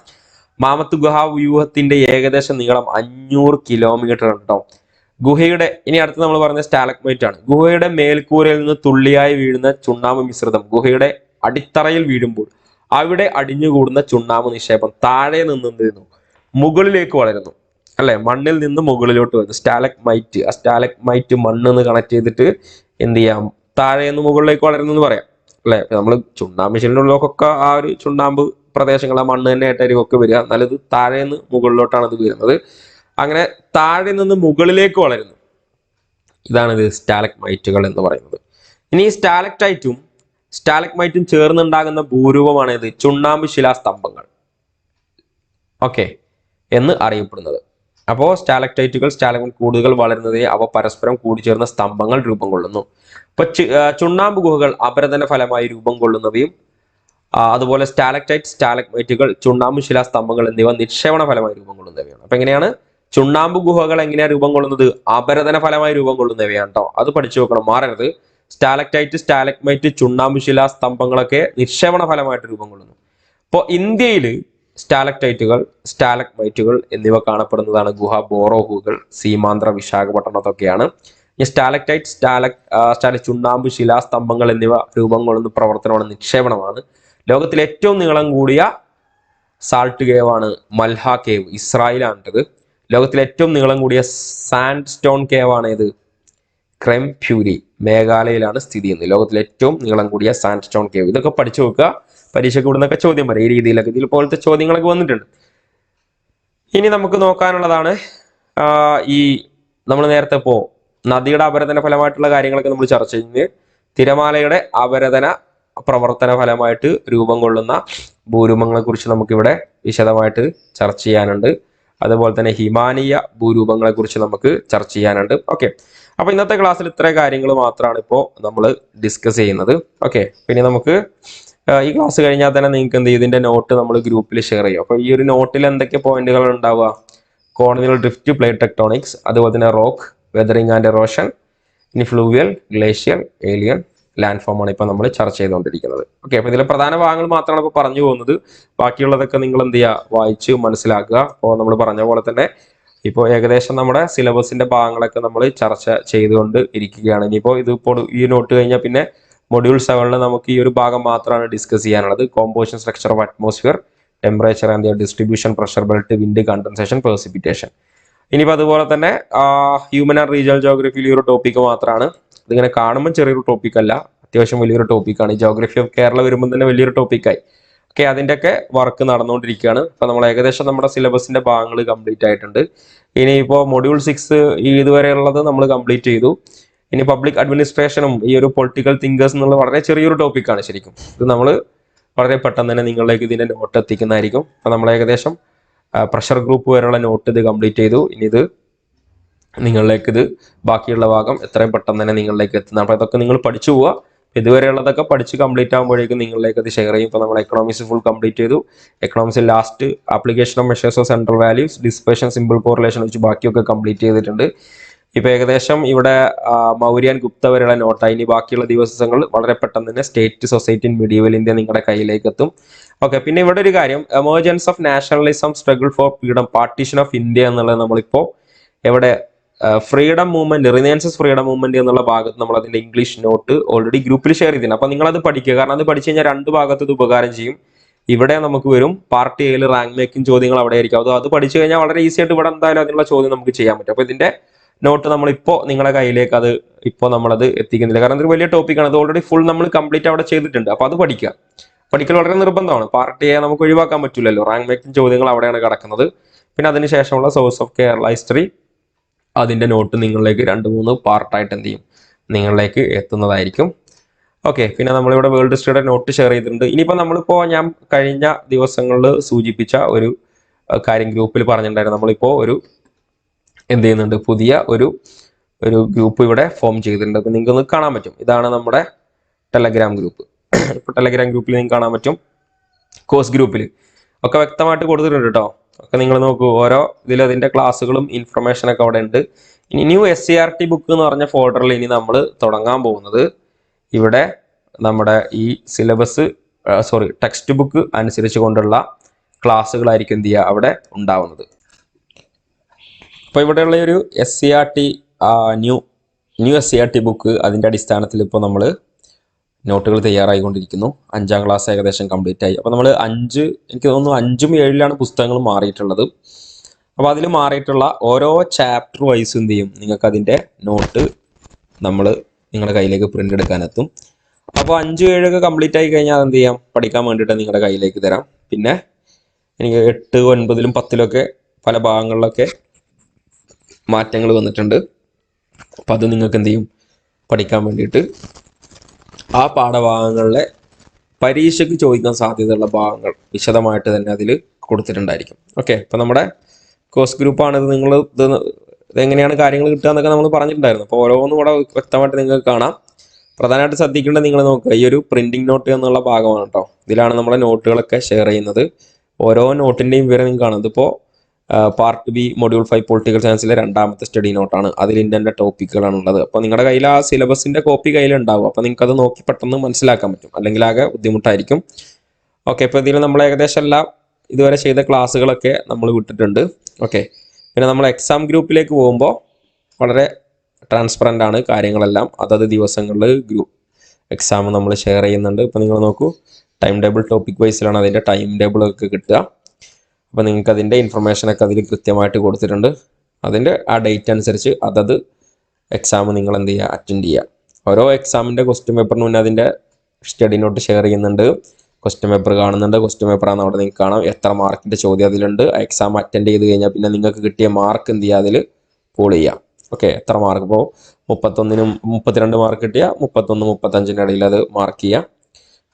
മാമത്ത് ഗുഹ വ്യൂഹത്തിന്റെ ഏകദേശ നീളം 500 കിലോമീറ്റർ ആണ് കേട്ടോ. ഗുഹയുടെ ഇനി അടുത്ത് നമ്മൾ പറഞ്ഞ സ്റ്റാലക്മൈറ്റ് ആണ്. ഗുഹയുടെ മേൽക്കൂരയിൽ നിന്ന് തുള്ളിയായി വീഴുന്ന ചുണ്ണാമ്പ് മിശ്രിതം ഗുഹയുടെ അടിത്തറയിൽ വീഴുമ്പോൾ അവിടെ അടിഞ്ഞുകൂടുന്ന ചുണ്ണാമ്പ് നിക്ഷേപം താഴെ നിന്ന് മുകളിലേക്ക് വളരുന്നു അല്ലെ, മണ്ണിൽ നിന്ന് മുകളിലോട്ട് വരുന്നു സ്റ്റാലക്മൈറ്റ്. ആ സ്റ്റാലക്മൈറ്റ് മണ്ണിന്ന് കണക്ട് ചെയ്തിട്ട് എന്ത് ചെയ്യാം, താഴെ നിന്ന് മുകളിലേക്ക് വളരുന്നു എന്ന് പറയാം അല്ലെ. നമ്മൾ ചുണ്ണാമ്പ് ശിലയിലുള്ളതൊക്കെ ആ ഒരു ചുണ്ണാമ്പ് പ്രദേശങ്ങൾ ആ മണ്ണ് തന്നെ ആയിട്ടായിരിക്കും വരിക, എന്നാലും ഇത് താഴെ നിന്ന് മുകളിലോട്ടാണ് ഇത് വരുന്നത്. അങ്ങനെ താഴെ നിന്ന് മുകളിലേക്ക് വളരുന്നു. ഇതാണിത് സ്റ്റാലക്മൈറ്റുകൾ എന്ന് പറയുന്നത്. ഇനി ഈ സ്റ്റാലക്മൈറ്റും ചേർന്നുണ്ടാകുന്ന ഭൂരൂപമാണ് ഇത് ചുണ്ണാമ്പ് ശിലാസ്തംഭങ്ങൾ ഓക്കെ എന്ന് അറിയപ്പെടുന്നത്. അപ്പോൾ സ്റ്റാലക്ടൈറ്റുകൾ സ്റ്റാലക്മൈറ്റ് കൂടുതൽ വളരുന്നതേ അവ പരസ്പരം കൂടിച്ചേർന്ന സ്തംഭങ്ങൾ രൂപം കൊള്ളുന്നു. ഇപ്പൊ ചുണ്ണാമ്പ് ഗുഹകൾ അപരതന ഫലമായി രൂപം കൊള്ളുന്നവയും അതുപോലെ സ്റ്റാലക്മൈറ്റുകൾ ചുണ്ണാമ്പ് ശിലാസ്തംഭങ്ങൾ എന്നിവ നിക്ഷേപണ ഫലമായി രൂപം കൊള്ളുന്നവയാണ്. അപ്പൊ എങ്ങനെയാണ് ചുണ്ണാമ്പ് ഗുഹകൾ എങ്ങനെയാണ് രൂപം കൊള്ളുന്നത്? അപരതന ഫലമായി രൂപം കൊള്ളുന്നവയാണ് കേട്ടോ. അത് പഠിച്ചു വെക്കണം, മാറരുത്. സ്റ്റാലക്മൈറ്റ് ചുണ്ണാമ്പ് ശിലാസ്തംഭങ്ങളൊക്കെ നിക്ഷേപണ ഫലമായിട്ട് രൂപം കൊള്ളുന്നു. ഇപ്പോൾ ഇന്ത്യയിൽ സ്റ്റാലക്മൈറ്റുകൾ എന്നിവ കാണപ്പെടുന്നതാണ് ബോറോ ഗുഹകൾ, സീമാന്ധ്ര, വിശാഖപട്ടണത്തൊക്കെയാണ്. ഈ ചുണ്ണാമ്പ് ശിലാസ്തംഭങ്ങൾ എന്നിവ രൂപം കൊള്ളുന്ന പ്രവർത്തനമാണ് നിക്ഷേപണമാണ്. ലോകത്തിലെ ഏറ്റവും നീളം കൂടിയ സാൾട്ട് കേവ് ആണ് മൽഹ കേവ്, ഇസ്രായേലാണിത്. ലോകത്തിലെ ഏറ്റവും നീളം കൂടിയ സാൻഡ് സ്റ്റോൺ കേവ് ആണ് ഇത് ക്രെംപ്യൂരി, മേഘാലയയിലാണ് സ്ഥിതി ചെയ്യുന്നത്. ലോകത്തിലെ ഏറ്റവും നീളം കൂടിയ സാൻഡ് സ്റ്റോൺ കേവ്. ഇതൊക്കെ പഠിച്ചു വെക്കുക, പരീക്ഷയ്ക്ക് ഇവിടുന്നൊക്കെ ചോദ്യം വരും. ഈ രീതിയിലൊക്കെ ഇതിൽ പോലത്തെ ചോദ്യങ്ങളൊക്കെ വന്നിട്ടുണ്ട്. ഇനി നമുക്ക് നോക്കാനുള്ളതാണ് ഈ നമ്മൾ നേരത്തെ നദിയുടെ അപരതന ഫലമായിട്ടുള്ള കാര്യങ്ങളൊക്കെ നമ്മൾ ചർച്ച ചെയ്യുന്നത്. തിരമാലയുടെ അപരതന പ്രവർത്തന ഫലമായിട്ട് രൂപം കൊള്ളുന്ന ഭൂരൂപങ്ങളെ കുറിച്ച് നമുക്കിവിടെ വിശദമായിട്ട് ചർച്ച ചെയ്യാനുണ്ട്. അതുപോലെ തന്നെ ഹിമാനീയ ഭൂരൂപങ്ങളെ കുറിച്ച് നമുക്ക് ചർച്ച ചെയ്യാനുണ്ട്. ഓക്കെ, അപ്പൊ ഇന്നത്തെ ക്ലാസ്സിൽ ഇത്ര കാര്യങ്ങൾ മാത്രമാണ് ഇപ്പോൾ നമ്മൾ ഡിസ്കസ് ചെയ്യുന്നത്. ഓക്കെ, പിന്നെ നമുക്ക് ഈ ക്ലാസ് കഴിഞ്ഞാൽ തന്നെ നിങ്ങൾക്ക് എന്ത് ചെയ്യും, ഇതിന്റെ നോട്ട് നമ്മൾ ഗ്രൂപ്പിൽ ഷെയർ ചെയ്യും. അപ്പൊ ഈ ഒരു നോട്ടിൽ എന്തൊക്കെ പോയിന്റുകൾ ഉണ്ടാവുക? കോർണിയൽ ഡ്രിഫ്റ്റ്, പ്ലേറ്റ് ടെക്ടോണിക്സ്, അതുപോലെ തന്നെ റോക്ക് വെതറിംഗ് ആൻഡ് എറോഷൻ, ഇനി fluvial, glacial, aeolian, land form ആണ് ഇപ്പോൾ നമ്മൾ ചർച്ച ചെയ്തുകൊണ്ടിരിക്കുന്നത്. ഓക്കെ, അപ്പോൾ ഇതിലെ പ്രധാന ഭാഗങ്ങൾ മാത്രമാണ് ഇപ്പോൾ പറഞ്ഞു പോകുന്നത്. ബാക്കിയുള്ളതൊക്കെ നിങ്ങൾ എന്ത് ചെയ്യുക, വായിച്ച് മനസ്സിലാക്കുക. അപ്പോൾ നമ്മൾ പറഞ്ഞ പോലെ തന്നെ ഇപ്പോൾ ഏകദേശം നമ്മുടെ സിലബസിന്റെ ഭാഗങ്ങളൊക്കെ നമ്മൾ ചർച്ച ചെയ്തുകൊണ്ട് ഇരിക്കുകയാണ്. ഇനിയിപ്പോൾ ഇതിപ്പോൾ ഈ നോട്ട് കഴിഞ്ഞാൽ പിന്നെ മൊഡ്യൂൾ 7 നമുക്ക് ഈ ഒരു ഭാഗം മാത്രമാണ് ഡിസ്കസ് ചെയ്യാനുള്ളത്. Composition, structure of atmosphere, temperature and distribution, pressure belt, wind, condensation, precipitation. ഇനിയിപ്പോൾ അതുപോലെ തന്നെ ഹ്യൂമൻ ആൻഡ് റീജിയണൽ ജോഗ്രഫിയിൽ ഈ ഒരു ടോപ്പിക്ക് മാത്രമാണ്. ഇതിങ്ങനെ കാണുമ്പോൾ ചെറിയൊരു ടോപ്പിക് അല്ല, അത്യാവശ്യം വലിയൊരു ടോപ്പിക്കാണ്. ഈ ജോഗ്രഫി ഓഫ് കേരള വരുമ്പോൾ തന്നെ വലിയൊരു ടോപ്പിക്കായി. ഓക്കെ, അതിൻ്റെയൊക്കെ വർക്ക് നടന്നുകൊണ്ടിരിക്കുകയാണ്. അപ്പോൾ നമ്മൾ ഏകദേശം നമ്മുടെ സിലബസിന്റെ ഭാഗങ്ങൾ കംപ്ലീറ്റ് ആയിട്ടുണ്ട്. ഇനിയിപ്പോൾ മൊഡ്യൂൾ 6 ഇതുവരെയുള്ളത് നമ്മൾ കംപ്ലീറ്റ് ചെയ്തു. ഇനി പബ്ലിക് അഡ്മിനിസ്ട്രേഷനും ഈ ഒരു പൊളിറ്റിക്കൽ തിങ്കേഴ്സ് എന്നുള്ള വളരെ ചെറിയൊരു ടോപ്പിക്കാണ് ശരിക്കും. ഇത് നമ്മൾ വളരെ പെട്ടെന്ന് തന്നെ നിങ്ങളിലേക്ക് ഇതിന്റെ നോട്ട് എത്തിക്കുന്നതായിരിക്കും. അപ്പോൾ നമ്മൾ ഏകദേശം പ്രഷർ ഗ്രൂപ്പ് വരെയുള്ള നോട്ട് ഇത് കംപ്ലീറ്റ് ചെയ്തു. ഇനി ഇത് നിങ്ങളിലേക്ക് ഇത് ബാക്കിയുള്ള ഭാഗം എത്രയും പെട്ടെന്ന് തന്നെ നിങ്ങളിലേക്ക് എത്തുന്ന. അപ്പോൾ ഇതൊക്കെ നിങ്ങൾ പഠിച്ചു പോവുക. ഇതുവരെയുള്ളതൊക്കെ പഠിച്ച് കംപ്ലീറ്റ് ആകുമ്പോഴേക്കും നിങ്ങളിലേക്ക് അത് ഷെയർ ചെയ്യും. ഇപ്പോൾ നമ്മൾ എക്കണോമിക്സ് ഫുൾ കംപ്ലീറ്റ് ചെയ്തു. എക്കണോമിക്സിൽ last application of measures of central values, dispersion, simple correlation വെച്ച് ബാക്കിയൊക്കെ കംപ്ലീറ്റ് ചെയ്തിട്ടുണ്ട്. ഇപ്പൊ ഏകദേശം ഇവിടെ മൗര്യ ആൻഡ് ഗുപ്ത വരെയുള്ള നോട്ടായി. ഇനി ബാക്കിയുള്ള ദിവസങ്ങൾ വളരെ പെട്ടെന്ന് തന്നെ state, society in medieval India നിങ്ങളുടെ കയ്യിലേക്ക് എത്തും. ഓക്കെ, പിന്നെ ഇവിടെ ഒരു കാര്യം, emergence of nationalism, struggle for freedom, partition of India എന്നുള്ളത് നമ്മളിപ്പോ എവിടെ ഫ്രീഡം മൂവ്മെന്റ്, റിനൈൻസസ് ഫ്രീഡം മൂവ്മെന്റ് എന്നുള്ള ഭാഗത്ത് നമ്മൾ അതിന്റെ ഇംഗ്ലീഷ് നോട്ട് ഓൾറെഡി ഗ്രൂപ്പിൽ ഷെയർ ചെയ്തിട്ടുണ്ട്. അപ്പൊ നിങ്ങൾ അത് പഠിക്കുക. കാരണം അത് പഠിച്ചു കഴിഞ്ഞാൽ രണ്ട് ഭാഗത്ത് ഇത് ഉപകാരം ചെയ്യും. ഇവിടെ നമുക്ക് വരും പാർട്ടി എയിൽ റാങ്ക് മേക്കിംഗ് ചോദ്യങ്ങൾ അവിടെ ആയിരിക്കും. അത് പഠിച്ചു കഴിഞ്ഞാൽ വളരെ ഈസി ആയിട്ട് ഇവിടെ എന്തായാലും അതിനുള്ള ചോദ്യം നമുക്ക് ചെയ്യാൻ പറ്റും. അപ്പൊ ഇതിന്റെ നോട്ട് നമ്മളിപ്പോൾ നിങ്ങളുടെ കയ്യിലേക്ക് അത് ഇപ്പോൾ നമ്മളത് എത്തിക്കുന്നില്ല. കാരണം ഇതൊരു വലിയ ടോപ്പിക്കാണ്. അത് ഓൾറെഡി ഫുൾ നമ്മൾ കംപ്ലീറ്റ് അവിടെ ചെയ്തിട്ടുണ്ട്. അപ്പോൾ അത് പഠിക്കുക. പഠിക്കൽ വളരെ നിർബന്ധമാണ്. പാർട്ടിയെ നമുക്ക് ഒഴിവാക്കാൻ പറ്റില്ലല്ലോ. റാങ്ക് മേക്കിംഗ് ചോദ്യങ്ങൾ അവിടെയാണ് കിടക്കുന്നത്. പിന്നെ അതിനുശേഷമുള്ള സോഴ്സ് ഓഫ് കേരള ഹിസ്റ്ററി, അതിൻ്റെ നോട്ട് നിങ്ങളിലേക്ക് 2-3 പാർട്ടായിട്ട് എന്ത് ചെയ്യും, നിങ്ങളിലേക്ക് എത്തുന്നതായിരിക്കും. ഓക്കെ, പിന്നെ നമ്മളിവിടെ വേൾഡ് ഹിസ്റ്ററിയുടെ നോട്ട് ഷെയർ ചെയ്തിട്ടുണ്ട്. ഇനിയിപ്പോൾ നമ്മളിപ്പോൾ ഞാൻ കഴിഞ്ഞ ദിവസങ്ങളിൽ സൂചിപ്പിച്ച ഒരു കാര്യം ഗ്രൂപ്പിൽ പറഞ്ഞിട്ടുണ്ടായിരുന്നു. നമ്മളിപ്പോൾ ഒരു എന്ത് ചെയ്യുന്നുണ്ട്, പുതിയ ഒരു ഗ്രൂപ്പ് ഇവിടെ ഫോം ചെയ്തിട്ടുണ്ട്. അപ്പോൾ നിങ്ങൾക്ക് ഒന്ന് കാണാൻ പറ്റും. ഇതാണ് നമ്മുടെ ടെലഗ്രാം ഗ്രൂപ്പ്. ഇപ്പോൾ ടെലഗ്രാം ഗ്രൂപ്പിൽ നിങ്ങൾക്ക് കാണാൻ പറ്റും. കോഴ്സ് ഗ്രൂപ്പിൽ ഒക്കെ വ്യക്തമായിട്ട് കൊടുത്തിട്ടുണ്ട് കേട്ടോ. ഒക്കെ നിങ്ങൾ നോക്കൂ, ഓരോ ഇതിൽ അതിൻ്റെ ക്ലാസ്സുകളും ഇൻഫർമേഷനൊക്കെ അവിടെ ഉണ്ട്. ഇനി ന്യൂ SCERT ബുക്ക് എന്ന് പറഞ്ഞ ഫോൾഡറിൽ ഇനി നമ്മൾ തുടങ്ങാൻ പോകുന്നത് ഇവിടെ നമ്മുടെ ഈ സിലബസ് ടെക്സ്റ്റ് ബുക്ക് അനുസരിച്ച് കൊണ്ടുള്ള ക്ലാസ്സുകളായിരിക്കും എന്ത് ചെയ്യുക അവിടെ ഉണ്ടാവുന്നത്. അപ്പോൾ ഇവിടെയുള്ള ഒരു SCERT ന്യൂ SCERT ബുക്ക്, അതിൻ്റെ അടിസ്ഥാനത്തിൽ ഇപ്പോൾ നമ്മൾ നോട്ടുകൾ തയ്യാറായിക്കൊണ്ടിരിക്കുന്നു. 5ാം ക്ലാസ് ഏകദേശം കംപ്ലീറ്റ് ആയി. അപ്പോൾ നമ്മൾ എനിക്ക് തോന്നുന്നു 5ഉം 7ലാണ് പുസ്തകങ്ങൾ മാറിയിട്ടുള്ളത്. അപ്പോൾ അതിൽ മാറിയിട്ടുള്ള ഓരോ ചാപ്റ്റർ വൈസ് എന്ത് ചെയ്യും, നിങ്ങൾക്ക് അതിൻ്റെ നോട്ട് നമ്മൾ നിങ്ങളുടെ കയ്യിലേക്ക് പ്രിൻ്റ് എടുക്കാനെത്തും. അപ്പോൾ 5, 7 കംപ്ലീറ്റ് ആയി കഴിഞ്ഞാൽ അതെന്ത് ചെയ്യാം, പഠിക്കാൻ വേണ്ടിയിട്ട് നിങ്ങളുടെ കയ്യിലേക്ക് തരാം. പിന്നെ എനിക്ക് 8, 9, 10 പല ഭാഗങ്ങളിലൊക്കെ മാറ്റങ്ങൾ വന്നിട്ടുണ്ട്. അപ്പം അത് നിങ്ങൾക്ക് എന്ത് ചെയ്യും, പഠിക്കാൻ വേണ്ടിയിട്ട് ആ പാഠഭാഗങ്ങളിലെ പരീക്ഷയ്ക്ക് ചോദിക്കാൻ സാധ്യതയുള്ള ഭാഗങ്ങൾ വിശദമായിട്ട് തന്നെ അതിൽ കൊടുത്തിട്ടുണ്ടായിരിക്കും. ഓക്കെ, അപ്പം നമ്മുടെ കോഴ്സ് ഗ്രൂപ്പാണ് ഇത്. നിങ്ങൾ ഇതെങ്ങനെയാണ് കാര്യങ്ങൾ കിട്ടുക എന്നൊക്കെ നമ്മൾ പറഞ്ഞിട്ടുണ്ടായിരുന്നു. അപ്പോൾ ഓരോന്നും ഇവിടെ വ്യക്തമായിട്ട് നിങ്ങൾക്ക് കാണാം. പ്രധാനമായിട്ട് ശ്രദ്ധിക്കേണ്ടത് നിങ്ങൾ നോക്കുക, ഈ ഒരു പ്രിന്റിംഗ് നോട്ട് എന്നുള്ള ഭാഗമാണ് കേട്ടോ. ഇതിലാണ് നമ്മുടെ നോട്ടുകളൊക്കെ ഷെയർ ചെയ്യുന്നത്. ഓരോ നോട്ടിൻ്റെയും വിവരം നിങ്ങൾക്ക് കാണുന്നത്. ഇപ്പോൾ പാർട്ട് ബി മൊഡ്യൂൾ 5 പൊളിറ്റിക്കൽ സയൻസിലെ 2ാമത്തെ സ്റ്റഡി നോട്ടാണ്. അതിൽ ഇന്ത്യൻ്റെ ടോപ്പിക്കുകളാണ് ഉള്ളത്. അപ്പോൾ നിങ്ങളുടെ കയ്യിൽ ആ സിലബസിൻ്റെ കോപ്പി കയ്യിലുണ്ടാവും. അപ്പോൾ നിങ്ങൾക്ക് അത് നോക്കി പെട്ടെന്ന് മനസ്സിലാക്കാൻ പറ്റും. അല്ലെങ്കിൽ ആകെ ബുദ്ധിമുട്ടായിരിക്കും. ഓക്കെ, ഇപ്പോൾ ഇതിൽ നമ്മൾ ഏകദേശം എല്ലാം ഇതുവരെ ചെയ്ത ക്ലാസ്സുകളൊക്കെ നമ്മൾ വിട്ടിട്ടുണ്ട്. ഓക്കെ, പിന്നെ നമ്മൾ എക്സാം ഗ്രൂപ്പിലേക്ക് പോകുമ്പോൾ വളരെ ട്രാൻസ്പെറൻ്റ് ആണ് കാര്യങ്ങളെല്ലാം. അതത് ദിവസങ്ങളിൽ എക്സാം നമ്മൾ ഷെയർ ചെയ്യുന്നുണ്ട്. ഇപ്പോൾ നിങ്ങൾ നോക്കൂ, ടൈം ടേബിൾ ടോപ്പിക് വൈസിലാണ് അതിൻ്റെ ടൈം ടേബിളൊക്കെ കിട്ടുക. അപ്പോൾ നിങ്ങൾക്ക് അതിൻ്റെ ഇൻഫർമേഷനൊക്കെ അതിൽ കൃത്യമായിട്ട് കൊടുത്തിട്ടുണ്ട്. അതിൻ്റെ ആ ഡേറ്റ് അനുസരിച്ച് അതത് എക്സാം നിങ്ങൾ എന്ത് ചെയ്യുക, അറ്റൻഡ് ചെയ്യുക. ഓരോ എക്സാമിൻ്റെ ക്വസ്റ്റ്യൻ പേപ്പറിന് മുന്നേ അതിൻ്റെ സ്റ്റഡി നോട്ട് ഷെയർ ചെയ്യുന്നുണ്ട്. ക്വസ്റ്റ്യൻ പേപ്പർ കാണുന്നുണ്ട്. ക്വസ്റ്റ്യൻ പേപ്പറാണ് അവിടെ നിങ്ങൾക്ക് കാണാം. എത്ര മാർക്കിൻ്റെ ചോദ്യം അതിലുണ്ട്. എക്സാം അറ്റൻഡ് ചെയ്ത് കഴിഞ്ഞാൽ പിന്നെ നിങ്ങൾക്ക് കിട്ടിയ മാർക്ക് എന്ത് ചെയ്യുക, അതിൽ പൂൾ ചെയ്യാം. ഓക്കെ, എത്ര മാർക്ക്, ഇപ്പോൾ 31-നും 32 മാർക്ക് കിട്ടിയാൽ 31, 35 ഇടയിൽ അത് മാർക്ക് ചെയ്യാം.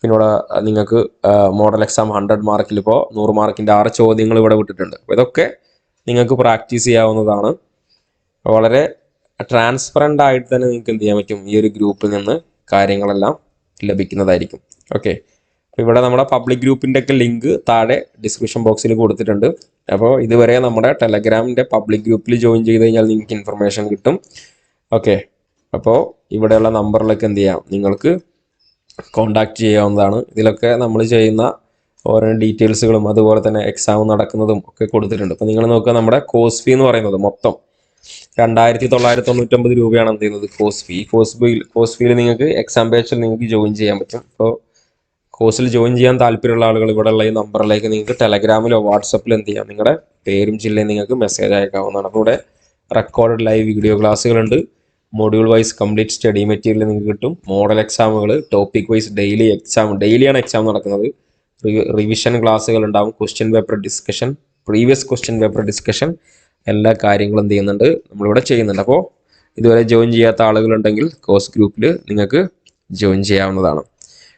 പിന്നെ ഇവിടെ നിങ്ങൾക്ക് മോഡൽ എക്സാം 100 മാർക്കിൽ ഇപ്പോൾ 100 മാർക്കിൻ്റെ 6 ചോദ്യങ്ങൾ ഇവിടെ വിട്ടിട്ടുണ്ട്. അപ്പോൾ ഇതൊക്കെ നിങ്ങൾക്ക് പ്രാക്ടീസ് ചെയ്യാവുന്നതാണ്. വളരെ ട്രാൻസ്പെറൻ്റ് ആയിട്ട് തന്നെ നിങ്ങൾക്ക് എന്ത് ചെയ്യാൻ പറ്റും, ഈ ഒരു ഗ്രൂപ്പിൽ നിന്ന് കാര്യങ്ങളെല്ലാം ലഭിക്കുന്നതായിരിക്കും. ഓക്കെ, അപ്പോൾ ഇവിടെ നമ്മുടെ പബ്ലിക് ഗ്രൂപ്പിൻ്റെ ഒക്കെ ലിങ്ക് താഴെ ഡിസ്ക്രിപ്ഷൻ ബോക്സിൽ കൊടുത്തിട്ടുണ്ട്. അപ്പോൾ ഇതുവരെ നമ്മുടെ ടെലഗ്രാമിൻ്റെ പബ്ലിക് ഗ്രൂപ്പിൽ ജോയിൻ ചെയ്ത് കഴിഞ്ഞാൽ നിങ്ങൾക്ക് ഇൻഫർമേഷൻ കിട്ടും. ഓക്കെ, അപ്പോൾ ഇവിടെയുള്ള നമ്പറിലേക്ക് എന്ത് ചെയ്യാം, നിങ്ങൾക്ക് കോണ്ടാക്ട് ചെയ്യാവുന്നതാണ്. ഇതിലൊക്കെ നമ്മൾ ചെയ്യുന്ന ഓരോ ഡീറ്റെയിൽസുകളും അതുപോലെ തന്നെ എക്സാം നടക്കുന്നതും ഒക്കെ കൊടുത്തിട്ടുണ്ട്. അപ്പോൾ നിങ്ങൾ നോക്കുക, നമ്മുടെ കോഴ്സ് ഫീ എന്ന് പറയുന്നത് മൊത്തം 2999 രൂപയാണ് എന്ത് ചെയ്യുന്നത് കോഴ്സ് ഫീ. കോഴ്സ് ഫീയിൽ നിങ്ങൾക്ക് എക്സാം ബാച്ചിൽ നിങ്ങൾക്ക് ജോയിൻ ചെയ്യാൻ പറ്റും. അപ്പോൾ കോഴ്സിൽ ജോയിൻ ചെയ്യാൻ താല്പര്യമുള്ള ആളുകൾ ഇവിടെയുള്ള ഈ നമ്പറിലേക്ക് നിങ്ങൾക്ക് ടെലഗ്രാമിലോ വാട്സപ്പിലോ എന്ത് ചെയ്യാം, നിങ്ങളുടെ പേരും ജില്ലയും നിങ്ങൾക്ക് മെസ്സേജ് അയക്കാവുന്നതാണ്. അപ്പോൾ ഇവിടെ റെക്കോർഡഡ് ലൈവ് വീഡിയോ ക്ലാസ്സുകളുണ്ട്. Module wise complete study material നിങ്ങൾക്ക് കിട്ടും. മോഡൽ എക്സാമുകൾ, ടോപ്പിക് വൈസ് ഡെയിലിയാണ് എക്സാം നടക്കുന്നത്. റിവിഷൻ ക്ലാസ്സുകൾ ഉണ്ടാവും. Question paper discussion, previous question paper discussion, എല്ലാ കാര്യങ്ങളും എന്ത് ചെയ്യുന്നുണ്ട്, നമ്മളിവിടെ ചെയ്യുന്നുണ്ട്. അപ്പോൾ ഇതുവരെ ജോയിൻ ചെയ്യാത്ത ആളുകളുണ്ടെങ്കിൽ കോഴ്സ് ഗ്രൂപ്പിൽ നിങ്ങൾക്ക് ജോയിൻ ചെയ്യാവുന്നതാണ്.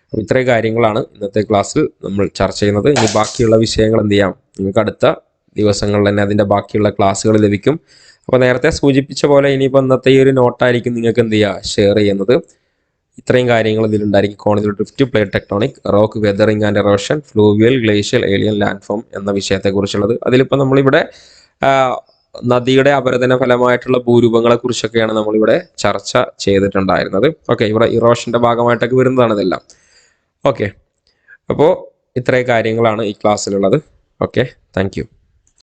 അപ്പോൾ ഇത്രയും കാര്യങ്ങളാണ് ഇന്നത്തെ ക്ലാസ്സിൽ നമ്മൾ ചർച്ച ചെയ്യുന്നത്. ഇനി ബാക്കിയുള്ള വിഷയങ്ങൾ എന്ത് ചെയ്യാം, നിങ്ങൾക്ക് അടുത്ത ദിവസങ്ങളിൽ തന്നെ അതിൻ്റെ ബാക്കിയുള്ള ക്ലാസ്സുകൾ ലഭിക്കും. അപ്പോൾ നേരത്തെ സൂചിപ്പിച്ച പോലെ ഇനിയിപ്പോൾ ഇന്നത്തെ ഈ ഒരു നോട്ടായിരിക്കും നിങ്ങൾക്ക് എന്ത് ചെയ്യുക, ഷെയർ ചെയ്യുന്നത്. ഇത്രയും കാര്യങ്ങൾ ഇതിലുണ്ടായിരിക്കും. കോണിൽ drift, plate tectonic, rock weathering and erosion, fluvial, glacial, aeolian land form എന്ന വിഷയത്തെക്കുറിച്ചുള്ളത്. അതിലിപ്പോൾ നമ്മളിവിടെ നദിയുടെ അപരദന ഫലമായിട്ടുള്ള ഭൂരൂപങ്ങളെ കുറിച്ചൊക്കെയാണ് നമ്മളിവിടെ ചർച്ച ചെയ്തിട്ടുണ്ടായിരുന്നത്. ഓക്കെ, ഇവിടെ ഇറോഷൻ്റെ ഭാഗമായിട്ടൊക്കെ വരുന്നതാണ് ഇതെല്ലാം. ഓക്കെ, അപ്പോൾ ഇത്രയും കാര്യങ്ങളാണ് ഈ ക്ലാസ്സിലുള്ളത്. Okay, thank you.